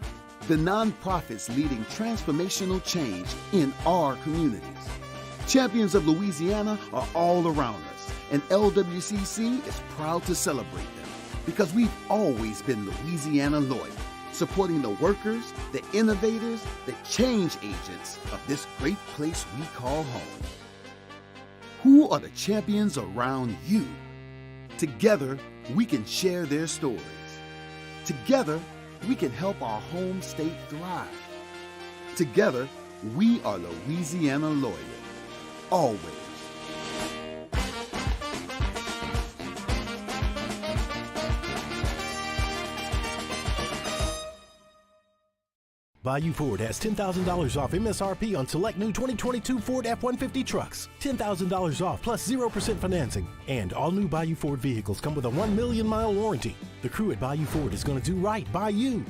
The nonprofits leading transformational change in our communities. Champions of Louisiana are all around us, and LWCC is proud to celebrate them because we've always been Louisiana loyal, supporting the workers, the innovators, the change agents of this great place we call home. Who are the champions around you? Together, we can share their stories. Together, we can help our home state thrive. Together, we are Louisiana loyal. Always.
Bayou Ford has $10,000 off MSRP on select new 2022 Ford F-150 trucks. $10,000 off plus 0% financing. And all new Bayou Ford vehicles come with a 1 million mile warranty. The crew at Bayou Ford is going to do right by you.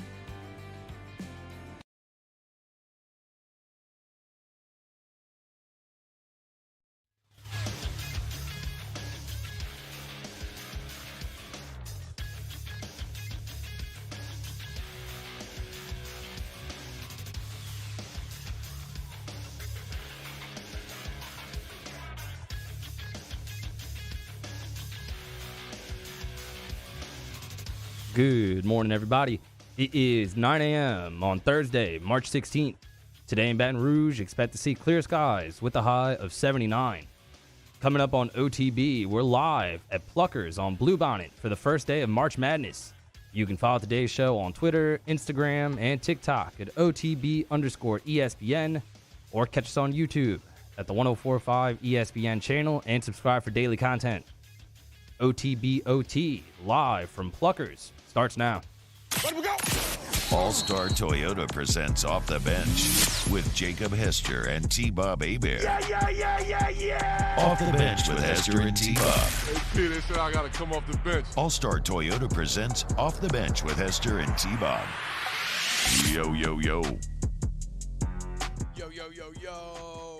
Good morning, everybody. It is 9 a.m. on Thursday, March 16th. Today in Baton Rouge, expect to see clear skies with a high of 79. Coming up on OTB, we're live at Pluckers on Bluebonnet for the first day of March Madness. You can follow today's show on Twitter, Instagram, and TikTok at OTB_ESPN, or catch us on YouTube at the 1045 ESPN channel and subscribe for daily content. OTBOT, live from Pluckers, starts now.
All-Star Toyota presents Off the Bench with Jacob Hester and T-Bob Hebert.
Yeah.
Off the Bench with Hester and T-Bob.
Hey, P, they said I got to come off the bench.
All-Star Toyota presents Off the Bench with Hester and T-Bob. Yo.
Yo.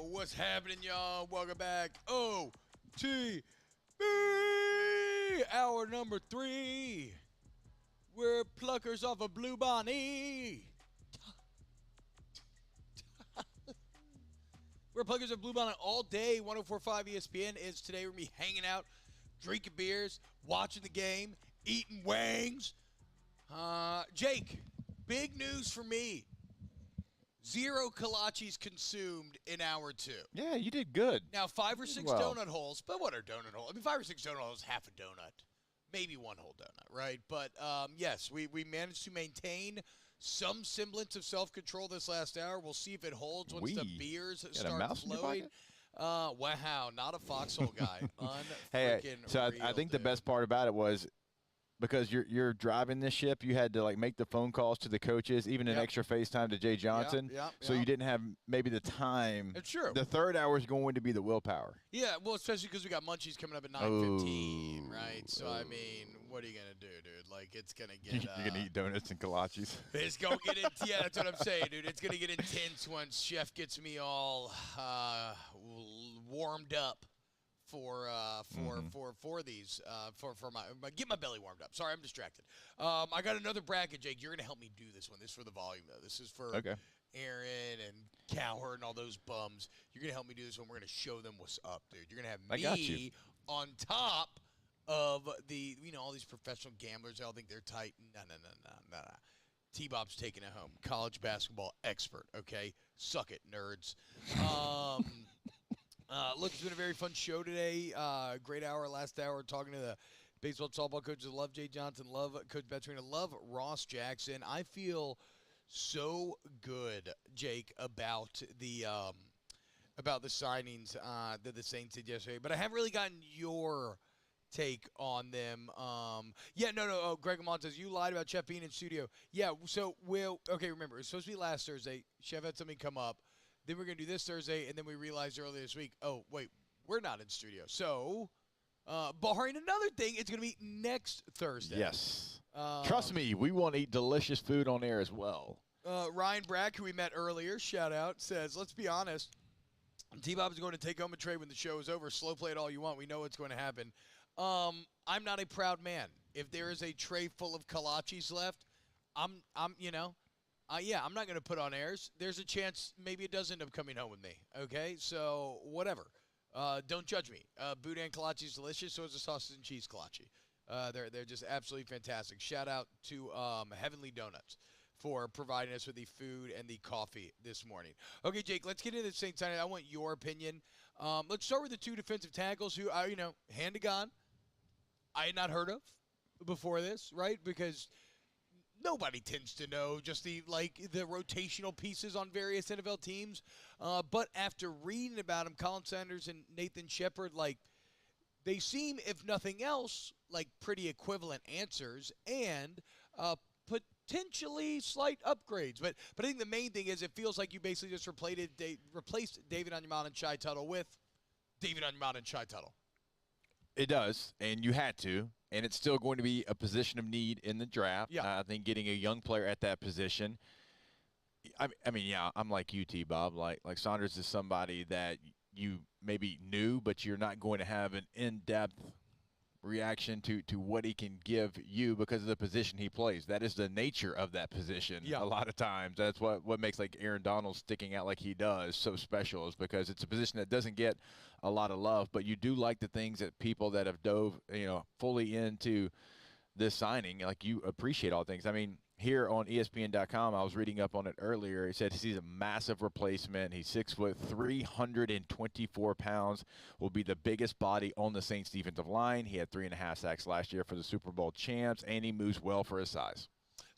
What's happening, y'all? Welcome back. OTB, hour number 3. We're Pluckers off of Bluebonnet. We're Pluckers of Bluebonnet all day. 1045 ESPN is today. We're going to be hanging out, drinking beers, watching the game, eating wings. Jake, big news for me. 0 kolaches consumed in hour 2.
Yeah, you did good.
Now, 5 or 6 donut holes. But what are donut holes? I mean, 5 or 6 donut holes, half a donut. Maybe 1 whole donut, right? But, yes, we managed to maintain some semblance of self-control this last hour. We'll see if it holds once the beers start flowing. Wow, not a foxhole guy.
Hey, so I think the best part about it was because you're driving this ship, you had to like make the phone calls to the coaches, even an extra FaceTime to Jay Johnson. So you didn't have maybe the time.
It's true.
The third hour is going to be the willpower.
Yeah, well, especially because we got Munchies coming up at 9:15, right? So I mean, what are you gonna do, dude? Like, it's gonna get.
You're gonna eat donuts and kolaches.
It's gonna get intense. Yeah, that's what I'm saying, dude. It's gonna get intense once Chef gets me all warmed up for these for my get my belly warmed up. Sorry, I'm distracted. I got another bracket, Jake. You're gonna help me do this one. This is for the volume though. This is for Aaron and Cowherd and all those bums. You're gonna help me do this one. We're gonna show them what's up, dude. You're gonna have me on top of the all these professional gamblers. They all think they're tight. No. T-Bob's taking it home. College basketball expert. Okay, suck it, nerds. Look, it's been a very fun show today. Great hour, last hour, talking to the baseball and softball coaches. Love Jay Johnson, love Coach Betrina, love Ross Jackson. I feel so good, Jake, about the signings that the Saints did yesterday. But I haven't really gotten your take on them. No. Greg Amon says, you lied about Chef being in studio. Yeah, so remember, it was supposed to be last Thursday. Chef had something come up. Then we're going to do this Thursday, and then we realized earlier this week, oh, wait, we're not in studio. So, barring another thing, it's going to be next Thursday.
Yes. Trust me, we want to eat delicious food on air as well.
Ryan Brack, who we met earlier, shout out, says, let's be honest, T-Bob is going to take home a trade when the show is over. Slow play it all you want. We know what's going to happen. I'm not a proud man. If there is a tray full of kolaches left, I'm not going to put on airs. There's a chance maybe it does end up coming home with me, okay? So, whatever. Don't judge me. Boudin kolache is delicious, so is a sausage and cheese kolache. They're just absolutely fantastic. Shout out to Heavenly Donuts for providing us with the food and the coffee this morning. Okay, Jake, let's get into the Saints signing. I want your opinion. Let's start with the two defensive tackles who, hand to God, I had not heard of before this, right? Because nobody tends to know just the rotational pieces on various NFL teams. But after reading about them, Colin Sanders and Nathan Shepard, they seem, if nothing else, like pretty equivalent answers and potentially slight upgrades. But I think the main thing is it feels like you basically just replaced David Onyemata and Shai Tuttle with David Onyemata and Shai Tuttle.
It does, and you had to. And it's still going to be a position of need in the draft.
Yeah.
I think getting a young player at that position. I'm like you, T-Bob. Like Saunders is somebody that you maybe knew, but you're not going to have an in-depth reaction to what he can give you because of the position he plays. That is the nature of that position.
Yeah.
A lot of times. That's what makes Aaron Donald sticking out like he does so special, is because it's a position that doesn't get a lot of love, but you do like the things that people that have dove fully into this signing, like you appreciate all things. I mean, here on ESPN.com, I was reading up on it earlier. He said he's a massive replacement. He's 6 foot, 324 pounds, will be the biggest body on the Saints defensive line. He had 3.5 sacks last year for the Super Bowl champs, and he moves well for his size.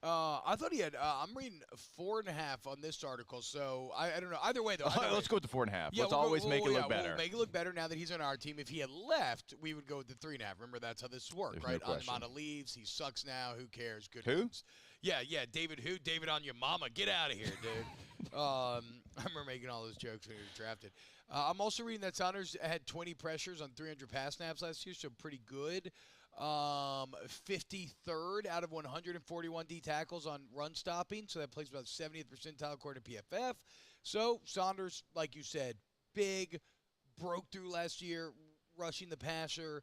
I thought he had. I'm reading 4.5 on this article, so I don't know. Either way, though.
Let's go with the 4.5.
Yeah,
let's always make it look better.
We'll make it look better now that he's on our team. If he had left, we would go with the 3.5. Remember, that's how this worked, right?
No question.
Onyemata leaves. He sucks now. Who cares? Good
Who?
news. Yeah. David who? David on your mama. Get out of here, dude. I remember making all those jokes when he was drafted. I'm also reading that Saunders had 20 pressures on 300 pass snaps last year, so pretty good. 53rd out of 141 D tackles on run stopping, so that plays about 70th percentile according to PFF. So Saunders, like you said, big, broke through last year, rushing the passer.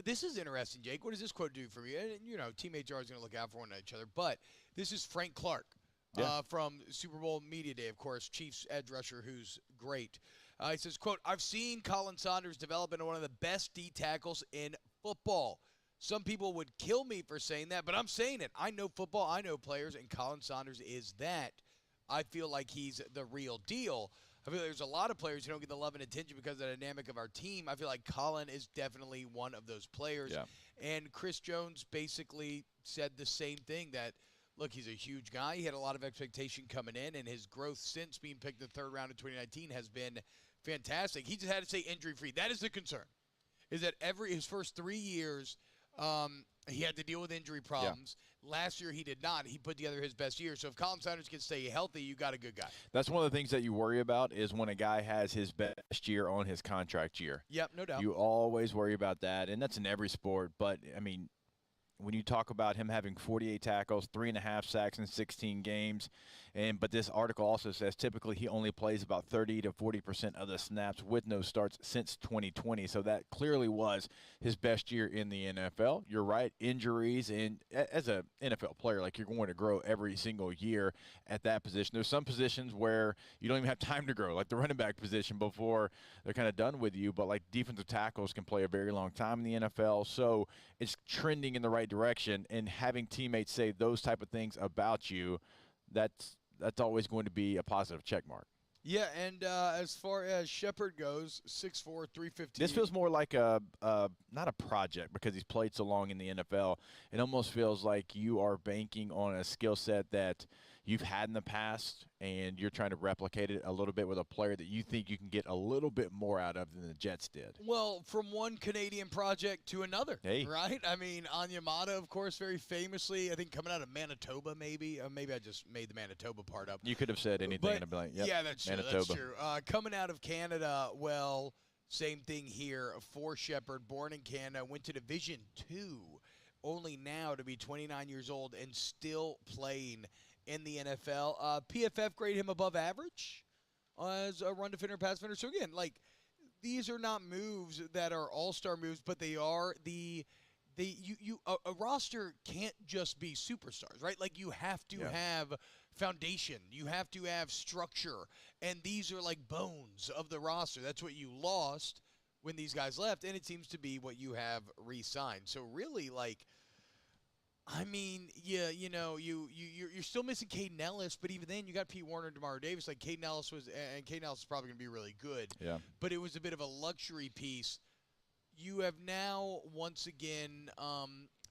This is interesting, Jake. What does this quote do for you? And, teammates are always going to look out for one another, but this is Frank Clark from Super Bowl Media Day, of course, Chiefs edge rusher, who's great. He says, quote, I've seen Colin Saunders develop into one of the best D tackles in football. Some people would kill me for saying that, but I'm saying it. I know football, I know players, and Colin Saunders is that. I feel like he's the real deal. I feel like there's a lot of players who don't get the love and attention because of the dynamic of our team. I feel like Colin is definitely one of those players.
Yeah.
And Chris Jones basically said the same thing, that, look, he's a huge guy. He had a lot of expectation coming in, and his growth since being picked in the third round of 2019 has been fantastic. He just had to stay injury-free. That is the concern, is that his first 3 years He had to deal with injury problems. Last year he did not. He put together his best year. So if Colin Sanders can stay healthy, you got a good guy.
That's one of the things that you worry about is when a guy has his best year on his contract year.
Yep, no doubt.
You always worry about that, and that's in every sport. But, I mean, when you talk about him having 48 tackles, 3.5 sacks in 16 games, but this article also says typically he only plays about 30 to 40% of the snaps with no starts since 2020. So that clearly was his best year in the NFL. You're right, injuries, and as an NFL player, like you're going to grow every single year at that position. There's some positions where you don't even have time to grow, like the running back position before they're kind of done with you. But like defensive tackles can play a very long time in the NFL. So it's trending in the right direction, and having teammates say those type of things about you, that's always going to be a positive check mark.
Yeah, and as far as Shepard goes, 6'4", 315.
This feels more like not a project because he's played so long in the NFL. It almost feels like you are banking on a skill set that you've had in the past, and you're trying to replicate it a little bit with a player that you think you can get a little bit more out of than the Jets did.
Well, from one Canadian project to another,
hey.
Right? I mean, Onyemata, of course, very famously, I think coming out of Manitoba maybe. Maybe I just made the Manitoba part up.
You could have said anything and I'd be like, yep,
yeah, that's true.
Manitoba.
That's true. Coming out of Canada, well, same thing here for Shepard. Born in Canada, went to Division II, only now to be 29 years old and still playing in the NFL. PFF graded him above average as a run defender, pass defender. So again, like, these are not moves that are all-star moves, but they are a roster can't just be superstars, right? Like, you have to have foundation. You have to have structure. And these are like bones of the roster. That's what you lost when these guys left, and it seems to be what you have re-signed. So really, like, I mean, yeah, you know, you're still missing Caden Ellis, but even then, you got Pete Warner and Demario Davis. Like, Caden Ellis is probably going to be really good.
Yeah.
But it was a bit of a luxury piece. You have now, once again,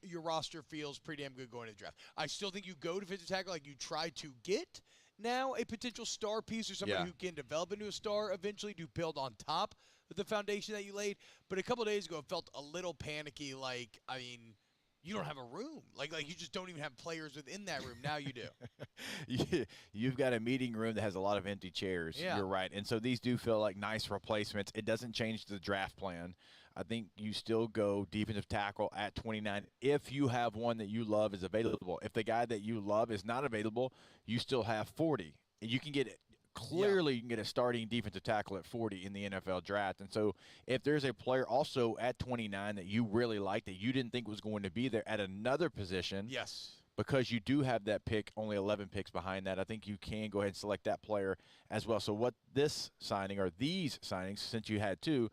your roster feels pretty damn good going to the draft. I still think you go to defensive tackle, like you try to get now a potential star piece or somebody who can develop into a star eventually to build on top of the foundation that you laid. But a couple of days ago, it felt a little panicky, like, I mean, you don't have a room. Like you just don't even have players within that room. Now you do.
You've got a meeting room that has a lot of empty chairs.
Yeah.
You're right. And so these do feel like nice replacements. It doesn't change the draft plan. I think you still go defensive tackle at 29 if you have one that you love is available. If the guy that you love is not available, you still have 40. And you can get it. Clearly, you can get a starting defensive tackle at 40 in the NFL draft. And so if there's a player also at 29 that you really like that you didn't think was going to be there at another position, because you do have that pick, only 11 picks behind that, I think you can go ahead and select that player as well. So what this signing or these signings, since you had two,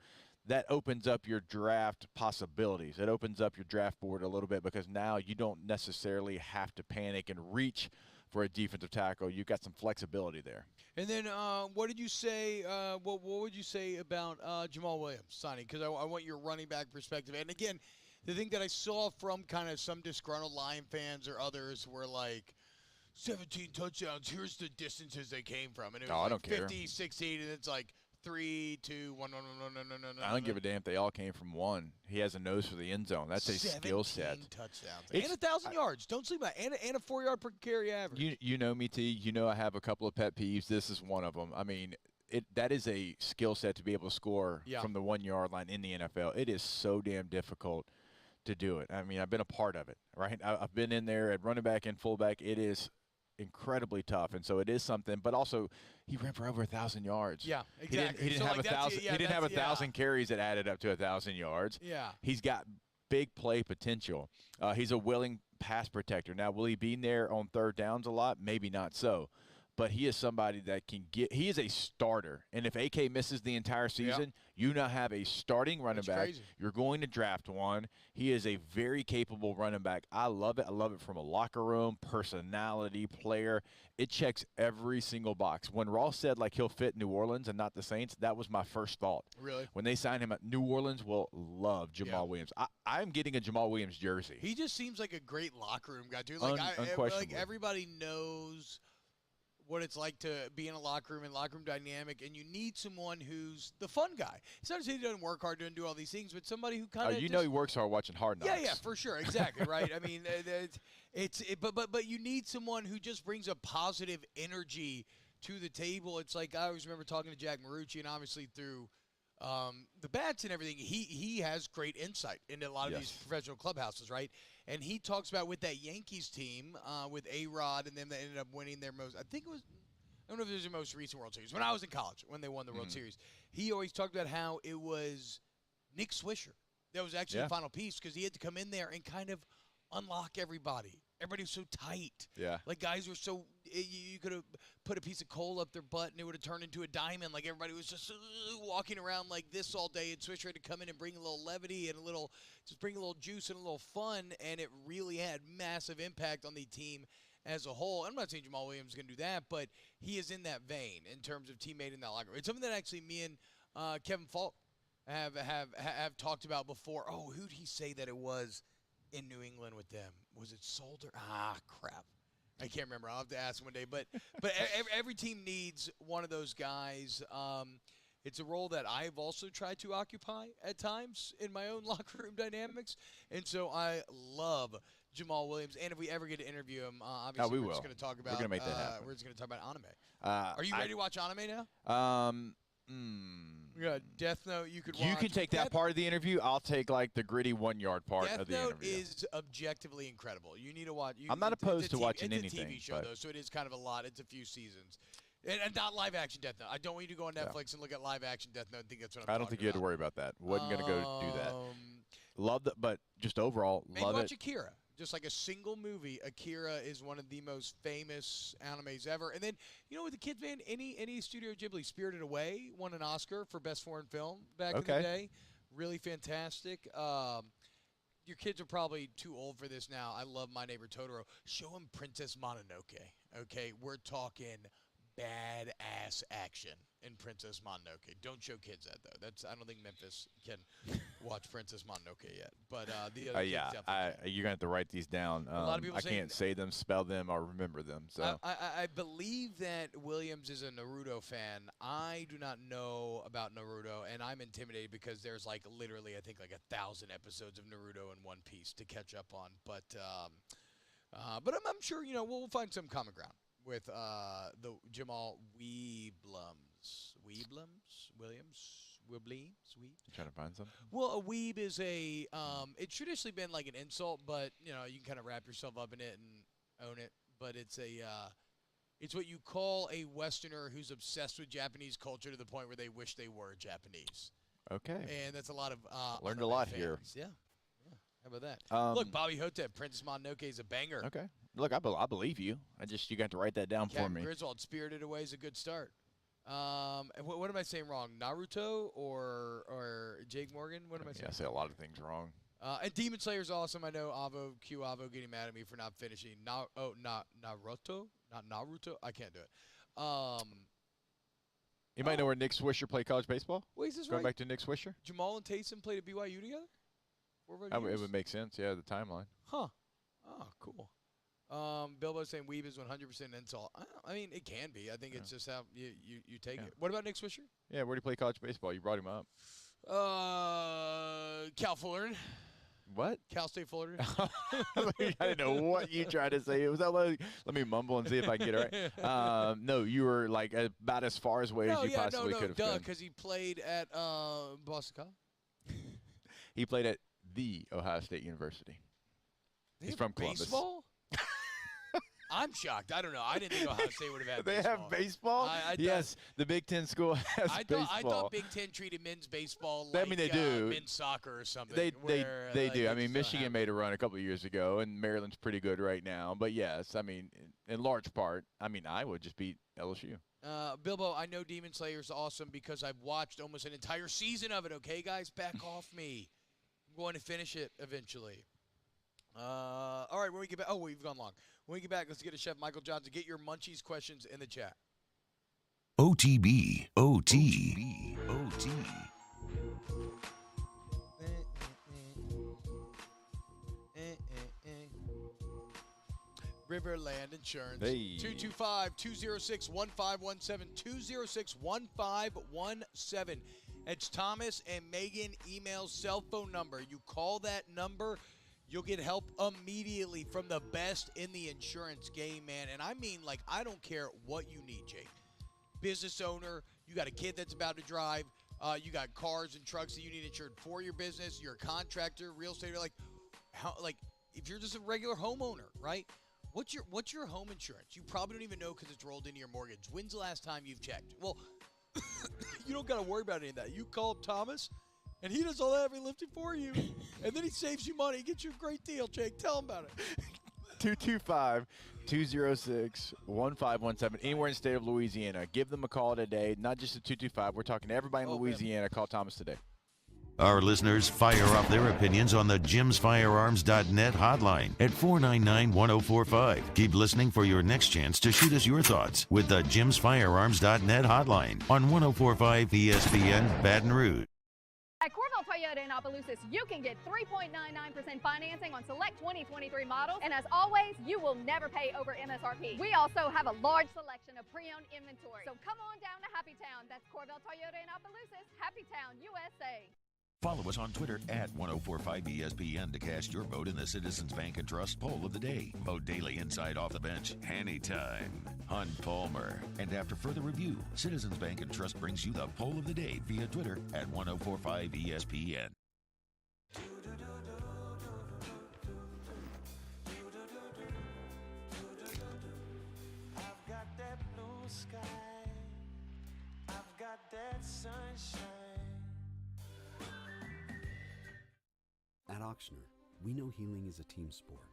that opens up your draft possibilities. It opens up your draft board a little bit because now you don't necessarily have to panic and reach for a defensive tackle. You've got some flexibility there.
And then what did you say? What would you say about Jamal Williams signing? Because I want your running back perspective. And again, the thing that I saw from kind of some disgruntled Lion fans or others were like, 17 touchdowns. Here's the distances they came from, and it was
I
like
don't care.
50, 16, and it's like 3, 2, 1, no.
I don't give a damn if they all came from one. He has a nose for the end zone. That's a skill set.
17 touchdowns. And 1,000 yards. Don't sleep on it. And a 4-yard per carry average.
You know me, T. You know I have a couple of pet peeves. This is one of them. I mean, that is a skill set to be able to score from the 1-yard line in the NFL. It is so damn difficult to do it. I mean, I've been a part of it, right? I've been in there at running back and fullback. It is incredibly tough, and so it is something. But also, he ran for over 1,000 yards.
Yeah, exactly.
He didn't have 1,000. He didn't have 1,000 carries that added up to 1,000 yards.
Yeah,
he's got big play potential. He's a willing pass protector. Now, will he be in there on third downs a lot? Maybe not so. But he is somebody that can get – he is a starter. And if AK misses the entire season, you now have a starting running back.
Crazy.
You're going to draft one. He is a very capable running back. I love it. I love it from a locker room, personality, player. It checks every single box. When Ross said, like, he'll fit New Orleans and not the Saints, that was my first thought.
Really?
When they signed him at New Orleans, will love Jamal Williams. I'm getting a Jamal Williams jersey.
He just seems like a great locker room guy, dude. Like,
Unquestionably.
like everybody knows – what it's like to be in a locker room and locker room dynamic, and you need someone who's the fun guy. It's not to say he doesn't work hard, doesn't do all these things, but somebody who kind of
you know he works hard watching Hard Knocks.
Yeah, for sure, exactly, right. I mean, but you need someone who just brings a positive energy to the table. It's like I always remember talking to Jack Marucci, and obviously through the bats and everything, he has great insight into a lot of these professional clubhouses, right? And he talks about with that Yankees team, with A-Rod and them that ended up winning their most, I think it was, I don't know if it was their most recent World Series. When I was in college, when they won the World Series, he always talked about how it was Nick Swisher that was actually the final piece because he had to come in there and kind of unlock everybody. Everybody was so tight.
Yeah.
Like, guys were so you could have put a piece of coal up their butt and it would have turned into a diamond. Like, everybody was just walking around like this all day, and Swisher had to come in and bring a little levity and just bring a little juice and a little fun, and it really had massive impact on the team as a whole. I'm not saying Jamal Williams is going to do that, but he is in that vein in terms of teammate in that locker room. It's something that actually me and Kevin Falk have talked about before. Oh, who'd he say that it was in New England with them? Was it Solder? Ah, crap. I can't remember. I'll have to ask one day. But every team needs one of those guys. It's a role that I've also tried to occupy at times in my own locker room dynamics. And so I love Jamal Williams. And if we ever get to interview him, obviously we're just going to talk about.
We're going to make that happen.
We're just going to talk about anime. Are you ready to watch anime now? We got Death Note. You could watch.
You can take that part of the interview. I'll take like the gritty 1 yard part of the interview.
Death Note is objectively incredible. You need to watch.
I'm not opposed to watching anything.
It's a TV show though, so it is kind of a lot. It's a few seasons. And not live action Death Note. I don't want you to go on Netflix and look at live action Death Note and think that's what I'm talking about.
I don't think you had to worry about that. Wasn't going to go do that. Love that, but just overall,
maybe
love
watch
it.
Akira. Just like a single movie, Akira is one of the most famous animes ever. And then, you know, with the kids, man, any Studio Ghibli, Spirited Away won an Oscar for Best Foreign Film back in the day. Really fantastic. Your kids are probably too old for this now. I love My Neighbor Totoro. Show them Princess Mononoke. Okay, we're talking badass action in Princess Mononoke. Don't show kids that though. I don't think Memphis can watch Princess Mononoke yet. But the other kids definitely
you're gonna have to write these down.
A lot of people
I can't say them, spell them, or remember them. So
I believe that Williams is a Naruto fan. I do not know about Naruto, and I'm intimidated because there's like literally I think like 1,000 episodes of Naruto in One Piece to catch up on. But I'm sure we'll find some common ground with the Jamal Williams.
Trying to find something.
Well, a weeb is it's traditionally been like an insult, but you can kind of wrap yourself up in it and own it. But it's it's what you call a Westerner who's obsessed with Japanese culture to the point where they wish they were Japanese.
Okay.
And that's a lot of
learned a lot
fans.
here.
Yeah. How about that? Look, Bobby Hotep, Princess Mononoke is a banger.
Okay. Look, I believe you. You got to write that down for me.
Griswold, Spirited Away is a good start. And what am I saying wrong? Naruto or Jake Morgan? What am I saying?
I say a lot of things wrong.
And Demon Slayer's awesome. I know Avo getting mad at me for not finishing. Naruto? Not Naruto? I can't do it.
You might know where Nick Swisher played college baseball?
Wait, is this
Going
right?
back to Nick Swisher?
Jamal and Taysom played at BYU together?
It would make sense, the timeline.
Huh. Oh, cool. Bilbo's saying Weeb is 100% insult. I mean, it can be. I think it's just how you take it. What about Nick Swisher?
Yeah, where did he play college baseball? You brought him up.
Cal Fullerton.
What?
Cal State Fullerton.
I didn't know what you tried to say. It was that like, let me mumble and see if I can get it right. No, you were like about as far away as you possibly could have gone.
Because he played at Boston College.
He played at the Ohio State University. He's from Columbus.
Baseball? I'm shocked. I don't know. I didn't think Ohio State would have had
They
baseball.
have baseball?
Yes,
the Big Ten school has baseball.
I thought Big Ten treated men's baseball like
they do.
Men's soccer or something.
They do. I mean, Michigan made a run a couple of years ago, and Maryland's pretty good right now. But, yes, I mean, in large part, I would just beat LSU.
Bilbo, I know Demon Slayer's awesome because I've watched almost an entire season of it, okay, guys? Back off me. I'm going to finish it eventually. All right, when we get back, we've gone long. When we get back, let's get to Chef Michael Johnson. Get your Munchies questions in the chat.
OTB.
River for land insurance.
Hey.
225-206-1517. 206-1517. It's Thomas and Megan email cell phone number. You call that number, you'll get help immediately from the best in the insurance game, man. And I mean, like, I don't care what you need, Jake. Business owner, you got a kid that's about to drive, you got cars and trucks that you need insured for your business, you're a contractor, real estate, like if you're just a regular homeowner, right? What's your home insurance? You probably don't even know because it's rolled into your mortgage. When's the last time you've checked? Well, you don't got to worry about any of that. You call Thomas, and he does all that heavy lifting for you. And then he saves you money. He gets you a great deal, Jake. Tell him about it.
225-206-1517. Anywhere in the state of Louisiana. Give them a call today. Not just the 225. We're talking to everybody in Louisiana. Call Thomas today.
Our listeners fire off their opinions on the jimsfirearms.net hotline at 499-1045. Keep listening for your next chance to shoot us your thoughts with the jimsfirearms.net hotline on 1045 ESPN Baton Rouge.
At Corvell Toyota in Opelousas, you can get 3.99% financing on select 2023 models. And as always, you will never pay over MSRP. We also have a large selection of pre-owned inventory. So come on down to Happy Town. That's Corvell Toyota in Opelousas, Happy Town, USA.
Follow us on Twitter at 1045ESPN to cast your vote in the Citizens Bank and Trust Poll of the Day. Vote daily inside Off the Bench, anytime. Hunt Palmer. And after further review, Citizens Bank and Trust brings you the Poll of the Day via Twitter at 1045ESPN.
I've got that blue sky. I've got that sunshine.
At Auctioner, we know healing is a team sport.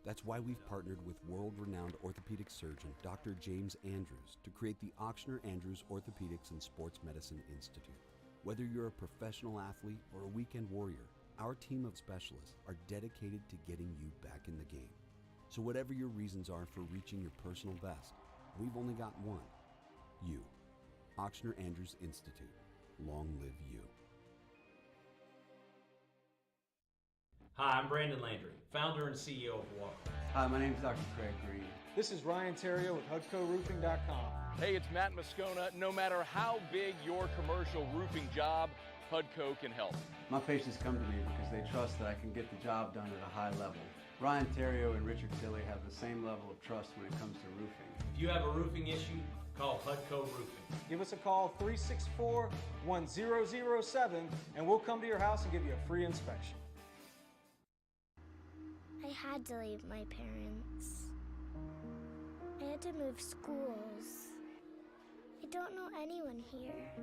That's why we've partnered with world-renowned orthopedic surgeon Dr. James Andrews to create the Auctioner Andrews Orthopedics and Sports Medicine Institute. Whether you're a professional athlete or a weekend warrior, our team of specialists are dedicated to getting you back in the game. So whatever your reasons are for reaching your personal best, we've only got one. You. Auctioner Andrews Institute. Long live you.
Hi, I'm Brandon Landry, founder and CEO of Walker.
Hi, my name is Dr. Craig Green.
This is Ryan Terrio with HUDCORoofing.com.
Hey, it's Matt Moscona. No matter how big your commercial roofing job, HUDCO can help.
My patients come to me because they trust that I can get the job done at a high level. Ryan Terrio and Richard Tilley have the same level of trust when it comes to roofing.
If you have a roofing issue, call HUDCO Roofing.
Give us a call, 364-1007, and we'll come to your house and give you a free inspection.
I had to leave my parents. I had to move schools. I don't know anyone here.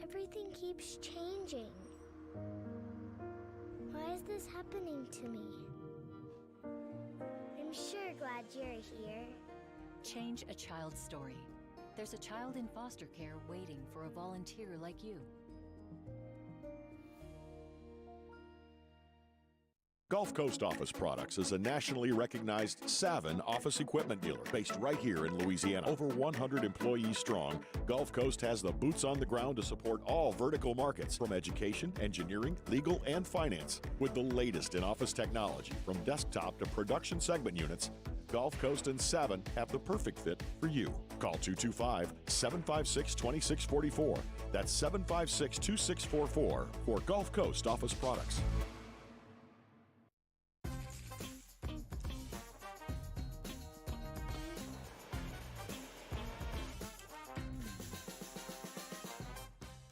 Everything keeps changing. Why is this happening to me? I'm sure glad you're here.
Change a child's story. There's a child in foster care waiting for a volunteer like you.
Gulf Coast Office Products is a nationally recognized Savin office equipment dealer based right here in Louisiana. Over 100 employees strong, Gulf Coast has the boots on the ground to support all vertical markets, from education, engineering, legal, and finance. With the latest in office technology, from desktop to production segment units, Gulf Coast and Savin have the perfect fit for you. Call 225-756-2644. That's 756-2644 for Gulf Coast Office Products.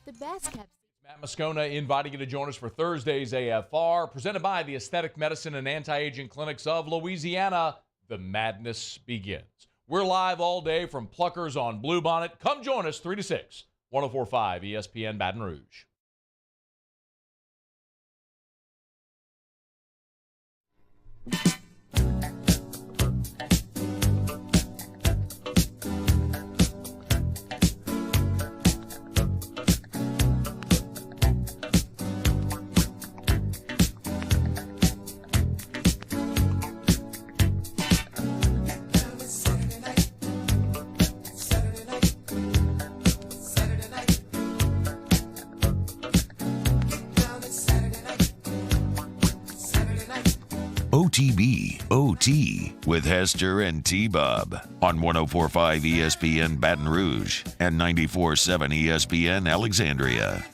The best kept.
Matt Moscona inviting you to join us for Thursday's AFR, presented by the Aesthetic Medicine and Anti-Aging Clinics of Louisiana. The madness begins. We're live all day from Pluckers on Bluebonnet. Come join us 3 to 6, 1045 ESPN Baton Rouge.
OTB, OT, with Hester and T-Bob on 104.5 ESPN Baton Rouge and 94.7 ESPN Alexandria.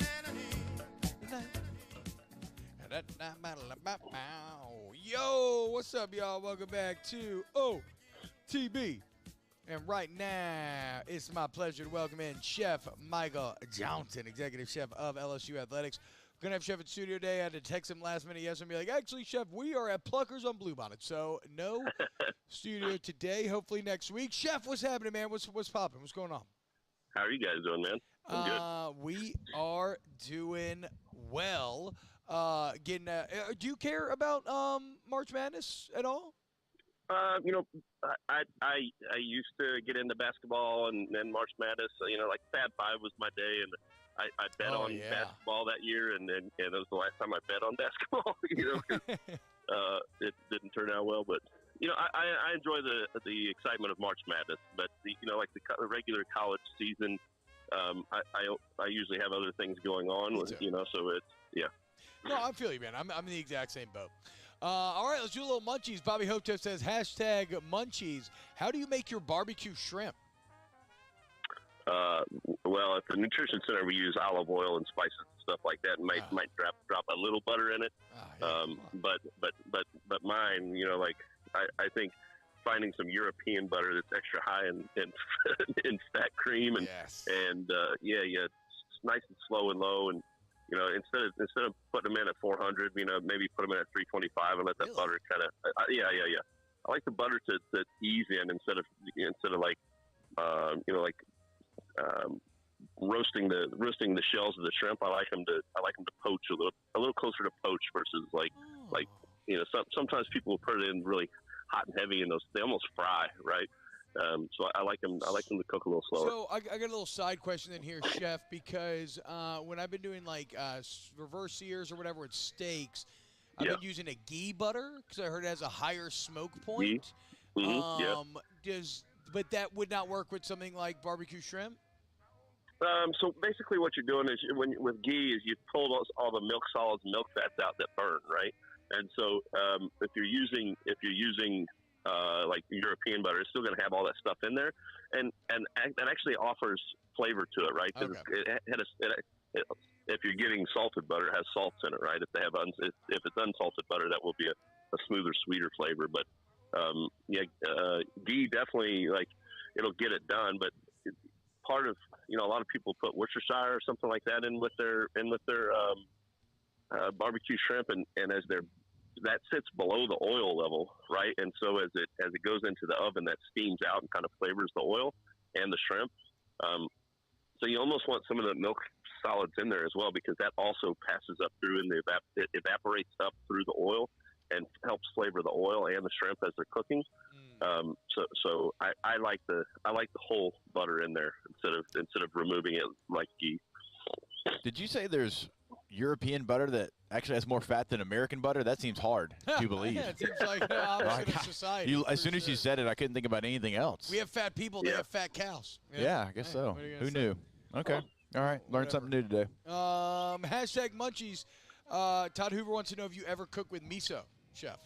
Yo, what's up, y'all? Welcome back to OTB. And right now, it's my pleasure to welcome in Chef Michael Johnson, Executive Chef of LSU Athletics. We're going to have Chef in studio today. I had to text him last minute yesterday and be like, actually, Chef, we are at Pluckers on Bluebonnet. So, no studio today. Hopefully next week. Chef, what's happening, man? What's popping? What's going on?
How are you guys doing, man? I'm good.
We are doing well. Do you care about March Madness at all?
I used to get into basketball and March Madness. Like Fab 5 was my day, and I bet on basketball that year, and it was the last time I bet on basketball. 'Cause, it didn't turn out well, but I enjoy the excitement of March Madness. But like the regular college season, I usually have other things going on. So it's
No, I feel you, man. I'm in the exact same boat. All right, let's do a little munchies. Bobby Hopetep says, hashtag munchies. How do you make your barbecue shrimp?
Well, at the Nutrition Center, we use olive oil and spices and stuff like that, and might drop a little butter in it. But mine, I think finding some European butter that's extra high in fat cream and it's nice and slow and low, and instead of putting them in at 400, maybe put them in at 325 and let that butter kind of I like the butter to ease in instead of like roasting the shells of the shrimp. I like them to poach a little closer to poach versus sometimes people put it in really hot and heavy, and they almost fry, right? So I like them to cook a little slower.
So I got a little side question in here, Chef, because when I've been doing like reverse sears or whatever with steaks, I've been using a ghee butter because I heard it has a higher smoke point. But that would not work with something like barbecue shrimp?
So basically what you're doing is with ghee is you've pulled all the milk solids and milk fats out that burn, right? And so if you're using like European butter, it's still going to have all that stuff in there, and that actually offers flavor to it, right? Because if you're getting salted butter, it has salts in it, right? If it's unsalted butter, that will be a smoother, sweeter flavor. But ghee definitely, like, it'll get it done. But part of a lot of people put Worcestershire or something like that in with their barbecue shrimp, and as that sits below the oil level, right? And so as it goes into the oven, that steams out and kind of flavors the oil and the shrimp. So you almost want some of the milk solids in there as well, because that also passes up through and it evaporates up through the oil and helps flavor the oil and the shrimp as they're cooking. So I like the whole butter in there instead of removing it like ghee.
Did you say there's European butter that actually has more fat than American butter? That seems hard to believe.
Yeah, it seems like the opposite of society.
As soon as you said it, I couldn't think about anything else.
We have fat people. They have fat cows.
Yeah, I guess so. Who knew? Okay. All right. Learned something new today.
Hashtag munchies. Todd Hoover wants to know if you ever cook with miso, Chef.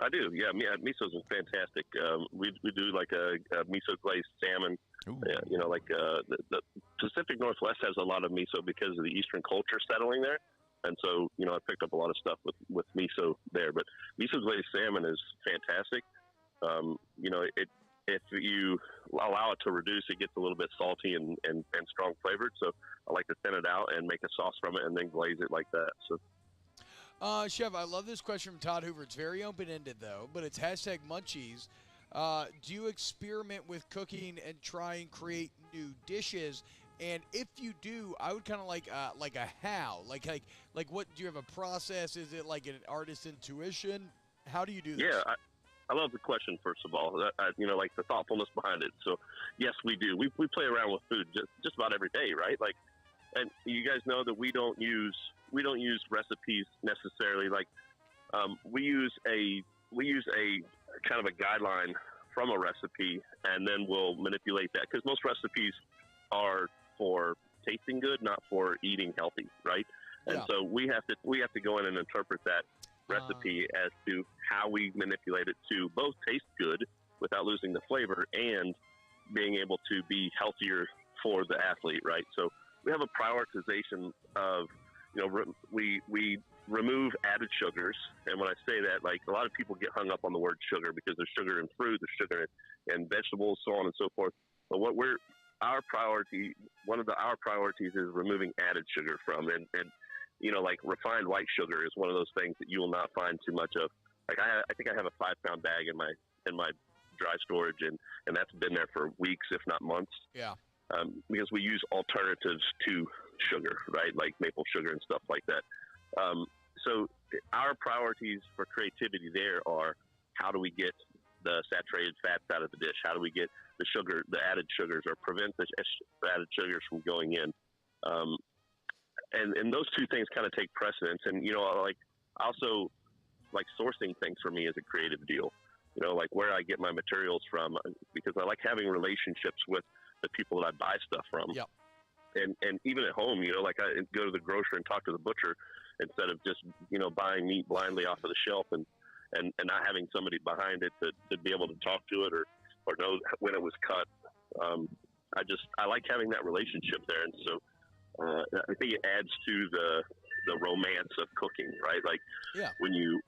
I do. Yeah, miso's fantastic. We do like a miso glazed salmon. The Pacific Northwest has a lot of miso because of the Eastern culture settling there. And so, I picked up a lot of stuff with miso there. But miso glazed salmon is fantastic. If you allow it to reduce, it gets a little bit salty and strong flavored. So I like to thin it out and make a sauce from it and then glaze it like that. So.
Chef, I love this question from Todd Hoover. It's very open-ended, though, but it's hashtag munchies. Do you experiment with cooking and try and create new dishes? And if you do, I would kind of like a how. Like what, do you have a process? Is it like an artist's intuition? How do you do this?
Yeah, I love the question, first of all. Like the thoughtfulness behind it. So, yes, we do. We play around with food just about every day, right? Like, and you guys know that we don't use recipes necessarily. Like, we use a kind of a guideline from a recipe, and then we'll manipulate that, because most recipes are for tasting good, not for eating healthy, right? And so we have to go in and interpret that recipe as to how we manipulate it to both taste good without losing the flavor and being able to be healthier for the athlete, right? So we have a prioritization of, we remove added sugars. And when I say that, like, a lot of people get hung up on the word sugar because there's sugar in fruit, there's sugar in vegetables, so on and so forth. But our priorities is removing added sugar from, and like refined white sugar is one of those things that you will not find too much of. Like I think I have a 5-pound bag in my dry storage, and that's been there for weeks, if not months.
Yeah.
Because we use alternatives to sugar, right? Like maple sugar and stuff like that. So our priorities for creativity there are, how do we get the saturated fats out of the dish? How do we get the added sugars, or prevent the added sugars from going in? And those two things kind of take precedence. And, like, also, like, sourcing things for me is a creative deal. Like where I get my materials from, because I like having relationships with the people that I buy stuff from.
Yep.
And even at home, like, I go to the grocer and talk to the butcher instead of just, buying meat blindly off of the shelf and not having somebody behind it to be able to talk to it or know when it was cut. I like having that relationship there. And so I think it adds to the romance of cooking, right? Like,
yeah.
when you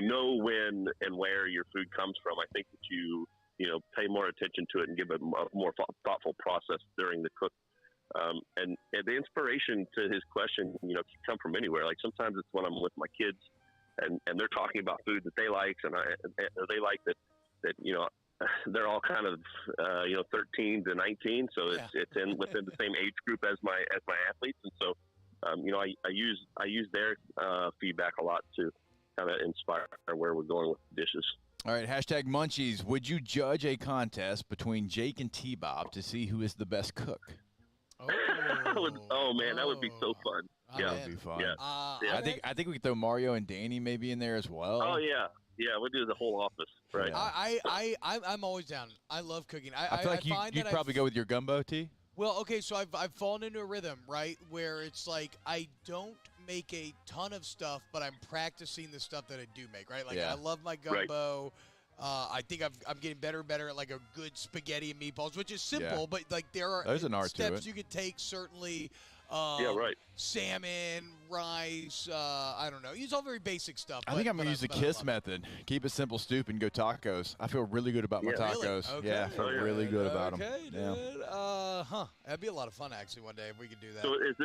know when and where your food comes from, I think that you pay more attention to it and give it a more thoughtful process during the cook. And the inspiration to his question, can come from anywhere. Like, sometimes it's when I'm with my kids and they're talking about food that they like, and they like that they're all kind of 13 to 19, so it's within the same age group as my athletes, and so I use their feedback a lot to kind of inspire where we're going with the dishes.
All right, #Munchies. Would you judge a contest between Jake and T-Bob to see who is the best cook?
Oh man, that would be so fun.
That would be fun.
Yeah.
I think we could throw Mario and Danny maybe in there as well.
Oh yeah. Yeah, we'll do the whole office, right?
I'm always down. I love cooking.
I feel like you'd probably go with your gumbo, T.
Well, okay, so I've fallen into a rhythm, right, where it's like I don't make a ton of stuff, but I'm practicing the stuff that I do make, right? Like, I love my gumbo. I think I'm getting better and better at, like, a good spaghetti and meatballs, which is simple, but, like, there are steps you could take, certainly. Salmon, rice, I don't know. Use all very basic stuff.
I think I'm going to use the KISS method. Keep it simple, stupid, and go tacos. I feel really good about my tacos.
Really? Okay.
Yeah, I feel really good about them.
Okay, dude. That'd be a lot of fun, actually, one day if we could do that.
So is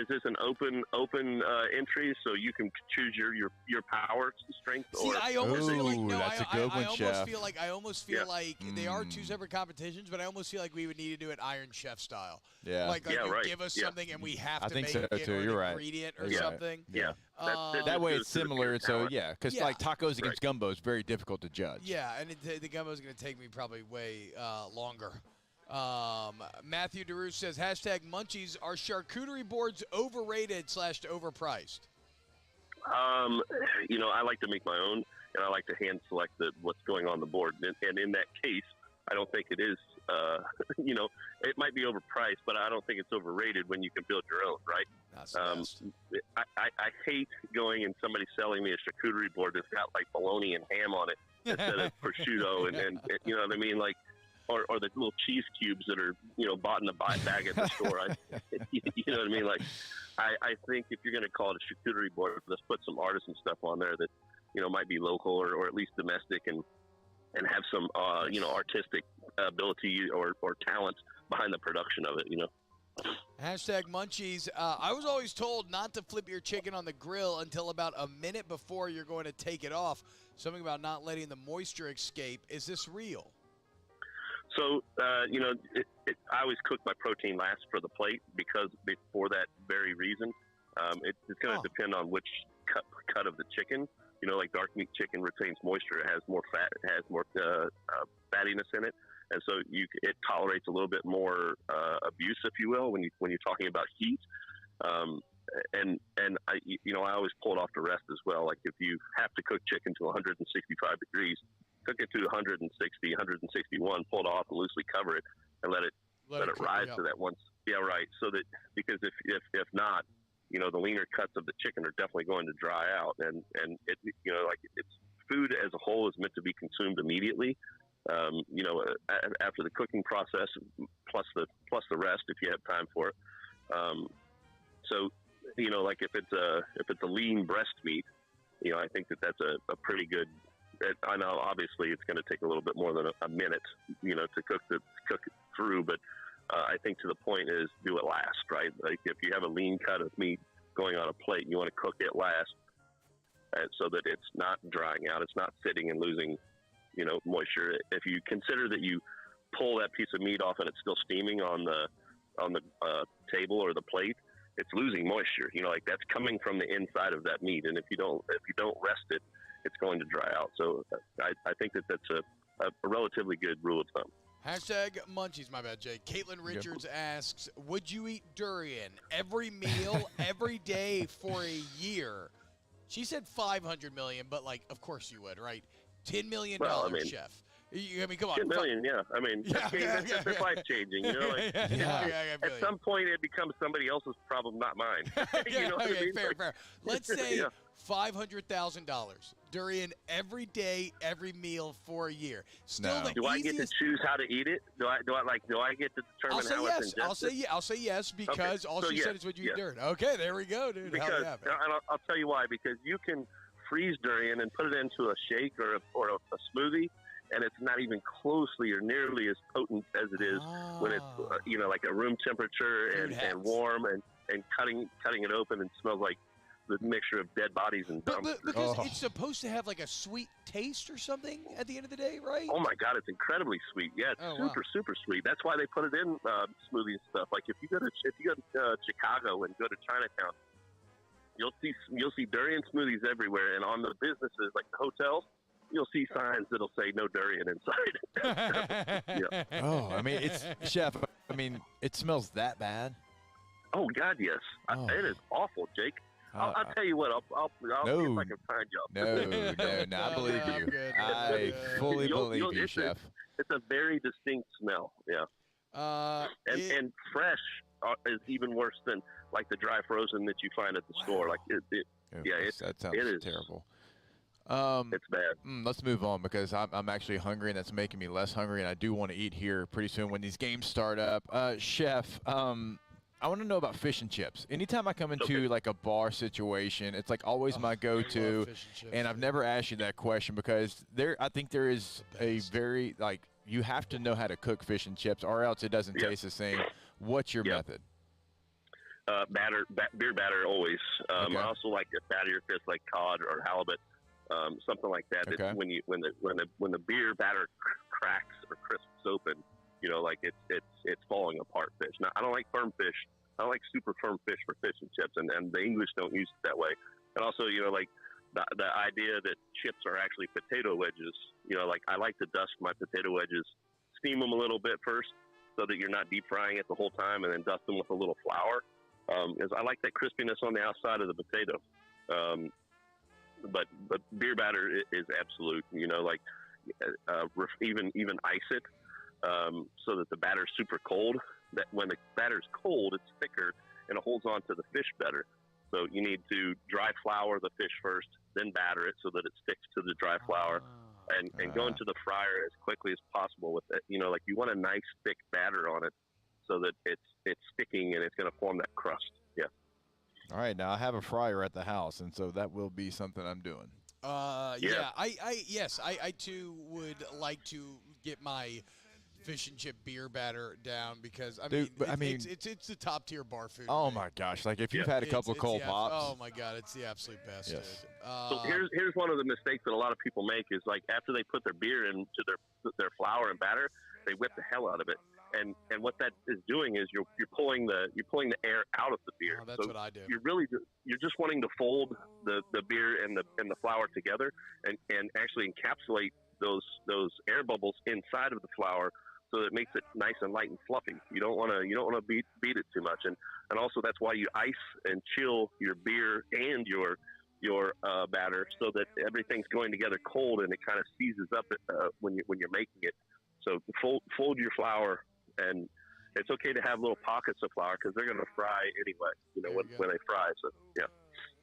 this an open entry, so you can choose your power strength?
See, I almost feel like
that's a good one, Chef.
I almost feel like they are two separate competitions, but I almost feel like we would need to do it Iron Chef style.
Yeah.
Like you give us something and we have to make
so
it
too.
or
You're
an
right.
ingredient or something.
Yeah.
That way it's similar. So because like tacos against gumbo is very difficult to judge.
Yeah, and the gumbo is going to take me probably way longer. Matthew DeRue says #Munchies, are charcuterie boards overrated / overpriced?
I like to make my own, and I like to hand select what's going on the board. And in that case, I don't think it is. It might be overpriced, but I don't think it's overrated when you can build your own, right?
That's the best.
I hate going and somebody selling me a charcuterie board that's got like bologna and ham on it instead of prosciutto, and you know what I mean, like, or the little cheese cubes that are bought in a bag at the store. You know what I mean? Like, I think if you're going to call it a charcuterie board, let's put some artisan stuff on there that might be local or at least domestic and have some artistic ability or talent behind the production of it.
#Munchies. I was always told not to flip your chicken on the grill until about a minute before you're going to take it off. Something about not letting the moisture escape. Is this real?
So, I always cook my protein last for the plate for that very reason. It's going to depend on which cut of the chicken. Like dark meat chicken retains moisture. It has more fat. It has more fattiness in it. And so it tolerates a little bit more abuse, if you will, when you're talking about heat. And I always pull it off the rest as well. Like if you have to cook chicken to 165 degrees, cook it to 160, 161, pull it off and loosely cover it and let it rise to that once. Yeah, right. So that because if not, the leaner cuts of the chicken are definitely going to dry out, and it, like it's food as a whole is meant to be consumed immediately. After the cooking process, plus the rest if you have time for it. So, like if it's a lean breast meat, I think that's a pretty good. I know obviously it's going to take a little bit more than a minute, to cook it through, but I think to the point is do it last, right? Like if you have a lean cut of meat going on a plate, you want to cook it last, so that it's not drying out, it's not sitting and losing, moisture. If you consider that you pull that piece of meat off and it's still steaming on the table or the plate, it's losing moisture. Like that's coming from the inside of that meat, and if you don't rest it, it's going to dry out. So I think that's a relatively good rule of thumb.
Hashtag munchies, my bad, Jay. Caitlin Richards asks, would you eat durian every meal, every day for a year? She said $500 million, but of course you would, right? $10 million, chef. Come on.
$10 million, yeah. That's life changing. At some point, it becomes somebody else's problem, not mine.
Fair. Let's say $500,000 durian every day, every meal for a year. Still,
do I get to choose how to eat it? Do I get to determine how it's ingested?
I'll say yes because all she said is would you eat durian. Okay, there we go, dude.
Because I'll tell you why. Because you can freeze durian and put it into a shake or a smoothie, and it's not even closely or nearly as potent as it is when it's like a room temperature and warm and cutting it open and smells like the mixture of dead bodies and dumps.
But because it's supposed to have a sweet taste or something at the end of the day, right?
Oh my God, it's incredibly sweet. Yeah, it's super sweet. That's why they put it in smoothies and stuff. Like if you go to Chicago and go to Chinatown, you'll see durian smoothies everywhere, and on the businesses like the hotels, you'll see signs that'll say no durian inside.
Chef, it smells that bad?
Oh God, yes. It is awful, Jake. I'll tell you what. I'll see if I can find you.
No, I believe you. I fully believe you, Chef.
It's a very distinct smell. Yeah. And fresh is even worse than like the dry frozen that you find at the store. Like
that sounds terrible.
It's bad.
Let's move on because I'm actually hungry, and that's making me less hungry, and I do want to eat here pretty soon when these games start up. Chef, I want to know about fish and chips. Anytime I come into a bar situation, it's always my go-to, and I've never asked you that question because I think there is a very you have to know how to cook fish and chips, or else it doesn't taste the same. What's your method?
Beer batter always. I also like to batter your fish like cod or halibut, something like that.
Okay.
When the beer batter cracks or crisps open, it's falling apart fish. Now I don't like firm fish. I don't like super firm fish for fish and chips, and the English don't use it that way. And also, the idea that chips are actually potato wedges. I like to dust my potato wedges, steam them a little bit first, so that you're not deep frying it the whole time, and then dust them with a little flour. Because I like that crispiness on the outside of the potato. But beer batter is absolute. Even ice it so that the batter's super cold. That when the batter's cold, it's thicker and it holds on to the fish better. So you need to dry flour the fish first, then batter it so that it sticks to the dry flour, and go into the fryer as quickly as possible with it. You want a nice thick batter on it so that it's sticking and it's going to form that crust. Yeah.
All right, now I have a fryer at the house, and so that will be something I'm doing.
I too would like to get my fish and chip beer batter down because it's the top tier bar food.
Oh my gosh! If you've had a couple of cold pops.
Oh my God, it's the absolute best.
Yes.
So here's one of the mistakes that a lot of people make is after they put their beer into their flour and batter, they whip the hell out of it. And what that is doing is you're pulling the air out of the beer.
Oh, that's what I do.
You're just wanting to fold the beer and the flour together and actually encapsulate those air bubbles inside of the flour, so that it makes it nice and light and fluffy. You don't want to beat it too much, and also that's why you ice and chill your beer and your batter so that everything's going together cold and it kind of seizes up when you're making it. So fold your flour and it's okay to have little pockets of flour because they're going to fry anyway, when they fry. So, yeah.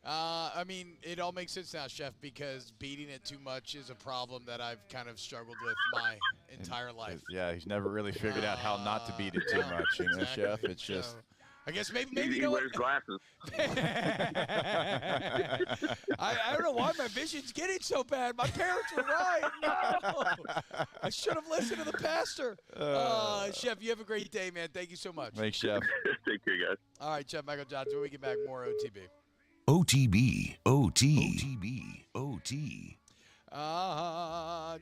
I mean, it all makes sense now, Chef, because beating it too much is a problem that I've kind of struggled with my entire life.
Yeah, he's never really figured out how not to beat it too much,
exactly.
Chef. It's just.
I guess maybe
he wears glasses.
I don't know why my vision's getting so bad. My parents were right. No, I should have listened to the pastor. Chef, you have a great day, man. Thank you so much.
Thanks, Chef.
Take care, guys.
All right, Chef Michael Johnson. When we get back, more OTB.
OTB, OT.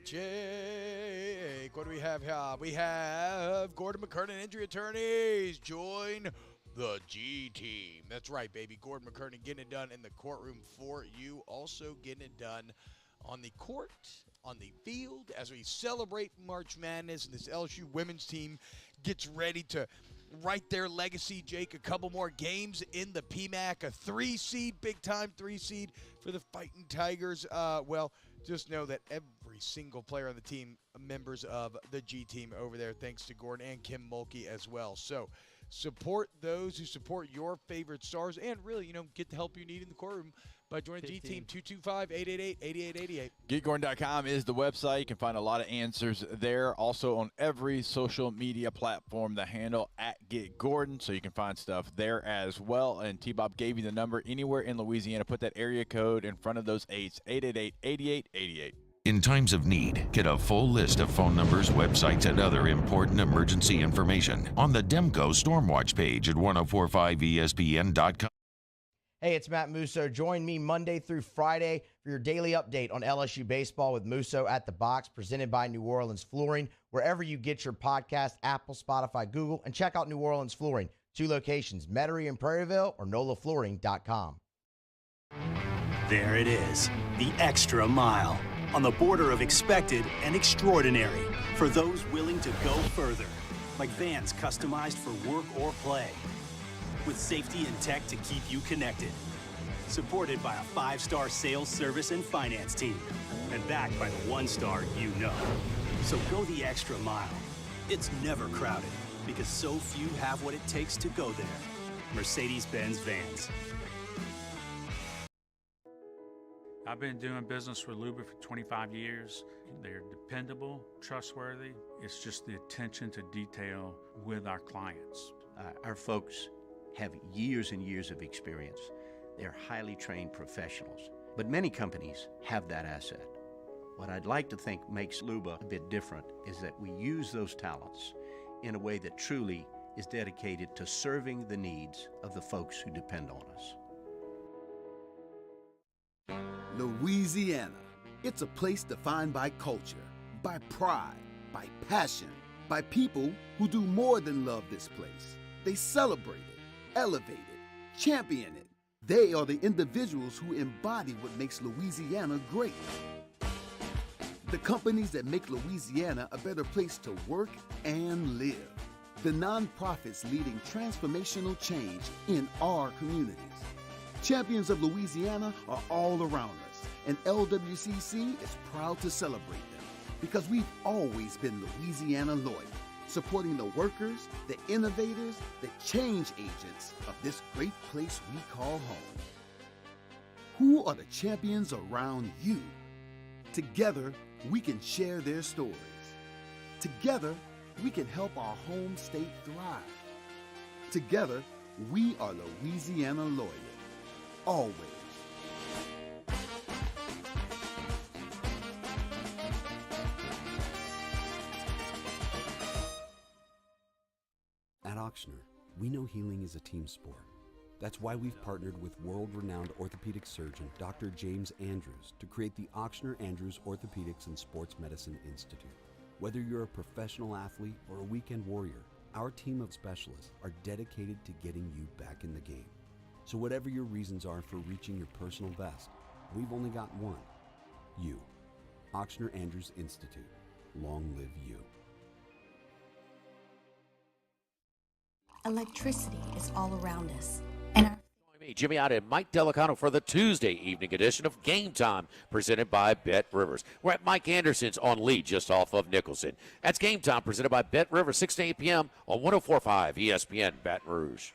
Jake, what do we have here? We have Gordon McKernan, injury attorneys. Join the G team. That's right, baby. Gordon McKernan getting it done in the courtroom for you. Also getting it done on the court, on the field, as we celebrate March Madness and this LSU women's team gets ready to write their legacy, Jake. A couple more games in the PMAC, a 3-seed, big-time 3-seed for the Fighting Tigers. Well, just know that every single player on the team, members of the G team over there, thanks to Gordon and Kim Mulkey as well. So support those who support your favorite stars and really, get the help you need in the courtroom by joining G Team 225-888-8888.
GetGordon.com is the website. You can find a lot of answers there. Also on every social media platform, the handle @GetGordon, so you can find stuff there as well. And T-Bob gave you the number anywhere in Louisiana. Put that area code in front of those 8s, 888-8888.
In times of need, get a full list of phone numbers, websites, and other important emergency information on the Demco Stormwatch page at 1045ESPN.com.
Hey, it's Matt Musso. Join me Monday through Friday for your daily update on LSU baseball with Musso at the Box, presented by New Orleans Flooring, wherever you get your podcast, Apple, Spotify, Google, and check out New Orleans Flooring. 2 locations, Metairie and Prairieville, or NOLAFlooring.com.
There it is, the extra mile, on the border of expected and extraordinary for those willing to go further, like vans customized for work or play, with safety and tech to keep you connected, supported by a 5-star sales, service, and finance team, and backed by the 1-star you know. So go the extra mile. It's never crowded because so few have what it takes to go there. Mercedes-Benz Vans.
I've been doing business with Luba for 25 years. They're dependable, trustworthy. It's just the attention to detail with our clients.
Our folks have years and years of experience. They're highly trained professionals, but many companies have that asset. What I'd like to think makes Luba a bit different is that we use those talents in a way that truly is dedicated to serving the needs of the folks who depend on us.
Louisiana. It's a place defined by culture, by pride, by passion, by people who do more than love this place. They celebrate it, elevate it, champion it. They are the individuals who embody what makes Louisiana great. The companies that make Louisiana a better place to work and live. The nonprofits leading transformational change in our communities. Champions of Louisiana are all around us, and LWCC is proud to celebrate them because we've always been Louisiana loyal, supporting the workers, the innovators, the change agents of this great place we call home. Who are the champions around you? Together, we can share their stories. Together, we can help our home state thrive. Together, we are Louisiana loyal. Always.
At Auctioner, we know healing is a team sport. That's why we've partnered with world-renowned orthopedic surgeon Dr. James Andrews to create the Auctioner Andrews Orthopedics and Sports Medicine Institute. Whether you're a professional athlete or a weekend warrior, our team of specialists are dedicated to getting you back in the game. So whatever your reasons are for reaching your personal best, we've only got one. You. Auctioner Andrews Institute. Long live you.
Electricity is all around us. And
Jimmy out and Mike Delicano for the Tuesday evening edition of Game Time, presented by Bet Rivers. We're at Mike Anderson's on Lee, just off of Nicholson. That's Game Time, presented by Bet Rivers, 6 to 8 p.m. on 104.5 ESPN Baton Rouge.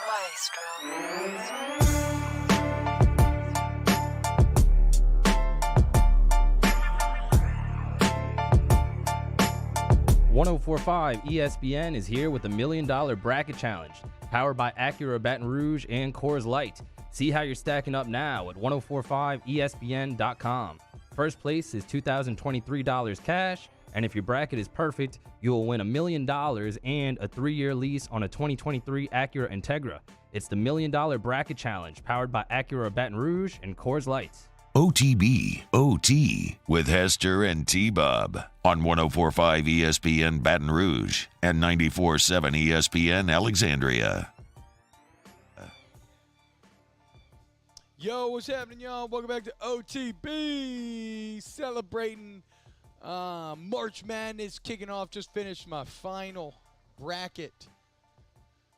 Maestro.
104.5 ESPN is here with the $1 Million Bracket Challenge, powered by Acura Baton Rouge and Coors Light. See how you're stacking up now at 1045ESPN.com. First place is $2,023 cash, and if your bracket is perfect, you will win $1 million and a 3-year lease on a 2023 Acura Integra. It's the $1 Million Bracket Challenge, powered by Acura Baton Rouge and Coors Light.
OTB, OT, with Hester and T-Bob on 104.5 ESPN Baton Rouge and 94.7 ESPN Alexandria.
Yo, what's happening, y'all? Welcome back to OTB. Celebrating March Madness, kicking off. Just finished my final bracket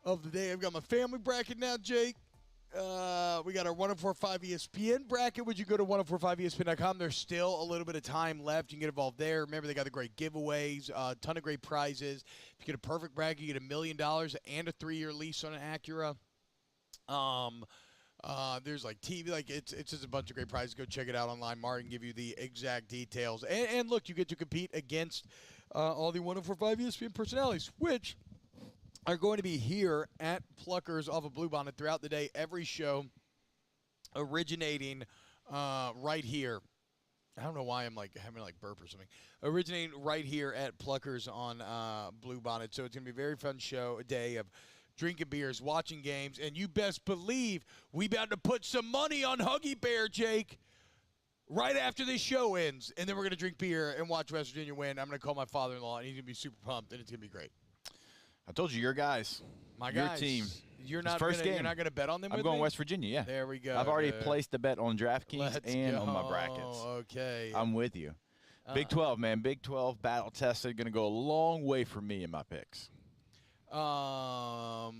of the day. I've got my family bracket now, Jake. We got our 104.5 ESPN bracket. Would you go to 1045ESPN.com? There's still a little bit of time left. You can get involved there. Remember, they got the great giveaways, a ton of great prizes. If you get a perfect bracket, you get $1 million and a 3-year lease on an Acura. There's like TV, like it's just a bunch of great prizes. Go check it out online. Martin give you the exact details. And look, you get to compete against all the 104.5 ESPN personalities, which are going to be here at Pluckers off of Bluebonnet throughout the day. Every show originating right here. I don't know why I'm like having like burp or something. Originating right here at Pluckers on Bluebonnet. So it's going to be a very fun show, a day of drinking beers, watching games, and you best believe we about to put some money on Huggy Bear, Jake, right after this show ends. And then we're going to drink beer and watch West Virginia win. I'm going to call my father-in-law, and he's going to be super pumped, and it's going to be great.
I told you, your guys. Your
guys.
team.
You're
His
not
first
gonna,
game.
You're not going to bet on them
I'm
with
going
me?
West Virginia, yeah.
There we go.
I've already placed a bet on DraftKings and
go.
on my brackets.
Okay.
I'm with you. Big 12, man. Big 12 battle tested. Going to go a long way for me in my picks.
All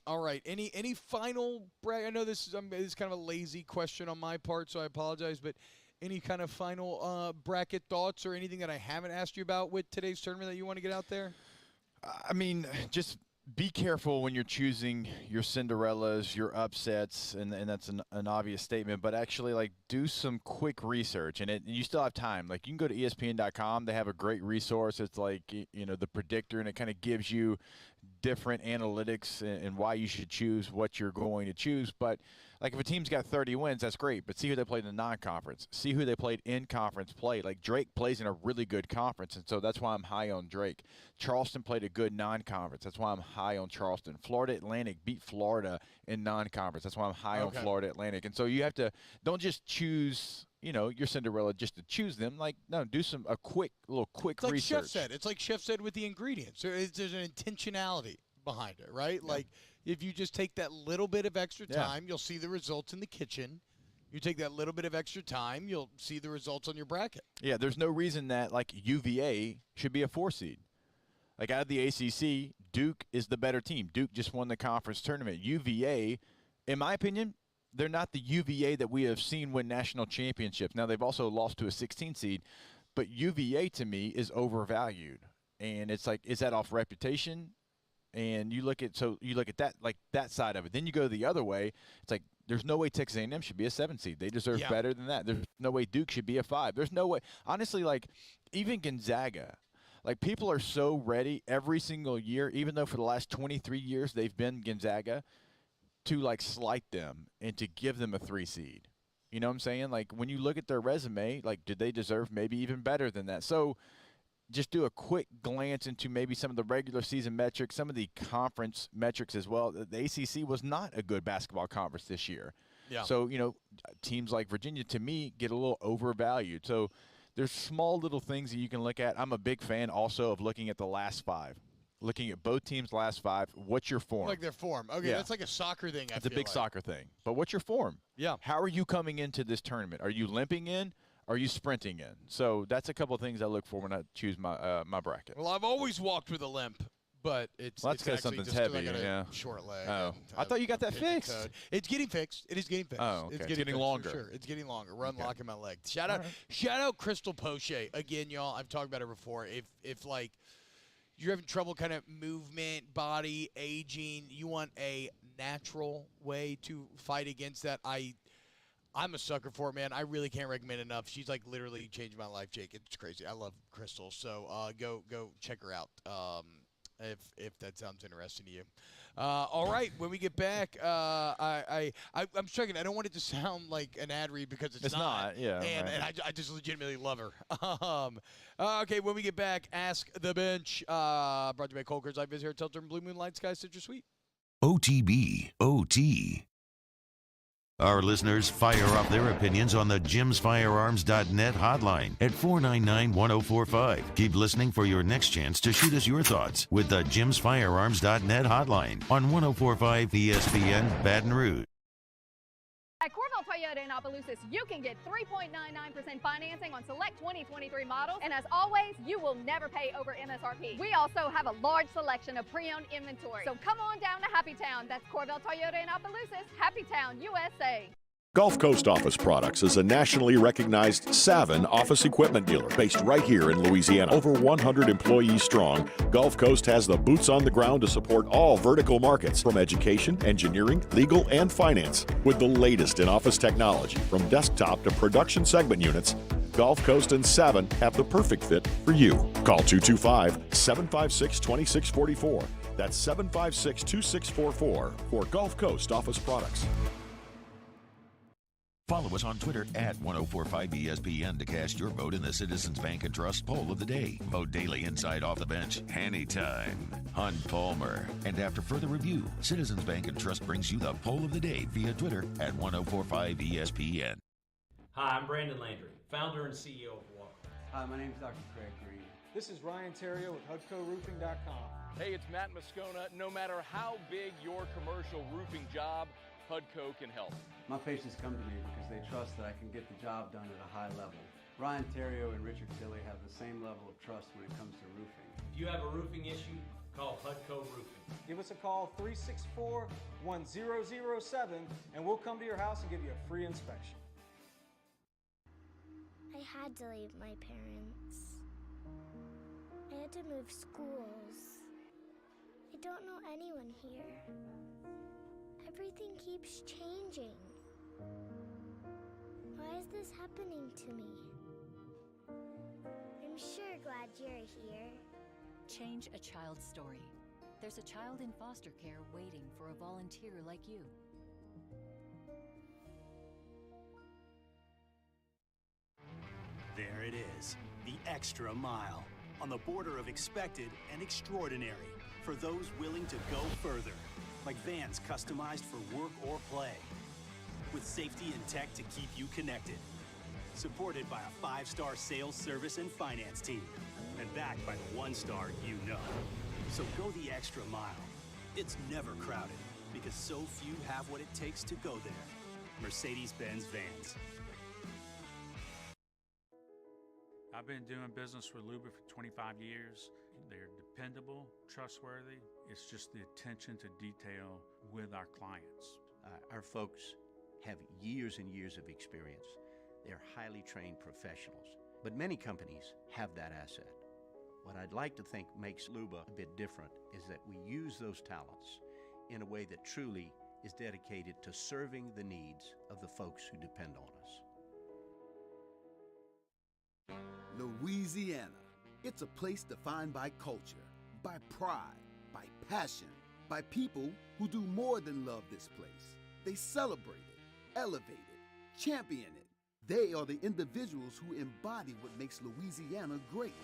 right. Any final bracket? I know this is kind of a lazy question on my part, so I apologize. But any kind of final bracket thoughts or anything that I haven't asked you about with today's tournament that you want to get out there?
I mean, just be careful when you're choosing your Cinderellas, your upsets, and that's an obvious statement. But actually, like, do some quick research, and you still have time. Like, you can go to ESPN.com. They have a great resource. It's like, the predictor, and it kind of gives you different analytics and why you should choose what you're going to choose. But like, if a team's got 30 wins, that's great, but see who they played in the non-conference. See who they played in conference play. Like, Drake plays in a really good conference, and so that's why I'm high on Drake. Charleston played a good non-conference. That's why I'm high on Charleston. Florida Atlantic beat Florida in non-conference. That's why I'm high on Florida Atlantic. And so you have to – don't just choose – your Cinderella just to choose them. Like, no, do a quick research.
Chef said. It's like Chef said with the ingredients. There's an intentionality behind it, right? Yeah. Like, if you just take that little bit of extra time, you'll see the results in the kitchen. You take that little bit of extra time, you'll see the results on your bracket.
Yeah, there's no reason that, like, UVA should be a 4 seed. Like, out of the ACC, Duke is the better team. Duke just won the conference tournament. UVA, in my opinion, they're not the UVA that we have seen win national championships. Now, they've also lost to a 16 seed, but UVA to me is overvalued. And it's like, is that off reputation? And you look at that, like, that side of it. Then you go the other way. It's like, there's no way Texas A&M should be a 7 seed. They deserve better than that. There's no way Duke should be a 5. There's no way. Honestly, like, even Gonzaga, like, people are so ready every single year, even though for the last 23 years they've been Gonzaga, to, like, slight them and to give them a 3 seed. You know what I'm saying? Like, when you look at their resume, like, did they deserve maybe even better than that? So just do a quick glance into maybe some of the regular season metrics, some of the conference metrics as well. The ACC was not a good basketball conference this year.
Yeah.
So, teams like Virginia, to me, get a little overvalued. So there's small little things that you can look at. I'm a big fan also of looking at the last 5. Looking at both teams' last 5, what's your form?
Like their form. Okay, that's like a soccer thing,
It's a big soccer thing. But what's your form?
Yeah.
How are you coming into this tournament? Are you limping in? Are you sprinting in? So that's a couple of things I look for when I choose my bracket.
Well, I've always walked with a limp, But it's
Well, that's
it's
'cause
actually
something's
just 'cause
heavy,
I got a
yeah.
short leg.
Oh.
and
I thought you got that
hit the
fixed.
toad. It's getting fixed. It is getting fixed.
Oh, okay.
It's
It's getting
fixed,
longer.
For sure. It's getting longer. We're
Okay.
unlocking my leg. Shout out Crystal Poche. Again, y'all, I've talked about her before. If like you're having trouble kind of movement, body, aging, you want a natural way to fight against that, I'm a sucker for it, man. I really can't recommend enough. She's like literally changed my life, Jake. It's crazy. I love Crystal. So go check her out if that sounds interesting to you. All right, when we get back, I'm struggling. I don't want it to sound like an ad read because it's not.
Yeah.
And,
right.
and I just legitimately love her. Okay, when we get back, Ask the Bench. Brought to you by Colker's Live Visit here at Tilton Blue Moon Light Sky Citrus Suite.
OTB, OT. Our listeners fire off their opinions on the jimsfirearms.net hotline at 499-1045. Keep listening for your next chance to shoot us your thoughts with the jimsfirearms.net hotline on 1045 ESPN Baton Rouge.
At Corvell Toyota in Opelousas, you can get 3.99% financing on select 2023 models, and as always, you will never pay over MSRP. We also have a large selection of pre-owned inventory. So come on down to Happy Town. That's Corvell Toyota in Opelousas, Happy Town, USA.
Gulf Coast Office Products is a nationally recognized Savin office equipment dealer based right here in Louisiana. Over 100 employees strong, Gulf Coast has the boots on the ground to support all vertical markets from education, engineering, legal, and finance. With the latest in office technology from desktop to production segment units, Gulf Coast and Savin have the perfect fit for you. Call 225-756-2644. That's 756-2644 for Gulf Coast Office Products.
Follow us on Twitter at 1045ESPN to cast your vote in the Citizens Bank and Trust Poll of the Day. Vote daily inside Off the Bench, anytime. Hunt Palmer. And after further review, Citizens Bank and Trust brings you the Poll of the Day via Twitter at 1045ESPN.
Hi, I'm Brandon Landry, founder and CEO of Walk.
Hi, my name is Dr. Craig Green.
This is Ryan Terrio with HUDCORoofing.com.
Hey, it's Matt Moscona. No matter how big your commercial roofing job, HUDCO can help.
My patients come to me because they trust that I can get the job done at a high level. Ryan Terrio and Richard Tilley have the same level of trust when it comes to roofing.
If you have a roofing issue, call HUDCO Roofing.
Give us a call, 364-1007, and we'll come to your house and give you a free inspection.
I had to leave my parents. I had to move schools. I don't know anyone here. Everything keeps changing. Why is this happening to me? I'm sure glad you're here.
Change a child's story. There's a child in foster care waiting for a volunteer like you.
There it is, the extra mile, on the border of expected and extraordinary, for those willing to go further, like vans customized for work or play, with safety and tech to keep you connected, supported by a 5-star sales, service, and finance team, and backed by the 1-star you know. So go the extra mile. It's never crowded, because so few have what it takes to go there. Mercedes-Benz Vans.
I've been doing business with Luba for 25 years. They're dependable, trustworthy. It's just the attention to detail with our clients.
Our folks have years and years of experience. They're highly trained professionals. But many companies have that asset. What I'd like to think makes Luba a bit different is that we use those talents in a way that truly is dedicated to serving the needs of the folks who depend on us.
Louisiana. It's a place defined by culture, by pride, by passion, by people who do more than love this place. They celebrate it, elevate it, champion it. They are the individuals who embody what makes Louisiana great.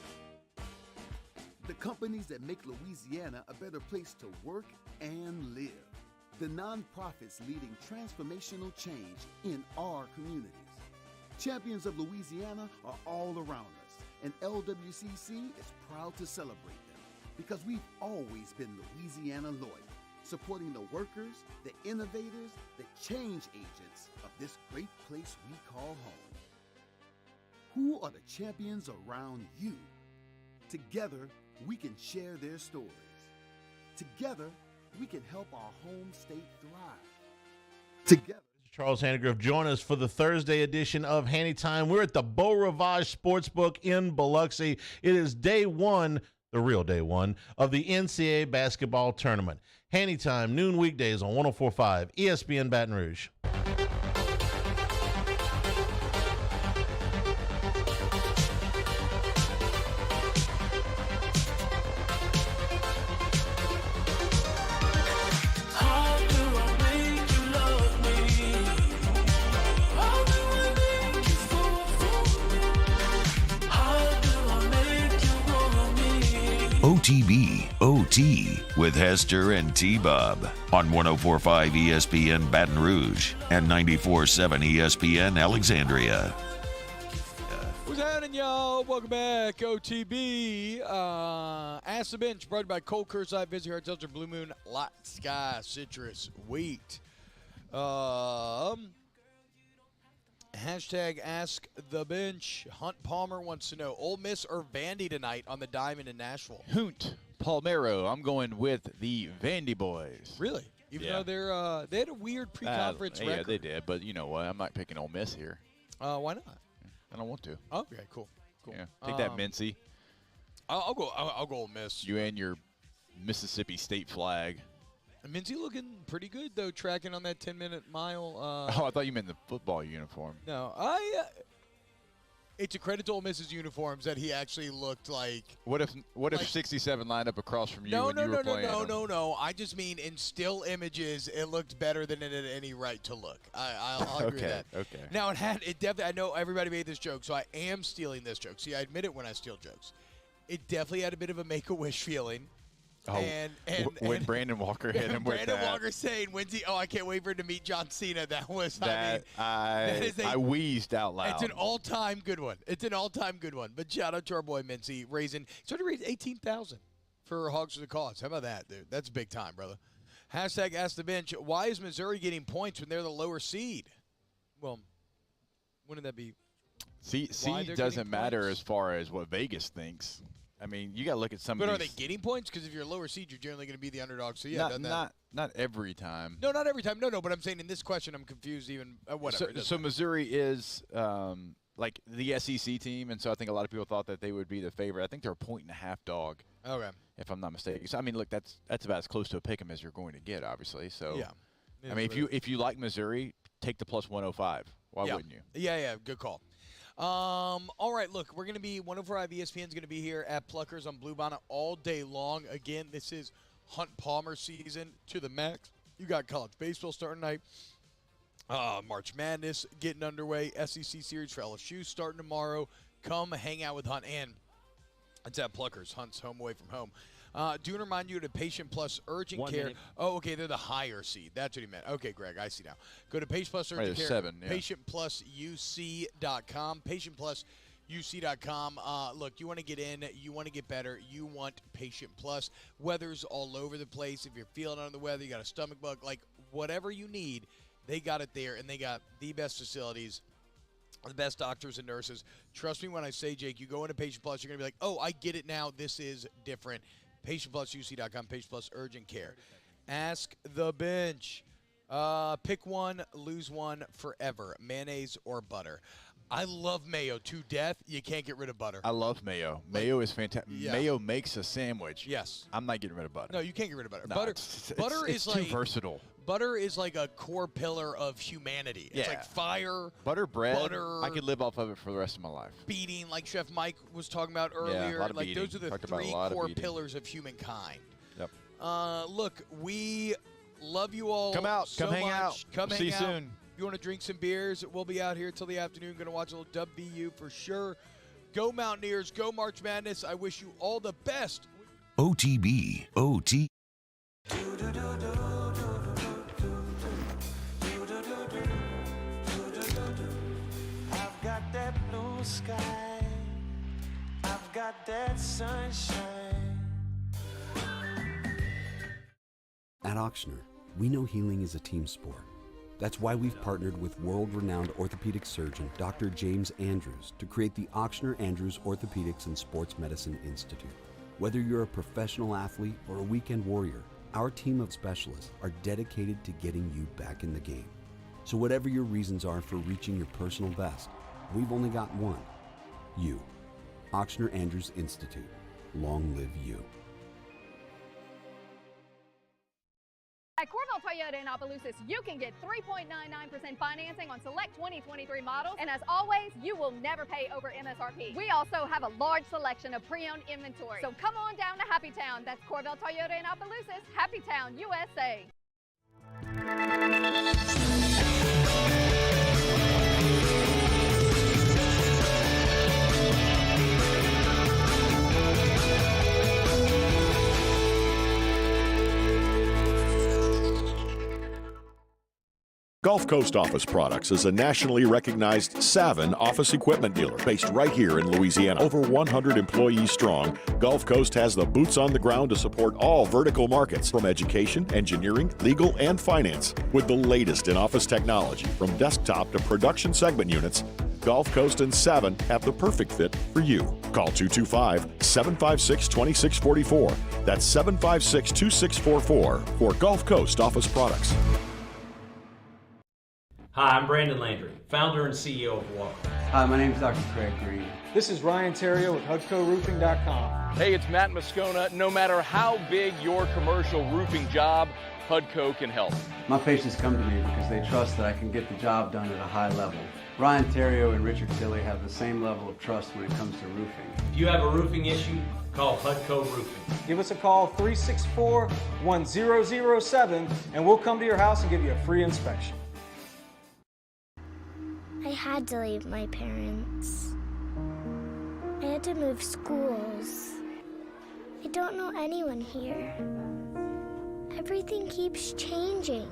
The companies that make Louisiana a better place to work and live. The nonprofits leading transformational change in our communities. Champions of Louisiana are all around us, and LWCC is proud to celebrate them because we've always been Louisiana loyal, supporting the workers, the innovators, the change agents of this great place we call home. Who are the champions around you? Together, we can share their stories. Together, we can help our home state thrive. Together.
Charles Handegriff, join us for the Thursday edition of Handy Time. We're at the Beau Rivage Sportsbook in Biloxi. It is day one, the real day one, of the NCAA basketball tournament. Handy Time, noon weekdays on 104.5 ESPN Baton Rouge.
OTB OT with Hester and T-Bob on 104.5 ESPN Baton Rouge and 94.7 ESPN Alexandria.
What's happening, y'all? Welcome back. OTB. Ask the Bench, brought to you by Cold Cursite, Visit Hard Seltzer, Blue Moon, Light Sky, Citrus, Wheat. Hashtag Ask the Bench. Hunt Palmer wants to know, Ole Miss or Vandy tonight on the Diamond in Nashville?
Hoot Palmero. I'm going with the Vandy boys.
Really? Even though they had a weird pre-conference record.
Yeah, they did. But you know what? I'm not picking Ole Miss here.
Why not?
I don't want to.
Okay, cool.
Yeah, take that, Mincy.
I'll go Ole Miss.
You and your Mississippi State flag.
Mincy looking pretty good, though, tracking on that 10-minute mile.
I thought you meant the football uniform.
No, it's a credit to Ole Miss's uniforms that he actually looked like.
What if 67 lined up across from you when you were playing?
No. I just mean in still images, it looked better than it had any right to look. I'll agree with that.
Okay.
Now it definitely. I know everybody made this joke, so I am stealing this joke. See, I admit it when I steal jokes. It definitely had a bit of a Make-A-Wish feeling.
Oh, when Brandon Walker hit him with that.
Brandon Walker saying, when's he? Oh, I can't wait for him to meet John Cena. That was,
I wheezed out loud.
It's an all-time good one. But shout out to our boy Mincy, started to raise $18,000 for Hogs for the Cause. How about that, dude? That's big time, brother. Hashtag Ask the Bench. Why is Missouri getting points when they're the lower seed? Well, wouldn't that be?
Seed doesn't matter as far as what Vegas thinks. I mean, you got to look at some.
But are they getting points? Because if you're a lower seed, you're generally going to be the underdog. So yeah,
not every time.
No, not every time. No. But I'm saying in this question, I'm confused. Even whatever.
So Missouri is like the SEC team, and so I think a lot of people thought that they would be the favorite. I think they're a 1.5 dog.
Okay.
If I'm not mistaken. So I mean, look, that's about as close to a pick'em as you're going to get, obviously. So
yeah.
I mean, if you like Missouri, take the plus 105. Why wouldn't you?
Yeah. Good call. All right, look, we're going to be 105 ESPN is going to be here at Pluckers on Blue Bonnet all day long. Again, this is Hunt Palmer season to the max. You got college baseball starting tonight. March Madness getting underway. SEC series for LSU starting tomorrow. Come hang out with Hunt, and it's at Pluckers. Hunt's home away from home. Do you remind you to Patient Plus Urgent
1
Care?
minute.
Oh, okay, they're the higher seed. That's what he meant. Okay, Greg, I see now. Go to Patient Plus Urgent Care.
7, yeah.
PatientPlusUC.com. PatientPlusUC.com. Look, you want to get in, you want to get better, you want Patient Plus. Weather's all over the place. If you're feeling under the weather, you got a stomach bug, like whatever you need, they got it there, and they got the best facilities. The best doctors and nurses. Trust me when I say, Jake, you go into Patient Plus, you're going to be like, oh, I get it now. This is different. PatientPlusUC.com, Patient Plus Urgent Care. Ask the Bench. Pick one, lose one forever. Mayonnaise or butter. I love mayo to death. You can't get rid of butter.
I love mayo. Mayo is fantastic.
Yeah.
Mayo makes a sandwich.
Yes.
I'm not getting rid of butter.
No, you can't get rid of butter.
No,
Butter
it's
is
too versatile.
Butter is like a core pillar of humanity. It's like fire.
Butter bread.
Butter.
I could live off of it for the rest of my life.
Beating, like Chef Mike was talking about earlier.
a lot of
like
beating.
those are the
Talked about
three
a lot of
core
beating.
pillars of humankind.
Yep.
Look, we love you all.
Come out.
So
Come hang
much.
out.
Come
We'll
hang
see
out.
you soon.
If you want to drink some beers, we'll be out here till the afternoon. Going to watch a little WVU for sure. Go Mountaineers. Go March Madness. I wish you all the best.
OTB OT.
I've got that blue sky. I've got that sunshine.
At Auctioner, we know healing is a team sport. That's why we've partnered with world-renowned orthopedic surgeon Dr. James Andrews to create the Auctioner Andrews Orthopedics and Sports Medicine Institute. Whether you're a professional athlete or a weekend warrior, our team of specialists are dedicated to getting you back in the game. So whatever your reasons are for reaching your personal best, we've only got one. You. Auctioneer Andrews Institute. Long live you.
At Corville Toyota in Opelousas, you can get 3.99% financing on select 2023 models. And as always, you will never pay over MSRP. We also have a large selection of pre-owned inventory. So come on down to Happy Town. That's Corville Toyota in Opelousas, Happy Town, USA.
Gulf Coast Office Products is a nationally recognized Savin office equipment dealer based right here in Louisiana. Over 100 employees strong, Gulf Coast has the boots on the ground to support all vertical markets, from education, engineering, legal, and finance. With the latest in office technology, from desktop to production segment units, Gulf Coast and Savin have the perfect fit for you. Call 225-756-2644. That's 756-2644 for Gulf Coast Office Products.
Hi, I'm Brandon Landry, founder and CEO of Walker.
Hi, my name is Dr. Craig Green.
This is Ryan Terrio with HUDCORoofing.com.
Hey, it's Matt Moscona. No matter how big your commercial roofing job, HUDCO can help.
My patients come to me because they trust that I can get the job done at a high level. Ryan Terrio and Richard Tilley have the same level of trust when it comes to roofing.
If you have a roofing issue, call HUDCO Roofing.
Give us a call, 364-1007, and we'll come to your house and give you a free inspection.
I had to leave my parents. I had to move schools. I don't know anyone here. Everything keeps changing.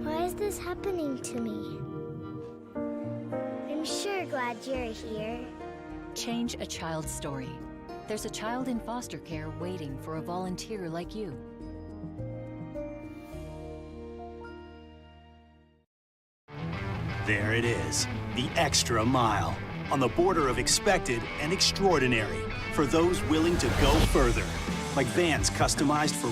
Why is this happening to me? I'm sure glad you're here.
Change a child's story. There's a child in foster care waiting for a volunteer like you.
There it is, the extra mile, on the border of expected and extraordinary, for those willing to go further. Like vans customized for